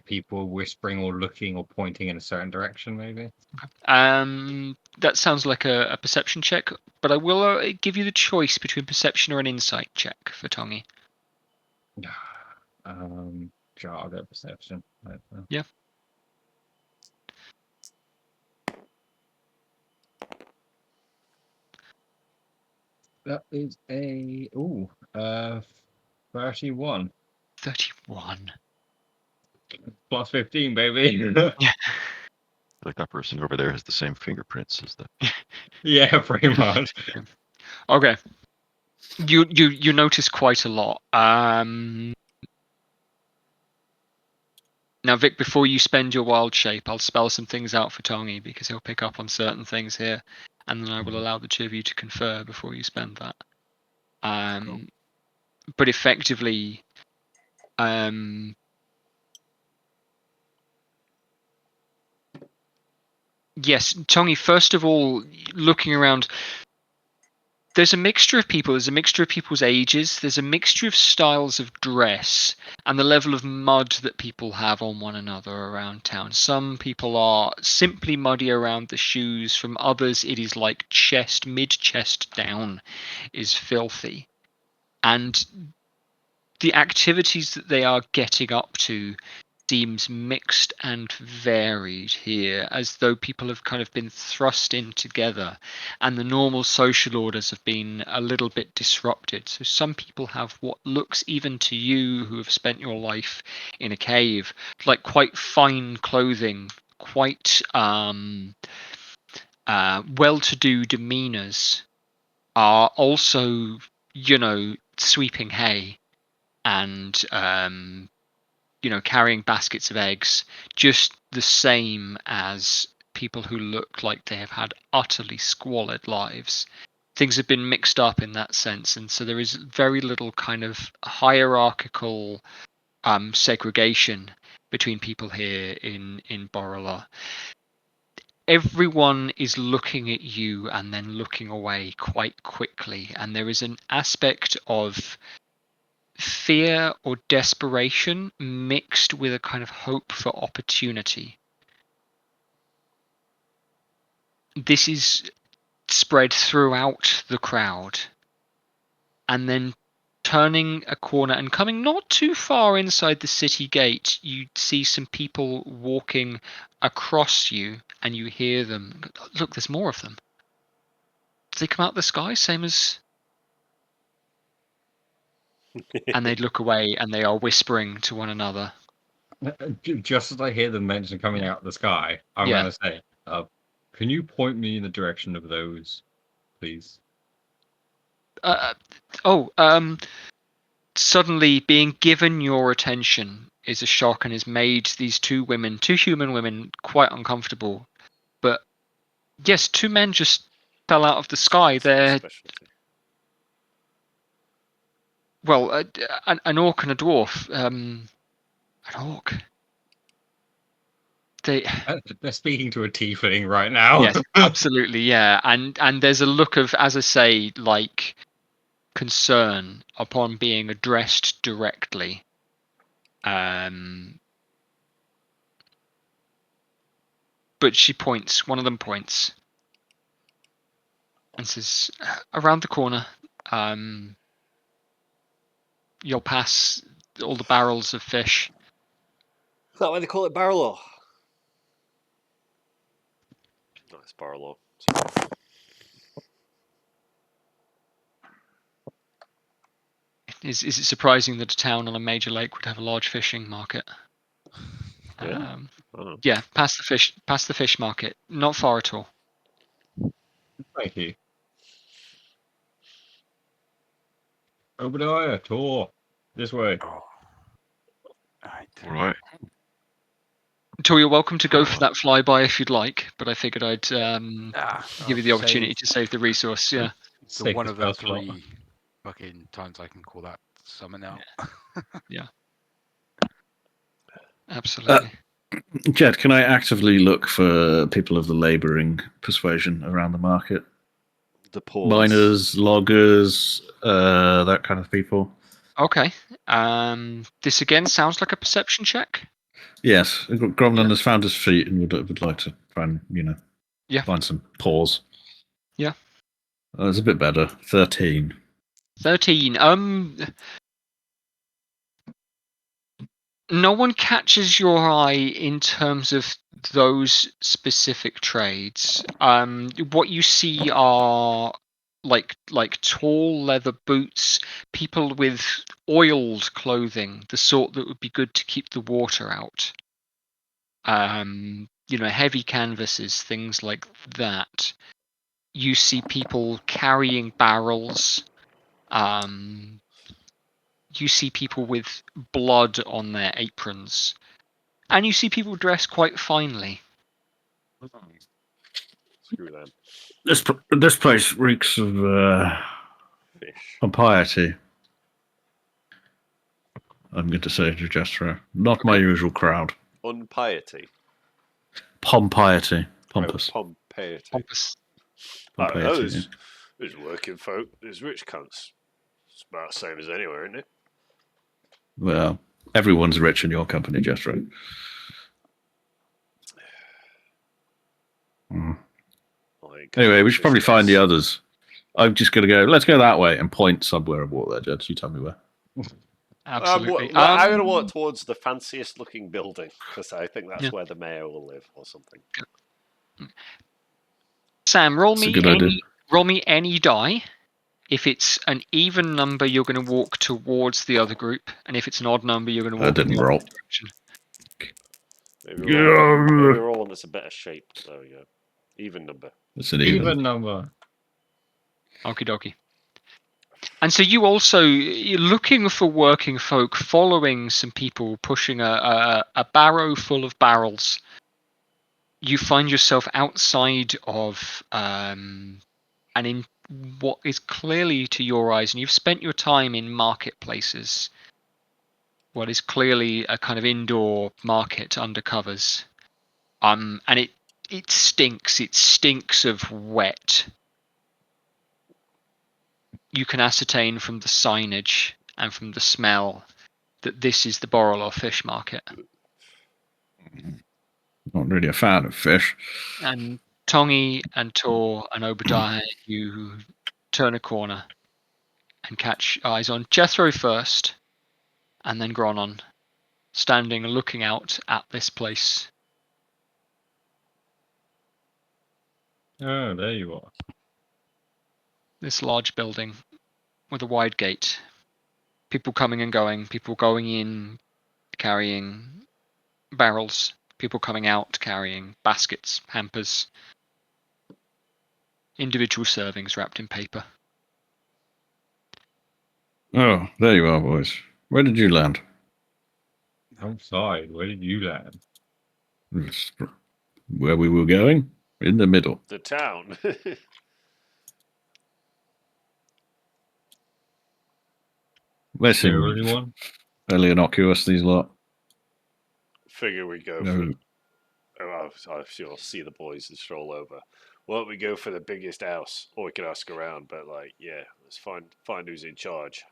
people are whispering or looking or pointing in a certain direction, maybe. That sounds like a perception check, but I will give you the choice between perception or an insight check for Tongi. Sure, I'll go perception. Yeah. That is a 31. 31. Plus 15, baby. Like that person over there has the same fingerprints as the. Yeah, pretty much. Okay. You notice quite a lot. Now, Vic, before you spend your wild shape, I'll spell some things out for Tongi because he'll pick up on certain things here, and then I will allow the two of you to confer before you spend that. Cool. But effectively, yes, Tongi, first of all, looking around, there's a mixture of people. There's a mixture of people's ages. There's a mixture of styles of dress and the level of mud that people have on one another around town. Some people are simply muddy around the shoes. From others, it is like mid-chest down is filthy. And the activities that they are getting up to seems mixed and varied here, as though people have kind of been thrust in together and the normal social orders have been a little bit disrupted. So some people have what looks, even to you who have spent your life in a cave, like quite fine clothing, quite well-to-do demeanors, are also, sweeping hay and carrying baskets of eggs, just the same as people who look like they have had utterly squalid lives. Things have been mixed up in that sense, and so there is very little kind of hierarchical segregation between people here in Borrela. Everyone is looking at you and then looking away quite quickly, and there is an aspect of fear or desperation mixed with a kind of hope for opportunity. This is spread throughout the crowd, and then turning a corner and coming not too far inside the city gate, you see some people walking across you, and you hear them. Look, there's more of them. Do they come out of the sky, same as? And they look away, and they are whispering to one another. Just as I hear them mention coming out of the sky, I'm going to say, can you point me in the direction of those, please? Suddenly being given your attention is a shock and has made these two human women, quite uncomfortable. But yes, two men just fell out of the sky. They're an orc and a dwarf. An orc. They're speaking to a tiefling right now. Yes, absolutely, yeah. And there's a look of, as I say, like concern upon being addressed directly. But she points. One of them points and says, "Around the corner. You'll pass all the barrels of fish." Is that why they call it Barlow? No, it's Barlow. Is it surprising that a town on a major lake would have a large fishing market? Yeah. Yeah, past the fish market. Not far at all. Thank you. Obadiah, tour. This way. All Right. Tor, you're welcome to go for that flyby if you'd like, but I figured I'd give you the opportunity to save the resource. Yeah. So one Safest of the spell slot. 3 fucking times I can call that summon out. Absolutely. Jed, can I actively look for people of the labouring persuasion around the market? The pawns. Miners, loggers, that kind of people. Okay. This again sounds like a perception check. Yes, Gromlin Yeah. has found his feet and would like to try and find some paws. Yeah. It's a bit better. 13. 13. No one catches your eye in terms of those specific trades. What you see are like tall leather boots, people with oiled clothing, the sort that would be good to keep the water out. Heavy canvases, things like that. You see people carrying barrels. You see people with blood on their aprons. And you see people dressed quite finely. Screw them. This place reeks of Fish. impiety. I'm going to say to Jethro. Not my usual crowd. Unpiety. Pompiety. Pompous. Pompiety. Pompous. I don't know. Pompiety, There's working folk. There's rich cunts. It's about the same as anywhere, isn't it? Well, everyone's rich in your company, Jethro. Anyway, we should probably find the others. I'm just going to go, let's go that way and point somewhere and walk there, Jed. You tell me where. Absolutely. I'm going to walk towards the fanciest looking building because I think that's Yeah. where the mayor will live or something. Sam, roll That's a me good idea. any die. If it's an even number, you're going to walk towards the other group, and if it's an odd number, you're going to walk in didn't the roll. opposite direction. Maybe we're all in this a better shape. There we go. Even number. It's an Even number. Okie dokie. And so you're looking for working folk, following some people pushing a barrow full of barrels. You find yourself outside of and in what is clearly to your eyes, and you've spent your time in marketplaces, what is clearly a kind of indoor market undercovers. And it stinks. It stinks of wet. You can ascertain from the signage and from the smell that this is the Borrelor fish market. Not really a fan of fish. And Tongi and Tor and Obadiah, you turn a corner and catch eyes on Jethro first, and then Gronon, standing and looking out at this place. Oh, there you are. This large building with a wide gate. People coming and going, people going in carrying barrels, people coming out carrying baskets, hampers, individual servings wrapped in paper. Oh, there you are, boys. Where did you land? Outside. Where did you land? It's where we were going? In the middle. The town. They Is there seem anyone? fairly innocuous, these lot. Figure we go No. I'll see the boys and stroll over. Why don't we go for the biggest house? Or we can ask around, but let's find who's in charge.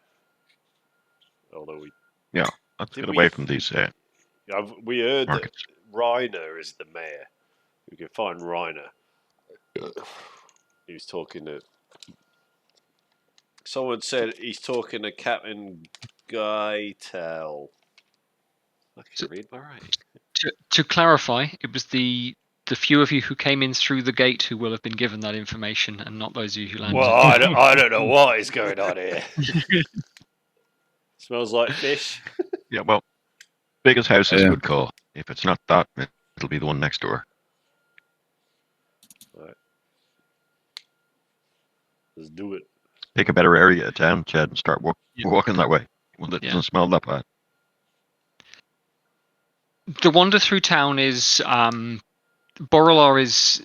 Although Let's get away from these. we heard Markets. that Reiner is the mayor. We can find Reiner. He was talking to. Someone said he's talking to Captain Guytel. I can read my writing. To clarify, it was the few of you who came in through the gate who will have been given that information, and not those of you who landed. Well, I don't know what is going on here. Smells like fish. Yeah, well, biggest house is a good call. If it's not that, it'll be the one next door. Right. Let's do it. Pick a better area of town, Chad, and start walking that way. One that doesn't smell that bad. The wander through town is Borrelor is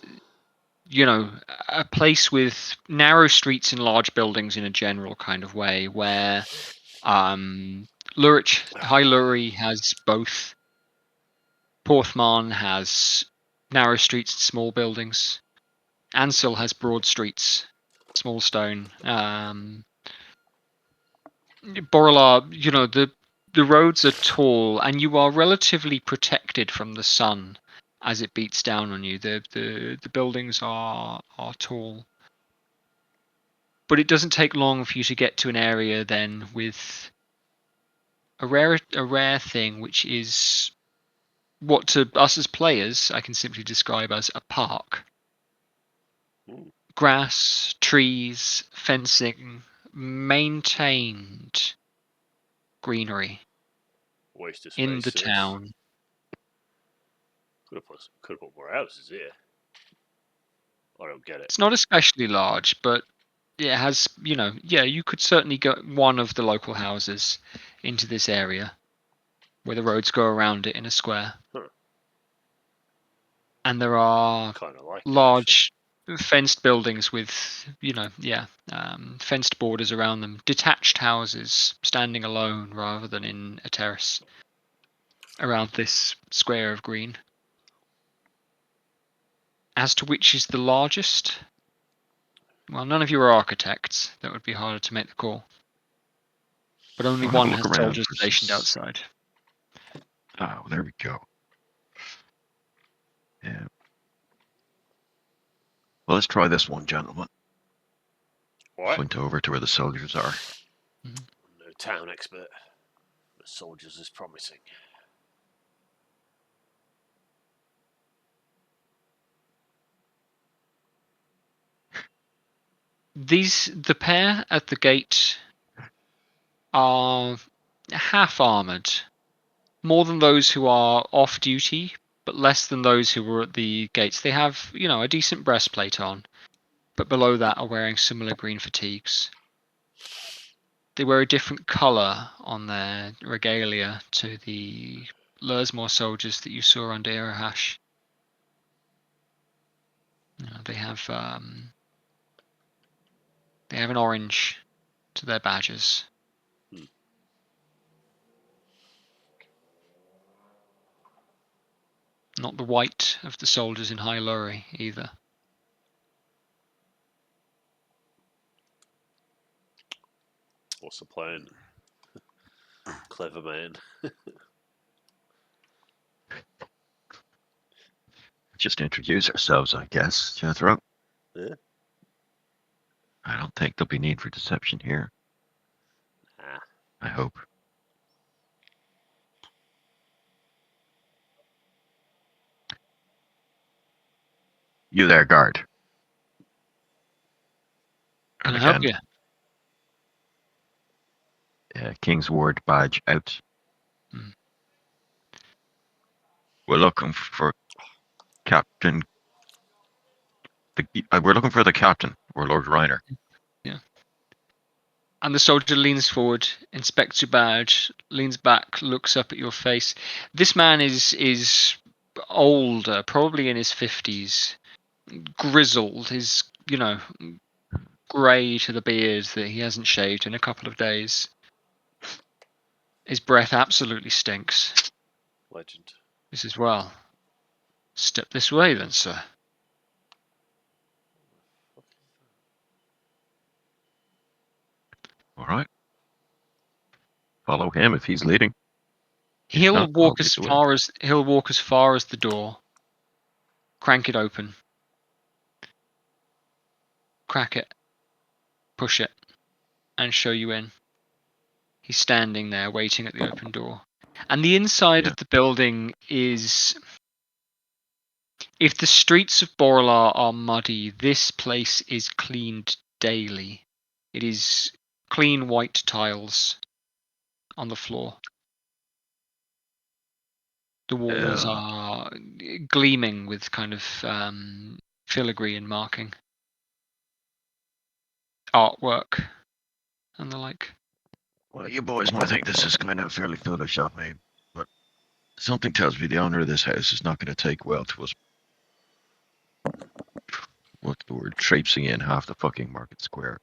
a place with narrow streets and large buildings in a general kind of way, where Lurich, High Lurie has both. Porthmarn has narrow streets and small buildings. Ansel has broad streets, small stone. Borrelar, the roads are tall, and you are relatively protected from the sun as it beats down on you. The buildings are tall, but it doesn't take long for you to get to an area then with a rare thing, which is what to us as players I can simply describe as a park. Grass, trees, fencing, maintained greenery Waste of space. in the town. Could have put more houses here. I don't get it. It's not especially large, but it has, you could certainly get one of the local houses into this area where the roads go around it in a square. Huh. And there are Kind of like large fenced buildings with, fenced borders around them. Detached houses standing alone rather than in a terrace around this square of green. As to which is the largest, well, none of you are architects. That would be harder to make the call. But only I'll have a one look has around soldiers for stationed some- outside. Oh, there we go. Yeah. Well, let's try this one, gentlemen. What? Flint over to where the soldiers are. No town expert. The soldiers is promising. The pair at the gate are half armored, more than those who are off duty, but less than those who were at the gates. They have, a decent breastplate on, but below that are wearing similar green fatigues. They wear a different colour on their regalia to the Lursmore soldiers that you saw under Irahash. They have an orange to their badges. Not the white of the soldiers in High Lurie either. What's the plan? Clever man. Just introduce ourselves, I guess, Jethro. Yeah. I don't think there'll be need for deception here. Ah. I hope. You there, guard. Can And I help again, you? King's Ward badge out. Hmm. We're looking for Captain. We're looking for the captain, or Lord Reiner. Yeah. And the soldier leans forward, inspects your badge, leans back, looks up at your face. This man is older, probably in his 50s, grizzled. His, grey to the beard that he hasn't shaved in a couple of days. His breath absolutely stinks. Legend. He says, well, step this way then, sir. All right. Follow him if he's leading. If He'll not, walk I'll as lead the way. far as the door. Crank it open. Crack it. Push it. And show you in. He's standing there waiting at the open door. And the inside of the building is... If the streets of Borrelar are muddy, this place is cleaned daily. It is clean white tiles on the floor. The walls are gleaming with kind of filigree and marking. Artwork and the like. Well, you boys might think this is kind of fairly Photoshop made, but something tells me the owner of this house is not going to take well to us what's the word? Traipsing in half the fucking market square.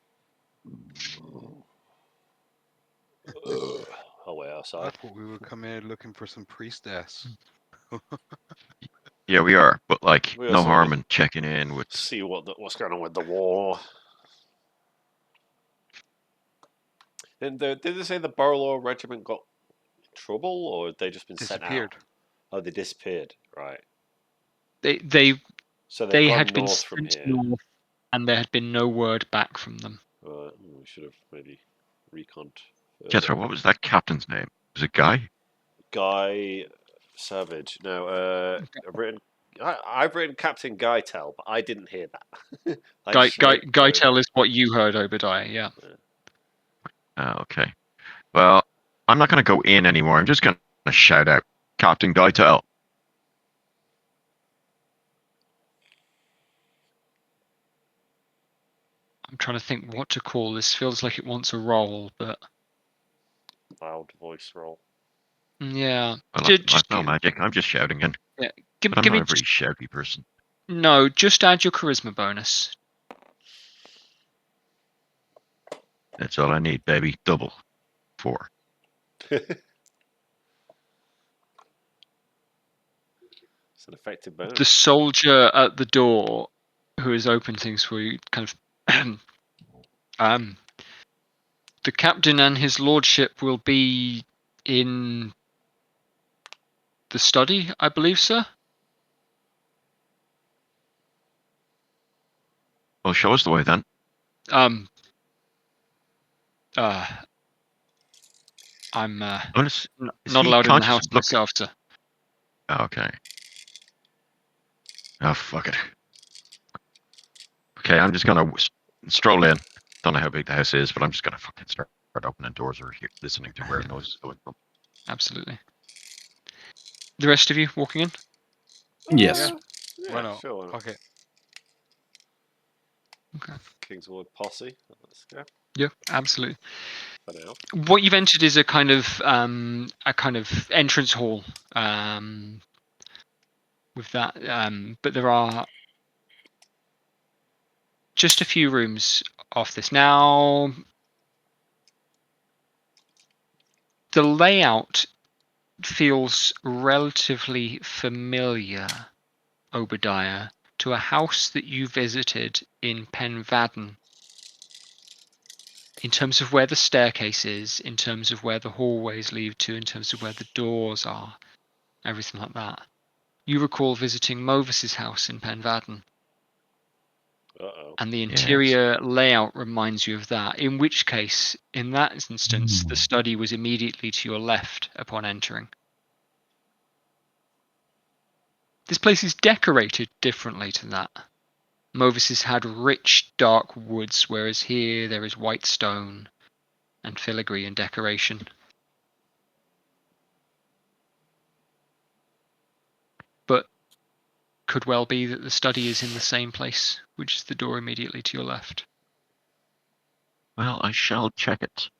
Oh, way I outside. thought we would come here looking for some priestess. Yeah, we are, but like, We no also harm wanna in checking in with. see what's going on with the war. And did they say the Borlaw regiment got in trouble, or had they just been sent out? Disappeared. Oh, they disappeared. Right. They So they've they gone had been north from sent here. north, and there had been no word back from them. Right. We should have maybe reconned. Jethro, what was that captain's name? Was it Guy? Guy Savage. No, I've written Captain Guytel, but I didn't hear that. Guytel is what you heard, Obadiah. Yeah. Oh, okay. Well, I'm not going to go in anymore. I'm just going to shout out, Captain Guytel. I'm trying to think what to call this. Feels like it wants a roll, but Loud voice roll. yeah. Well, Just I've no magic. I'm just shouting in. yeah. But I'm Give not me a very shouty person. no. Just add your charisma bonus. That's all I need, baby. Double. 4. It's an effective bonus. The soldier at the door, who has opened things for you, kind of the captain and his lordship will be in the study, I believe, sir. Well, show us the way then. I'm Is not he allowed in the conscious? house Look. myself, sir. Okay. Oh, fuck it. Okay, I'm just going to stroll in. Don't know how big the house is, but I'm just going to fucking start opening doors or listening to where noise is coming from. Absolutely. The rest of you walking in? Yes. Why not? Sure. Fuck it. Okay. Kingswood posse. Let's go Yeah, absolutely. for now. What you've entered is a kind of entrance hall. With that, but there are just a few rooms off this. Now, the layout feels relatively familiar, Obadiah, to a house that you visited in Penvaden. In terms of where the staircase is, in terms of where the hallways lead to, in terms of where the doors are, everything like that. You recall visiting Movis's house in Penvaden. Uh-oh. And the interior layout reminds you of that, in which case, in that instance, the study was immediately to your left upon entering. This place is decorated differently to that. Movis's had rich, dark woods, whereas here there is white stone and filigree and decoration. But could well be that the study is in the same place, which is the door immediately to your left. Well, I shall check it.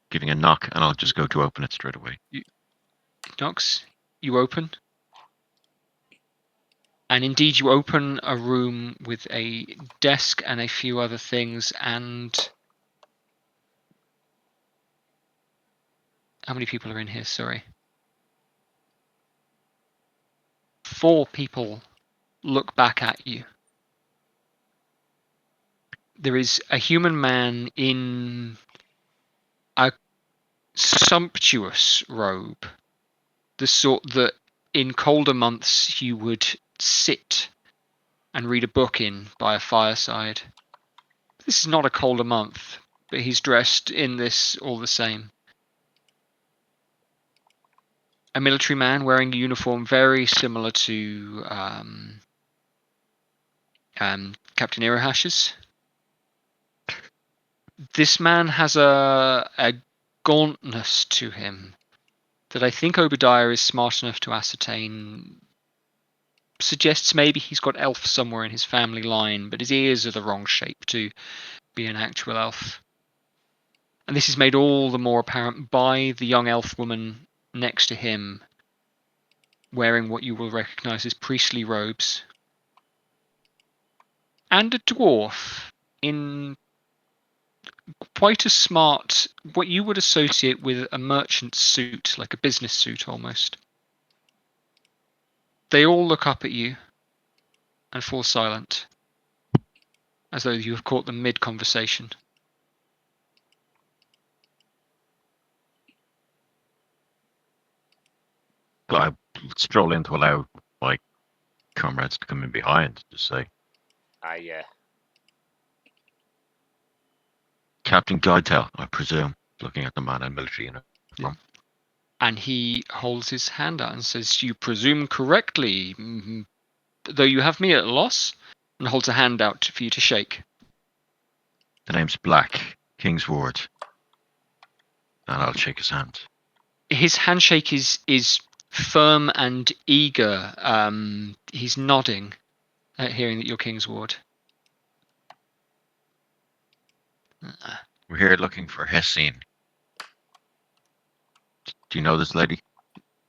Giving a knock, and I'll just go to open it straight away. Knocks, you open. And indeed, you open a room with a desk and a few other things. And how many people are in here? Sorry. 4 people look back at you. There is a human man in a sumptuous robe, the sort that in colder months you would sit and read a book in by a fireside. This is not a colder month, but he's dressed in this all the same. A military man wearing a uniform very similar to Captain Irohash's. This man has a gauntness to him that I think Obadiah is smart enough to ascertain. Suggests maybe he's got elf somewhere in his family line, but his ears are the wrong shape to be an actual elf. And this is made all the more apparent by the young elf woman next to him, wearing what you will recognize as priestly robes. and a dwarf in quite a smart, what you would associate with a merchant suit, like a business suit almost. They all look up at you and fall silent, as though you have caught them mid-conversation. I stroll in to allow my comrades to come in behind to say, Captain Guidetail, I presume, looking at the man in military uniform. Yeah. And he holds his hand out and says, "You presume correctly, though you have me at a loss," and holds a hand out for you to shake. The name's Black, King's Ward. And I'll shake his hand. His handshake is firm and eager. He's nodding at hearing that you're King's Ward. We're here looking for Hessine. Do you know this lady?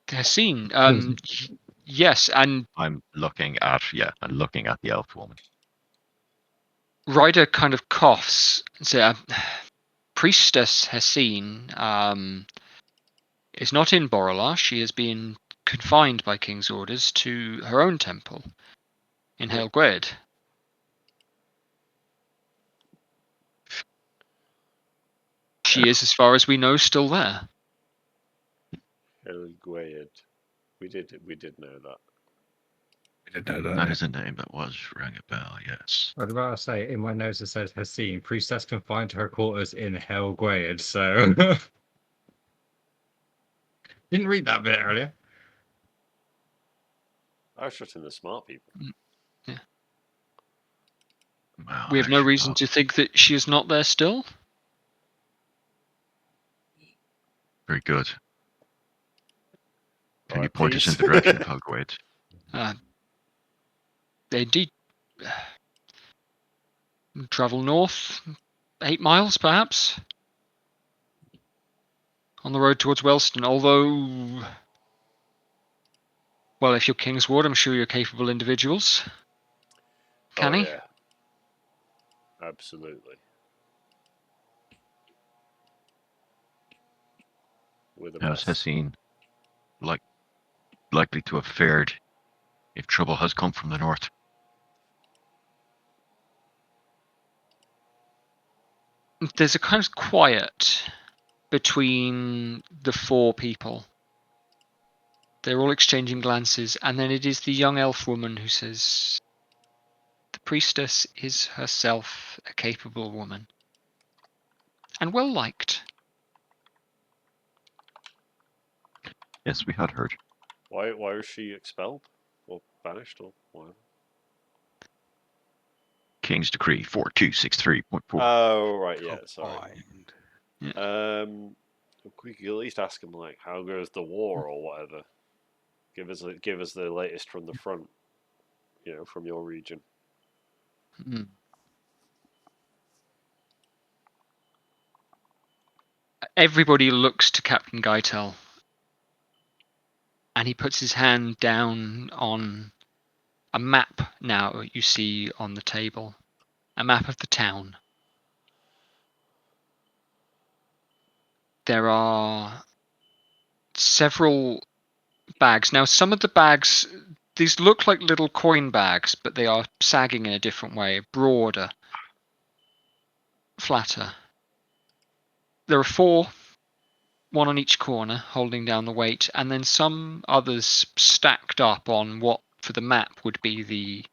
Hessine, yes, and I'm looking at the elf woman. Ryder kind of coughs and says, Priestess Hessine is not in Borolar. She has been confined by King's orders to her own temple in Hailgwed. She is, as far as we know, still there. Hailgwed. We did know that. I didn't know That is a name that rang a bell, yes. I was about to say, in my notes it says Hessine, priestess confined to her quarters in Helgwade, so... Didn't read that bit earlier. I was just in the smart people. Yeah. Well, We have no reason to think that she is not there still. Very good. Can you Alright, point us please. in the direction of Helgwade? They indeed travel north, 8 miles perhaps, on the road towards Wellston. Although, well, if you're King's Ward, I'm sure you're capable individuals. Canny? Yeah. Absolutely. We're the How's best. Hessine likely to have fared if trouble has come from the north? There's a kind of quiet between the 4 people. They're all exchanging glances, and then it is the young elf woman who says, "The priestess is herself a capable woman, and well liked." Yes, we had heard. Why was she expelled? Or banished or whatever? King's Decree 4263.4. Oh right, yeah, sorry. Combined. We could at least ask him like, how goes the war or whatever. Give us the latest from the front, from your region. Everybody looks to Captain Geitel, and he puts his hand down on a map now you see on the table, a map of the town. There are several bags. Now, some of the bags, these look like little coin bags, but they are sagging in a different way, broader, flatter. There are 4, one on each corner, holding down the weight, and then some others stacked up on what, for the map, would be the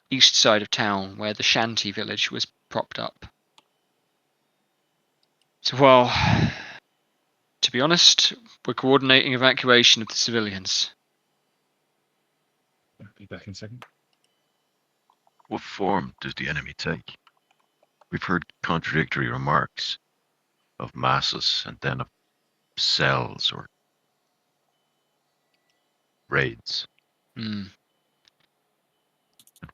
east side of town, where the shanty village was propped up. So, well, to be honest, we're coordinating evacuation of the civilians. I'll be back in a second. What form does the enemy take? We've heard contradictory remarks of masses and then of cells or raids. And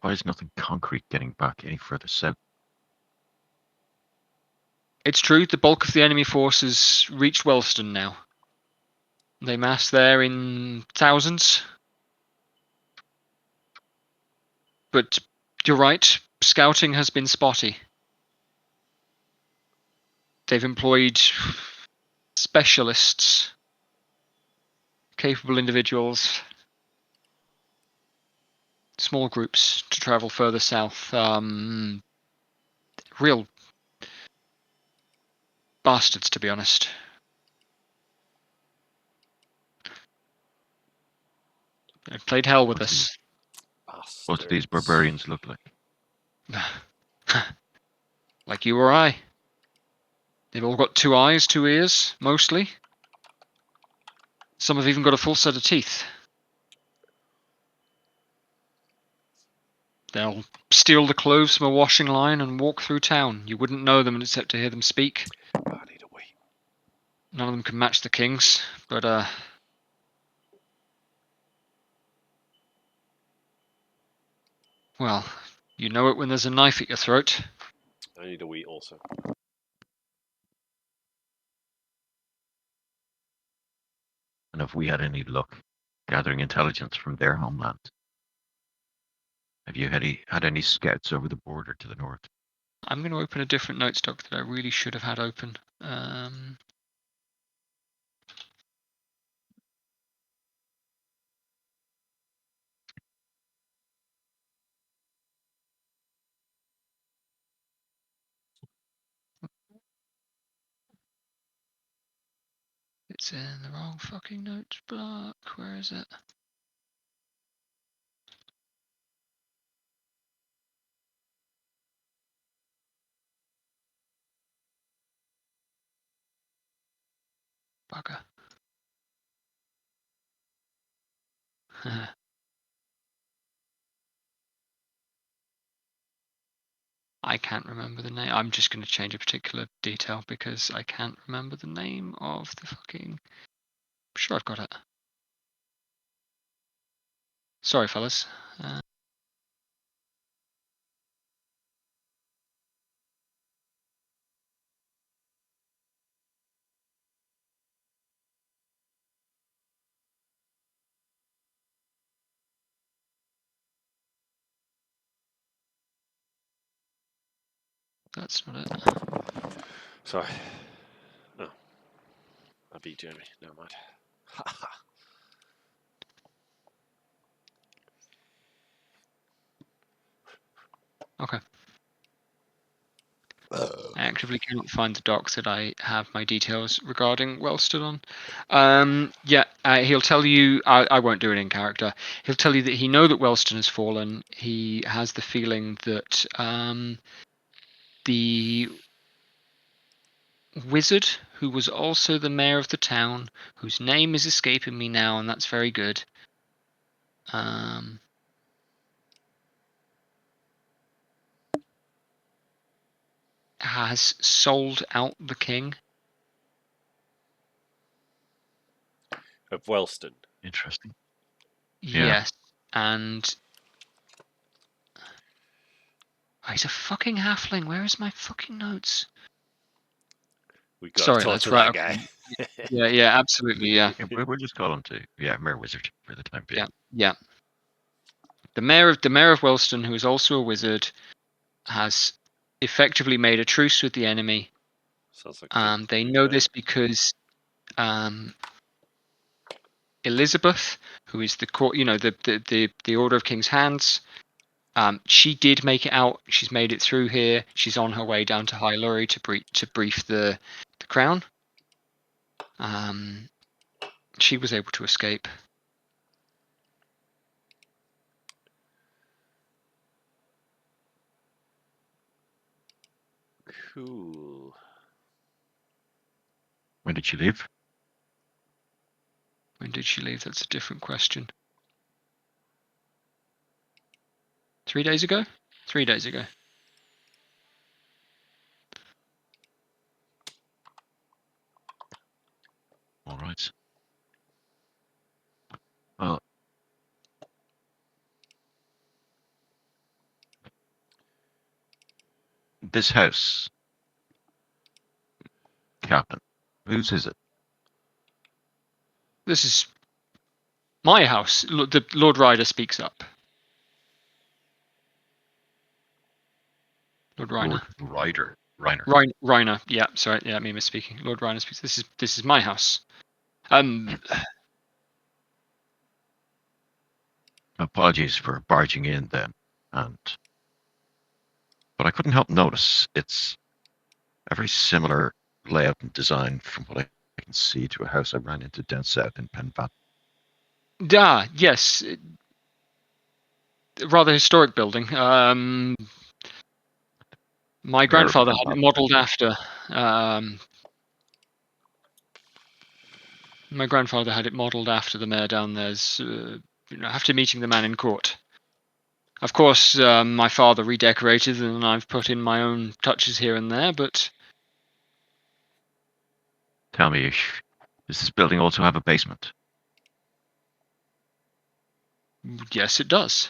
why is nothing concrete getting back any further south? It's true, the bulk of the enemy forces reached Wellston now. They mass there in thousands. But you're right, scouting has been spotty. They've employed specialists, capable individuals, small groups to travel further south. Real bastards, to be honest. They've played hell with us. What do these barbarians look like? Like you or I. They've all got 2 eyes, 2 ears, mostly. Some have even got a full set of teeth. They'll steal the clothes from a washing line and walk through town. You wouldn't know them except to hear them speak. I need a wee. None of them can match the kings, but well, you know it when there's a knife at your throat. I need a wee also. And if we had any luck gathering intelligence from their homeland, have you had any scouts over the border to the north? I'm going to open a different notes doc that I really should have had open. It's in the wrong fucking notes block. Where is it? Bugger. I can't remember the name. I'm just going to change a particular detail because I can't remember the name of the fucking... I'm sure I've got it. Sorry, fellas. That's not it. Sorry. Oh. I beat Jeremy. Never mind. Okay. I actively cannot find the docs that I have my details regarding Wellston on. He'll tell you. I won't do it in character. He'll tell you that he knows that Wellston has fallen. He has the feeling that the wizard, who was also the mayor of the town, whose name is escaping me now, and that's very good. Has sold out the king. Of Wellston. Interesting. Yes, and he's a fucking halfling. Where is my fucking notes? We got Sorry, to talk lads, to right, that okay. guy. Yeah, absolutely, yeah. We'll just call him Mere Wizard for the time being. Yeah. The mayor of Wellston, who is also a wizard, has effectively made a truce with the enemy. Sounds like they know this because Elizabeth, who is the court, the Order of King's Hands, she did make it out. She's made it through here. She's on her way down to High Lurie to brief the crown. She was able to escape. Cool. When did she leave? When did she leave? That's a different question. 3 days ago? 3 days ago. All right. Well, this house, Captain, whose is it? This is my house. The Lord Ryder speaks up. Lord Reiner. Lord Reiner. Reiner. Yeah, sorry. Yeah, me misspeaking. Lord Reiner speaks. This is my house. Apologies for barging in then, but I couldn't help notice it's a very similar layout and design from what I can see to a house I ran into down south in Penvat. Yes. Rather historic building. My grandfather had it modelled after. My grandfather had it modelled after the mayor down there's. After meeting the man in court. Of course, my father redecorated, and I've put in my own touches here and there. But Tell me, does this building also have a basement? yes, it does.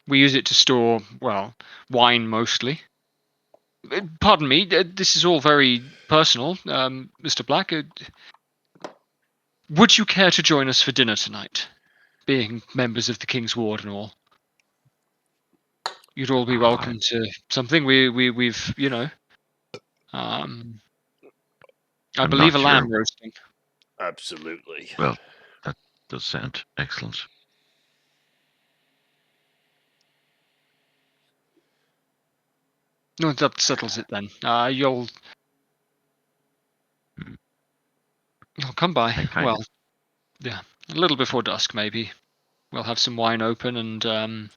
We use it to store, well, wine mostly. Pardon me, this is all very personal, Mr. Black. Would you care to join us for dinner tonight? Being members of the King's Ward and all. You'd all be welcome to something. We've I I'm believe a not lamb sure. roasting. Absolutely. Well, that does sound excellent. No, that settles it then. You'll come by. Okay. Well, yeah, a little before dusk maybe. We'll have some wine open, and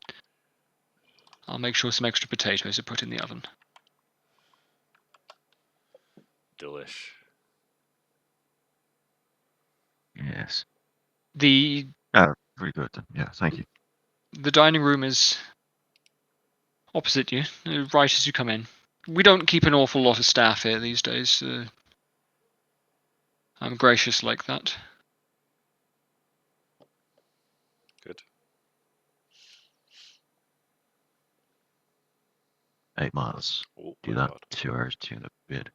I'll make sure some extra potatoes are put in the oven. Delish. Yes. The Very good. Yeah, thank you. The dining room is opposite you, right as you come in. We don't keep an awful lot of staff here these days. I'm gracious like that. Good. 8 miles. Oh, Do my that. God. 2 hours, 2 and a bit.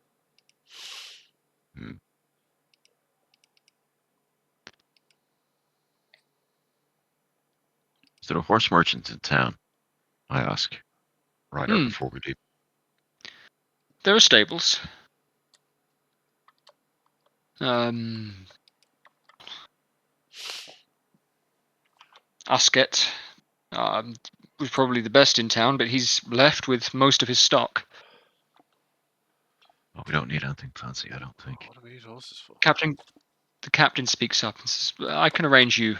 Is there a horse merchant in town? I ask. Right out before we leave. There are stables. Asket was probably the best in town, but he's left with most of his stock. Well, we don't need anything fancy, I don't think. What do we need horses for? The captain speaks up and says, I can arrange you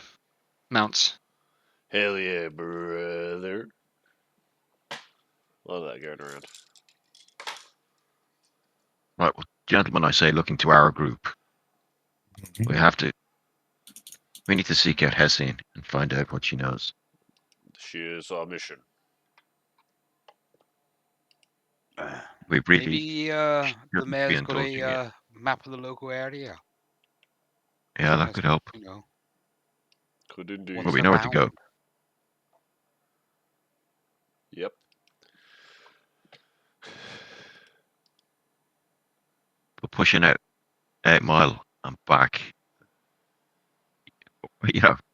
mounts. Hell yeah, brother. Love that going around. Right, well, gentlemen, I say, looking to our group, we need to seek out Hessian and find out what she knows. She is our mission. We really Maybe the shouldn't be mayor's got indulging it. a map of the local area. Yeah, Showing that us, could help. Could indeed. what's Well, we know where to go. around. Yep. But pushing out 8 mile and back,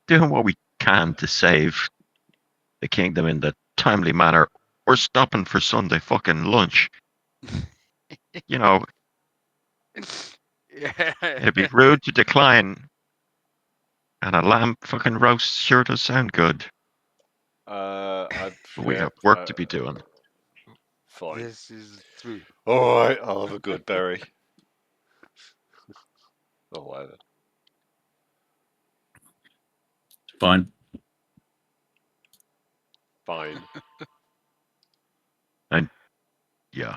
doing what we can to save the kingdom in the timely manner, or stopping for Sunday fucking lunch. Yeah. It'd be rude to decline. And a lamb fucking roast sure does sound good. But we have work to be doing. Fine. This is true. Alright, I'll have a good berry. Or whatever. Fine. Fine. And yeah,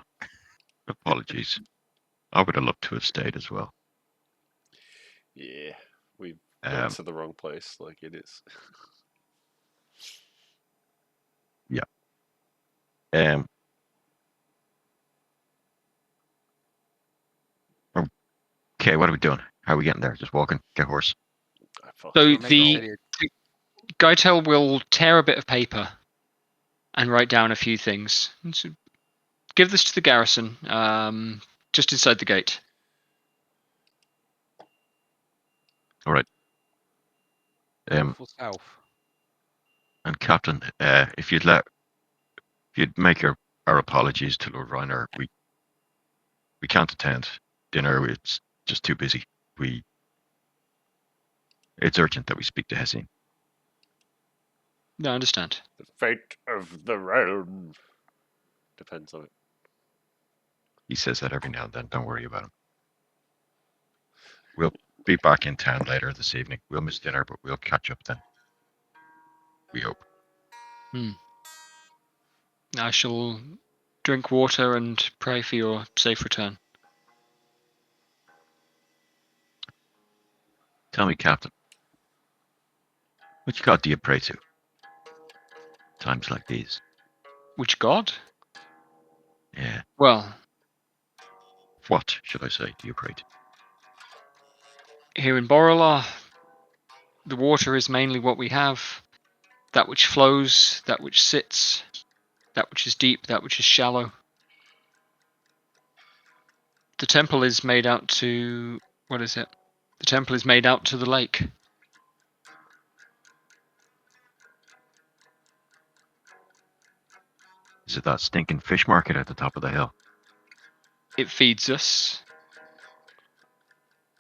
apologies. I would have loved to have stayed as well. Yeah, we went to the wrong place, like it is. Yeah. Okay, what are we doing? How are we getting there? Just walking? Get a horse? So We'll make the it Gaitel will tear a bit of paper and write down a few things. So give this to the garrison, just inside the gate. All right. awful south. And Captain, if you'd make your our apologies to Lord Reiner. We can't attend dinner. It's just too busy. It's urgent that we speak to Hessine. No, I understand. The fate of the realm depends on it. He says that every now and then. Don't worry about him. We'll be back in town later this evening. We'll miss dinner, but we'll catch up then. We hope. I shall drink water and pray for your safe return. Tell me, Captain, which god do you pray to? Times like these. Which god? Yeah. Well, What, should I say, do you pray to? here in Borrelar, the water is mainly what we have. That which flows, that which sits, that which is deep, that which is shallow. The temple is made out to... what is it? The temple is made out to the lake. Is it that stinking fish market at the top of the hill? It feeds us.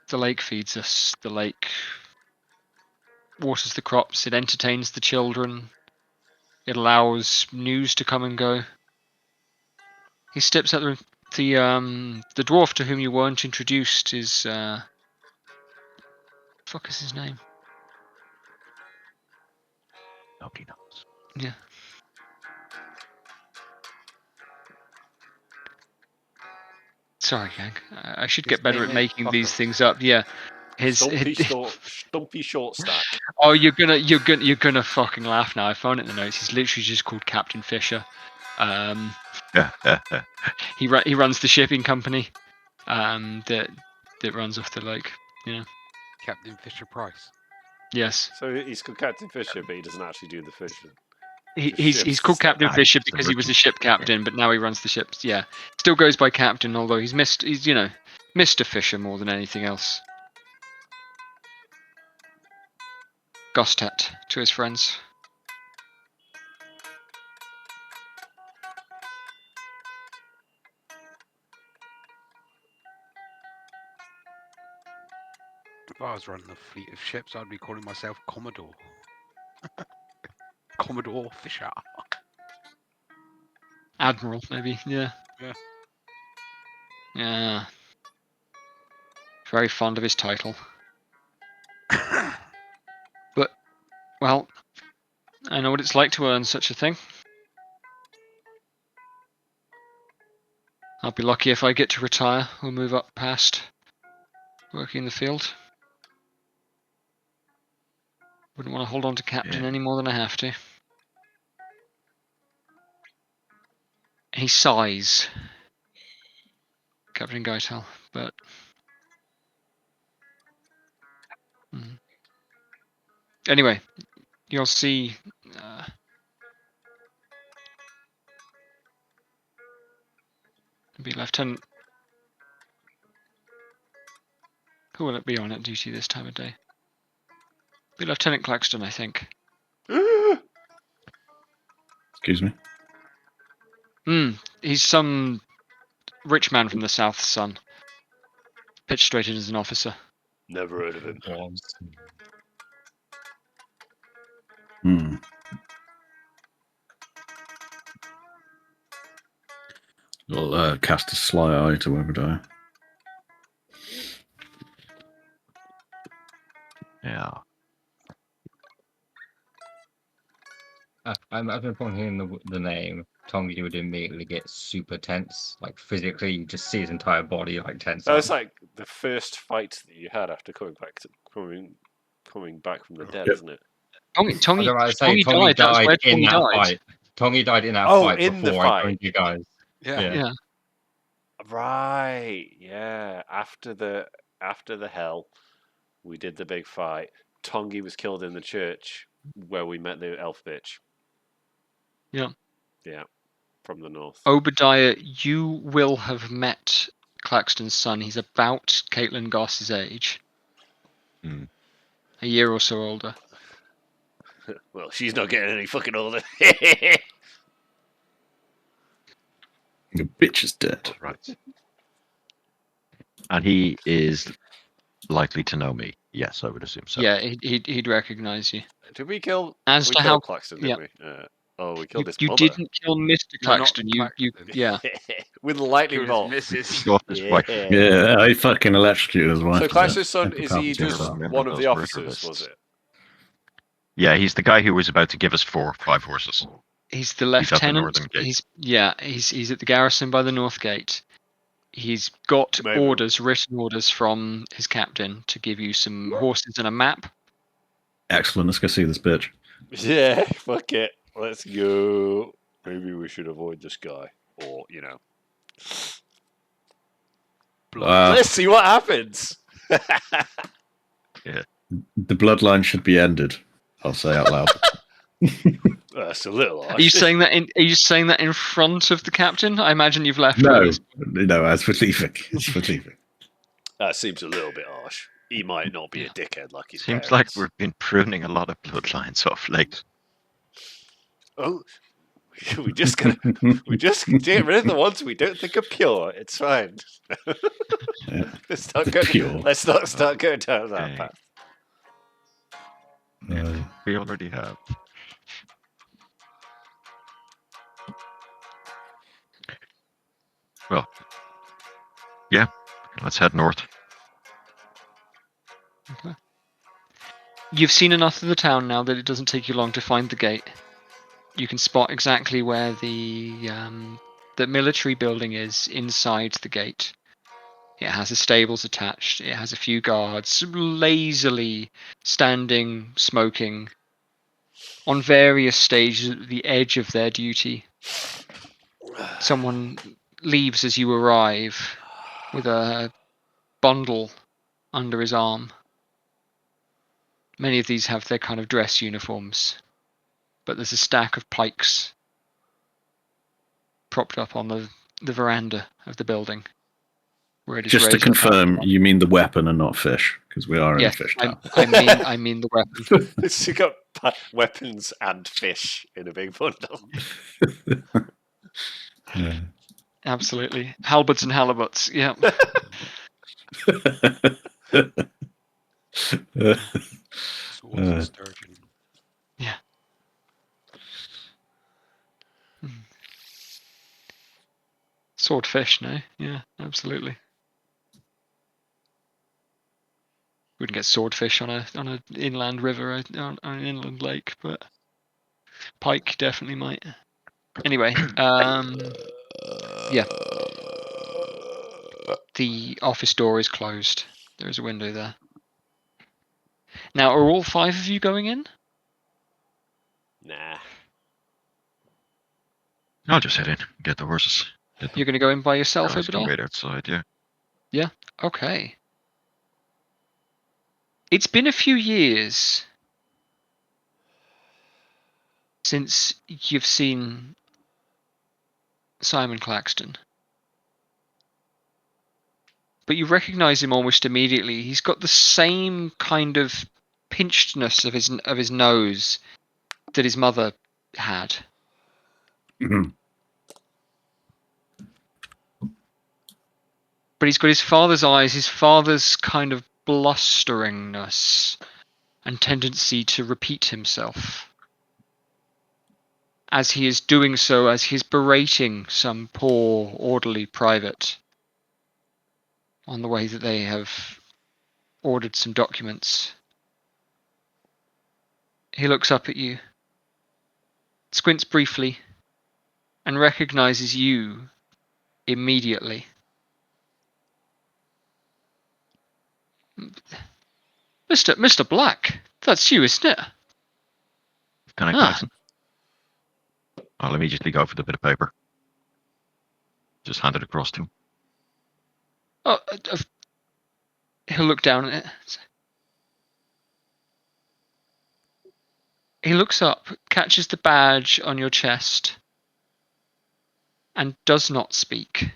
The lake feeds us. The lake waters the crops. It entertains the children. It allows news to come and go. He steps at the dwarf to whom you weren't introduced is fuck is his name? Nobody knows. Yeah. Sorry, gang. I should get better at making these things up. Yeah. Stumpy short stack. Oh, you're gonna fucking laugh now. I found it in the notes. He's literally just called Captain Fisher. He runs the shipping company. That runs off the lake. You know. Captain Fisher Price. Yes. So he's called Captain Fisher, but he doesn't actually do the fishing. He's called Captain Fisher because he was a ship captain, but now he runs the ships. Yeah, still goes by Captain, although he's Mr. Fisher more than anything else. Gostet to his friends. If I was running a fleet of ships, I'd be calling myself Commodore. Commodore Fisher. Admiral, maybe. Yeah. Yeah. Yeah. Very fond of his title. But, well, I know what it's like to earn such a thing. I'll be lucky if I get to retire or move up past working in the field. Wouldn't want to hold on to Captain any more than I have to. He sighs, Captain Geitel, but... Anyway, you'll see... be Lieutenant... Who will it be on at duty this time of day? Be Lieutenant Claxton, I think. Excuse me? He's some rich man from the south, son. Pitched straight in as an officer. Never heard of him. I'll cast a sly eye to Obadiah. Yeah. I imagine upon hearing the name, Tongi would immediately get super tense. Like physically, you just see his entire body like tense. That was like the first fight that you had after coming back from the dead, isn't it? Tongi died in that fight. Tongi died in that fight before I joined you guys. Yeah. Right. Yeah. After the hell, we did the big fight. Tongi was killed in the church where we met the elf bitch. Yeah. Yeah. From the north. Obadiah, you will have met Claxton's son. He's about Caitlin Goss's age. A year or so older. Well, she's not getting any fucking older. Your bitch is dead. Right. And he is likely to know me. Yes, I would assume so. Yeah, he'd recognize you. Did we kill? As we to killed how, Claxton, yeah, didn't we? We killed his you mother. didn't kill Mr. No, not Claxton. You Claxton. yeah. With lightning Killed bolt. his missus. Got his wife. Yeah, I fucking electrocuted his wife. So to Claxton's death. son, Epic is he Carpenter just style. Remember one of the those murder officers, was lists. it? Yeah, he's the guy who was about to give us 4 or 5 horses. He's the He's at the lieutenant. northern gate. He's at the garrison by the north gate. He's got Maybe. written orders from his captain to give you some horses and a map. Excellent. Let's go see this bitch. Yeah, fuck it. Let's go. Maybe we should avoid this guy. Or, let's see what happens. The bloodline should be ended. I'll say out loud. That's a little harsh. Are you saying that in front of the captain? I imagine you've left. No, with us. no, as for leaving. As for leaving. That seems a little bit harsh. He might not be a dickhead like his Seems parents. like we've been pruning a lot of bloodlines off late. Oh, we just get rid of the ones we don't think are pure. It's fine. Yeah. Let's not start going down that Okay. path. We already have. Well, yeah, let's head north. Okay. You've seen enough of the town now that it doesn't take you long to find the gate. You can spot exactly where the military building is inside the gate. It has the stables attached. It has a few guards lazily standing, smoking, on various stages at the edge of their duty. Someone leaves as you arrive with a bundle under his arm. Many of these have their kind of dress uniforms, but there's a stack of pikes propped up on the veranda of the building. Where it is Just to raised up. confirm, you mean the weapon and not fish, because we are in a Yes, fish town. I mean the weapon. It's got weapons and fish in a big bundle. Yeah. Absolutely. Halberds and halibuts, yeah. Swords and sturgeon. Yeah. Swordfish, no? Yeah, absolutely. Wouldn't get swordfish on an inland river, on an inland lake, but pike definitely might. Anyway, yeah. The office door is closed. There is a window there. Now, are all 5 of you going in? Nah. I'll just head in, get the horses. You're going to go in by yourself, Guys can Obadiah? wait outside, yeah. Yeah, okay. It's been a few years since you've seen Simon Claxton. But you recognise him almost immediately. He's got the same kind of pinchedness of his nose that his mother had. Mhm. But he's got his father's eyes, his father's kind of blusteringness and tendency to repeat himself. As he is doing so, as he's berating some poor orderly private on the way that they have ordered some documents. He looks up at you, squints briefly, and recognizes you immediately. Mr. Black, that's you, isn't it? Can I Ah. Claxton? I'll immediately go for the bit of paper. Just hand it across to him. Oh, he'll look down at it. He looks up, catches the badge on your chest, and does not speak.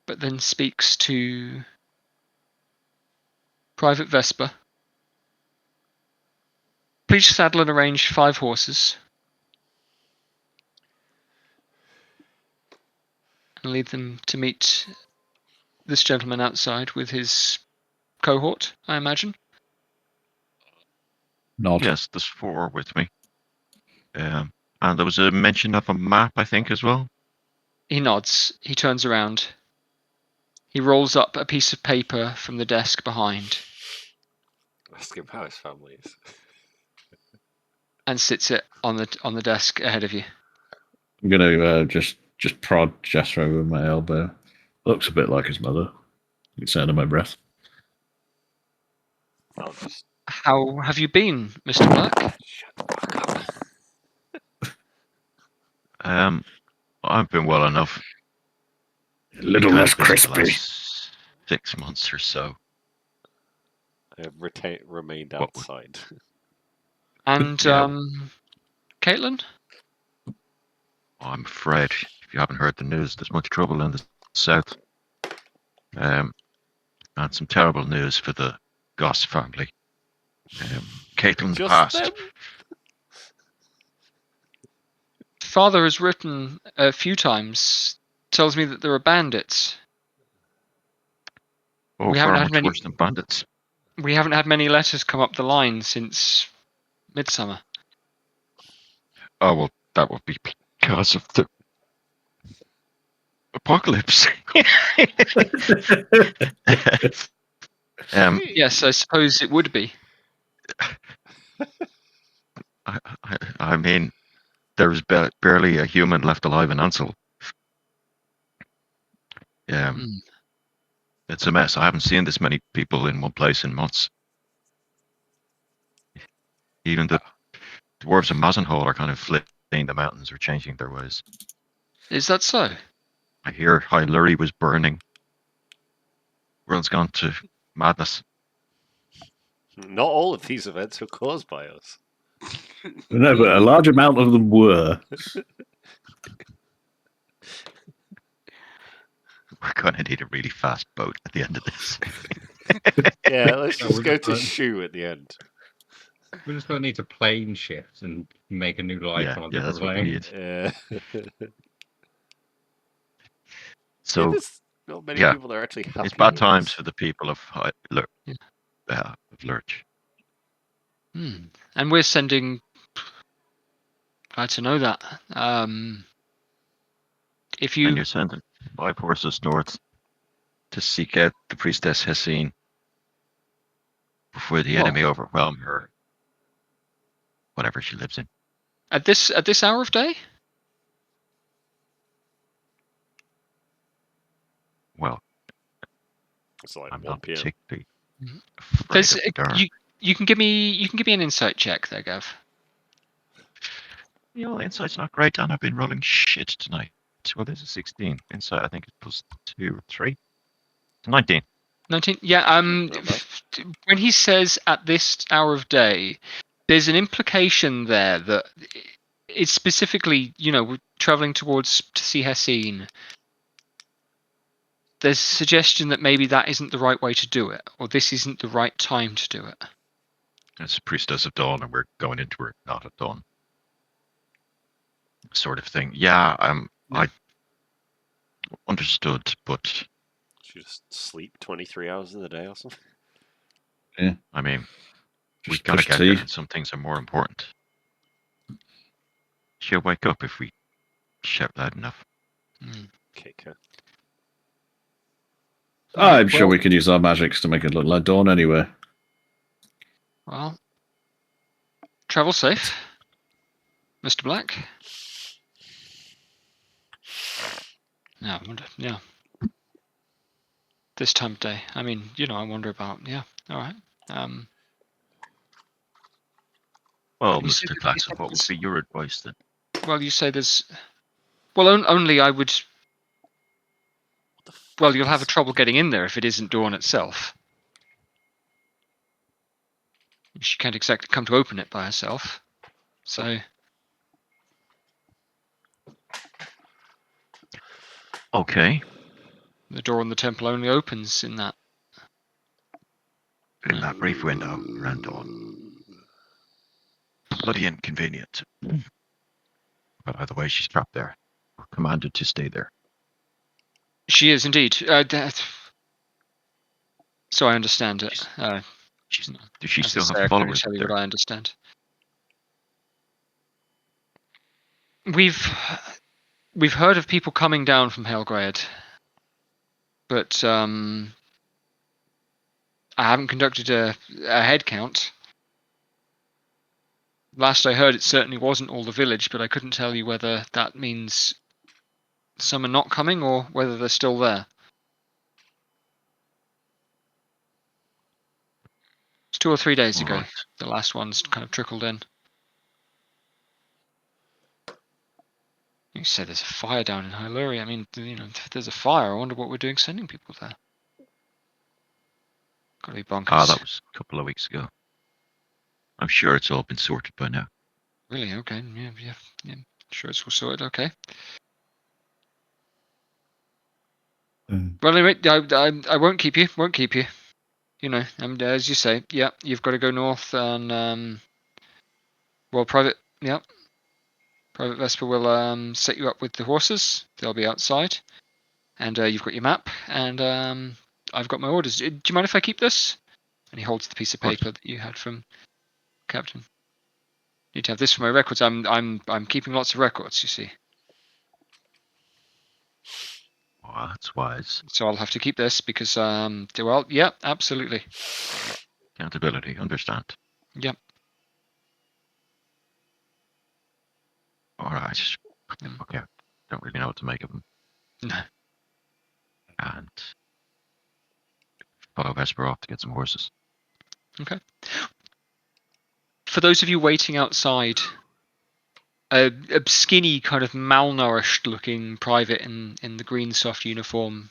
But then speaks to Private Vesper Please saddle and arrange 5 horses. And lead them to meet this gentleman outside with his cohort, I imagine. Nod. Yes, there's 4 with me. And there was a mention of a map, I think, as well. He nods. He turns around. He rolls up a piece of paper from the desk behind Ask him how his family is. and sits it on the desk ahead of you. I'm gonna just prod Jethro with my elbow. Looks a bit like his mother. You can say under my breath. I'll just How have you been, Mr. Black? shut the fuck up. I've been well enough. A little Kind less of busy the crispy. last 6 months or so. I have remained What would- outside. And Yeah. Caitlin? I'm afraid, if you haven't heard the news, there's much trouble in the south. And some terrible news for the Goss family. Caitlin Just passed. them? Father has written a few times. Tells me that there are bandits. Oh, We haven't far had much many- worse than bandits. We haven't had many letters come up the line since midsummer. Oh, well, that would be because of the apocalypse. Yes, I suppose it would be. I mean, there's barely a human left alive in Ansel. Hmm. It's a mess. I haven't seen this many people in one place in months. Even the dwarves of Mazenhall are kind of fleeing the mountains or changing their ways. Is that so? I hear High Lurie was burning. World's gone to madness. Not all of these events were caused by us. No, but a large amount of them were. We're going to need a really fast boat at the end of this. Yeah, let's No, just we're go just to fine. Shoe at the end. We just don't need to plane shift and make a new life Yeah, on a yeah, different that's what we plane. need. Yeah. So, there's not many yeah, people that are actually happy. it's bad with times this. for the people of Lurch. And we're sending. Glad to know that. If And you you're sending 5 horses north to seek out the priestess Hessine before the Well- enemy overwhelm her, whatever she lives in. at this hour of day, Well, It's like I'm 1 not p.m. particularly Mhm. afraid there's of the dark. you can give me an insight check there, Gav. You know, insight's not great, and I've been rolling shit tonight. Well, this is 16. Insight, I think, is plus 2 or 3. 19. 19. Yeah. Not bad. When he says at this hour of day, there's an implication there that it's specifically, we're traveling towards to see Hessine. There's a suggestion that maybe that isn't the right way to do it, or this isn't the right time to do it. It's priestess of dawn, and we're going into her not at dawn. Sort of thing. Yeah, I understood, but Should just sleep 23 hours in the day or something. I mean, we Just gotta push get tea. there, and some things are more important. She'll wake up if we shout loud enough. Kick her. I'm sure Well- we can use our magics to make it look like dawn anyway. Well, travel safe, Mr. Black. Yeah, I wonder. Yeah. This time of day. I mean, I wonder about. Yeah. All right. Well, You said Mr. that- Claxon, what would be your advice then? Well, you say there's. Well, only I would. Well, you'll have a trouble getting in there if it isn't dawn itself. She can't exactly come to open it by herself. So Okay, the door on the temple only opens in that. in that brief window around dawn. bloody inconvenient. But either way, she's trapped there. We're commanded to stay there. She is indeed. So I understand it. Does she As I still say, have I can only followers tell you there? what I understand. We've heard of people coming down from Helgrade, but I haven't conducted a head count. Last I heard, it certainly wasn't all the village, but I couldn't tell you whether that means some are not coming or whether they're still there. It's 2 or 3 days ago. Alright. The last one's kind of trickled in. You said there's a fire down in Hyluria. I mean, if there's a fire, I wonder what we're doing sending people there. Gotta be bonkers. Ah, that was a couple of weeks ago. I'm sure it's all been sorted by now. Really? Okay. Yeah. Sure, it's all sorted. Okay. Well, anyway, I won't keep you. Won't keep you. And as you say, yeah, you've got to go north and Private Vesper will set you up with the horses. They'll be outside, and you've got your map, and I've got my orders. Do you mind if I keep this? And he holds the piece of paper that you had from Captain. Need to have this for my records. I'm keeping lots of records, you see. Oh, that's wise. So I'll have to keep this because yeah, absolutely. Accountability, understand. Yep. Alright. Okay. Don't really know what to make of them. No. And follow Vesper off to get some horses. Okay. For those of you waiting outside, a skinny, kind of malnourished-looking private in the green soft uniform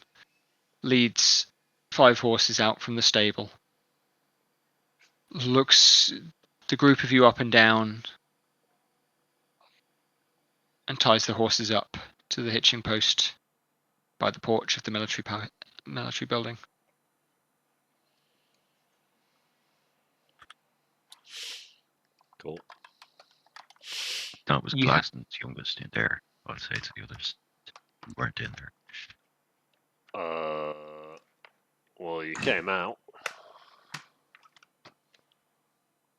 leads 5 horses out from the stable. Looks the group of you up and down, and ties the horses up to the hitching post by the porch of the military building. Cool. That was Yeah. Claxton's youngest in there. I'd say to the others who weren't in there. Well, you came out.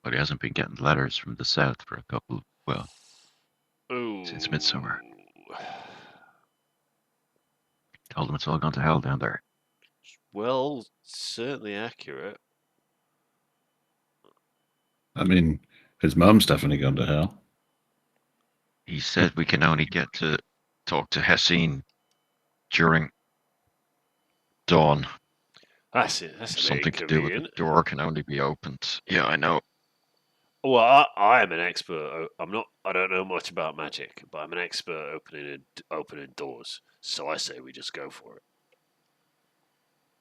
But he hasn't been getting letters from the south for a couple, since midsummer. Told him it's all gone to hell down there. Well, certainly accurate. I mean, his mum's definitely gone to hell. He said we can only get to talk to Hessine during dawn. That's it. That's Something to do with the door can only be opened. Yeah, I know. Well, I am an expert. I don't know much about magic, but I'm an expert opening doors. So I say we just go for it.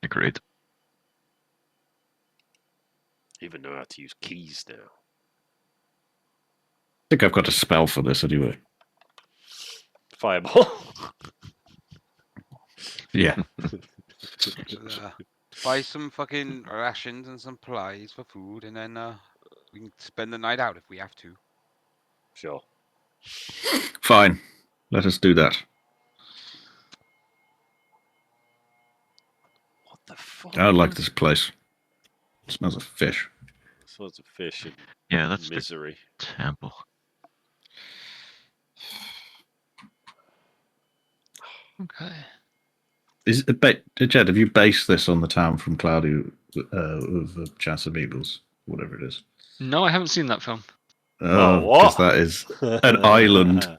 Agreed. Even know how to use keys now. I think I've got a spell for this anyway. Fireball. Yeah. Buy some fucking rations and supplies for food, and then we can spend the night out if we have to. Sure. Fine. Let us do that. What the fuck? I like this place. It smells of fish. Smells of fish and Yeah, that's misery. the temple. Okay. Jed, have you based this on the town from Cloudy of the Chance of Eagles, whatever it is? No, I haven't seen that film. Because that is an island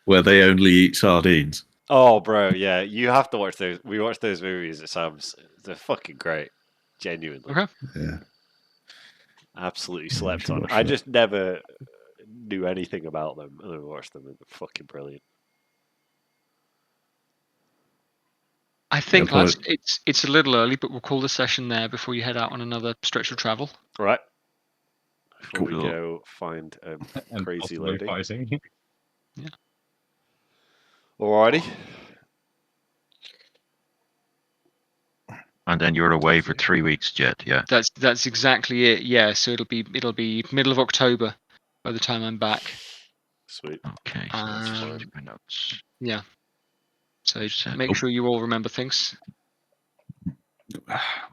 where they only eat sardines. Oh, bro, yeah, you have to watch those. We watched those movies. They're fucking great. Genuinely. Okay. Yeah. Absolutely Yeah, slept you should on. watch I that. just never knew anything about them, and I watched them. They're fucking brilliant. I think Yeah, lads, it's a little early, but we'll call the session there before you head out on another stretch of travel. All right. Before we Cool. go find a And crazy possibly lady. fighting. Alrighty. And then you're away for 3 weeks, Jed, yeah? That's exactly it. Yeah, so it'll be middle of October by the time I'm back. Sweet. Okay, so let's just Um, do my notes. Yeah. So Set make up. sure you all remember things.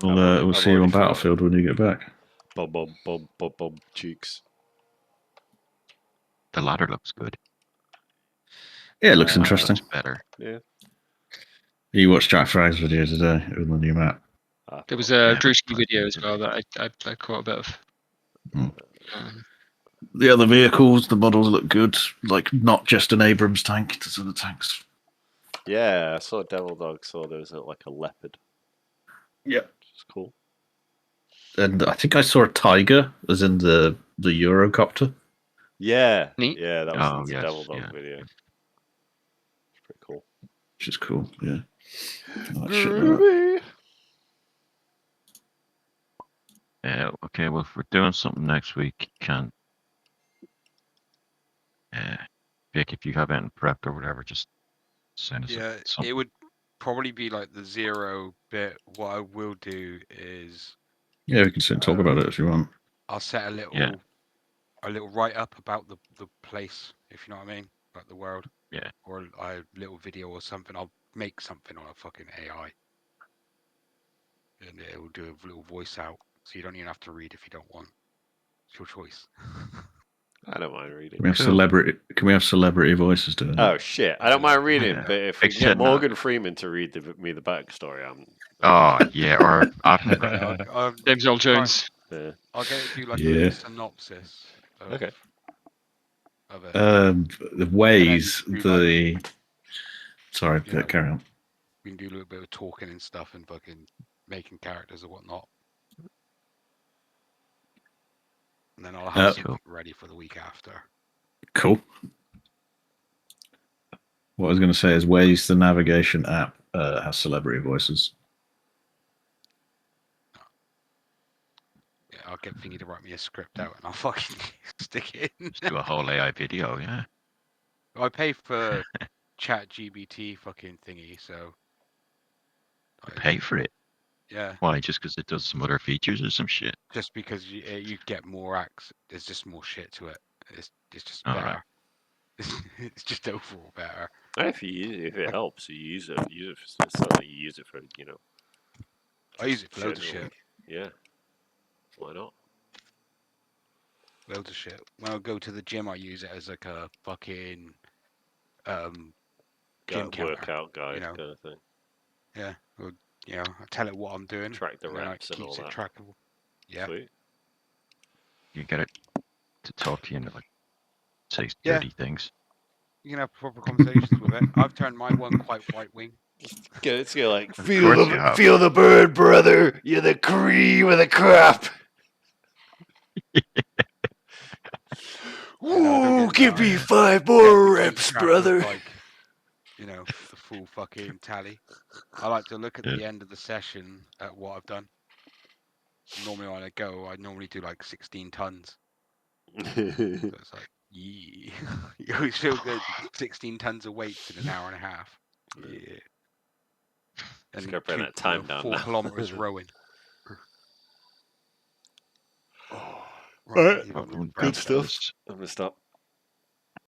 We'll I've see you already on forgotten. Battlefield when you get back. Bob, cheeks. The ladder looks good. Yeah, it looks Map interesting. looks better. Yeah. You watched Jack Frag's video today with the new map. There was Yeah, a Drewski but- video as well that I caught a bit of. Mm. Um, The other vehicles, the models look good. Like, not just an Abrams tank, there's other tanks. Yeah, I saw Devil Dog, saw there was like a leopard. Yeah. Which is cool. And I think I saw a tiger, as in the Eurocopter. Yeah. Neat. Yeah, that was Oh, the yes, Devil Dog yeah. video. It's pretty cool. Which is cool, yeah. Oh, that shit like that. Groovy. Yeah, okay, well, if we're doing something next week, can Vic, if you have anything prepped or whatever, just send us Yeah, something. it would probably be like the 0 bit. What I will do is Yeah, we can sit and talk about it if you want. I'll set a little Yeah. write up about the place, if you know what I mean, like the world. Yeah. Or a little video or something. I'll make something on a fucking AI, and it will do a little voice out, so you don't even have to read if you don't want. It's your choice. I don't mind reading. Can we have Cool. celebrity voices doing it? Oh shit! I don't mind reading, Yeah. but if we can get Except not- Morgan Freeman to read me the backstory, I'm. Oh, yeah, or James Earl Jones. Yeah. I'll get it to do like a Yeah. little synopsis. Of, Okay. Of it. The ways, And then do, the... Sorry, Yeah. carry on. We can do a little bit of talking and stuff, and fucking making characters and whatnot. And then I'll have something ready for the week after. Cool. What I was going to say is Waze, the navigation app, has celebrity voices. Yeah, I'll get Thingy to write me a script out, and I'll fucking stick it in. just do a whole AI video, yeah. I pay for ChatGPT fucking thingy, so Pay for it. yeah, Why? Just because it does some other features or some shit? just because you get more acts. There's just more shit to it. It's just All better. right. It's just overall better. If it helps, you use it. Use it for something. You use it for I use it for loads of generally. shit. Yeah. Why not? Loads of shit. When I go to the gym, I use it as like a fucking gym counter. Workout guide you know. kind of thing. Yeah. Or, I tell it what I'm doing. Track the and then reps it and all keeps it that. trackable. Yeah. Sweet. You get it to talk to you and like say Yeah. dirty things. You can have proper conversations with it. I've turned my one quite right wing. It's gonna like Of course you have. feel the bird, brother. You're the cream of the crop. don't Ooh, get give me me started. 5 Get me more keep reps, track of, brother. like, the full fucking tally. I like to look at the end of the session at what I've done. Normally when I go, I normally do like 16 tons. So it's like, yeah. You always feel good. 16 tons of weights in an hour and a half. Yeah. Just And gotta bring that time down 4 now. kilometers rowing. Alright, you got good stuff. Fellas, I'm gonna stop.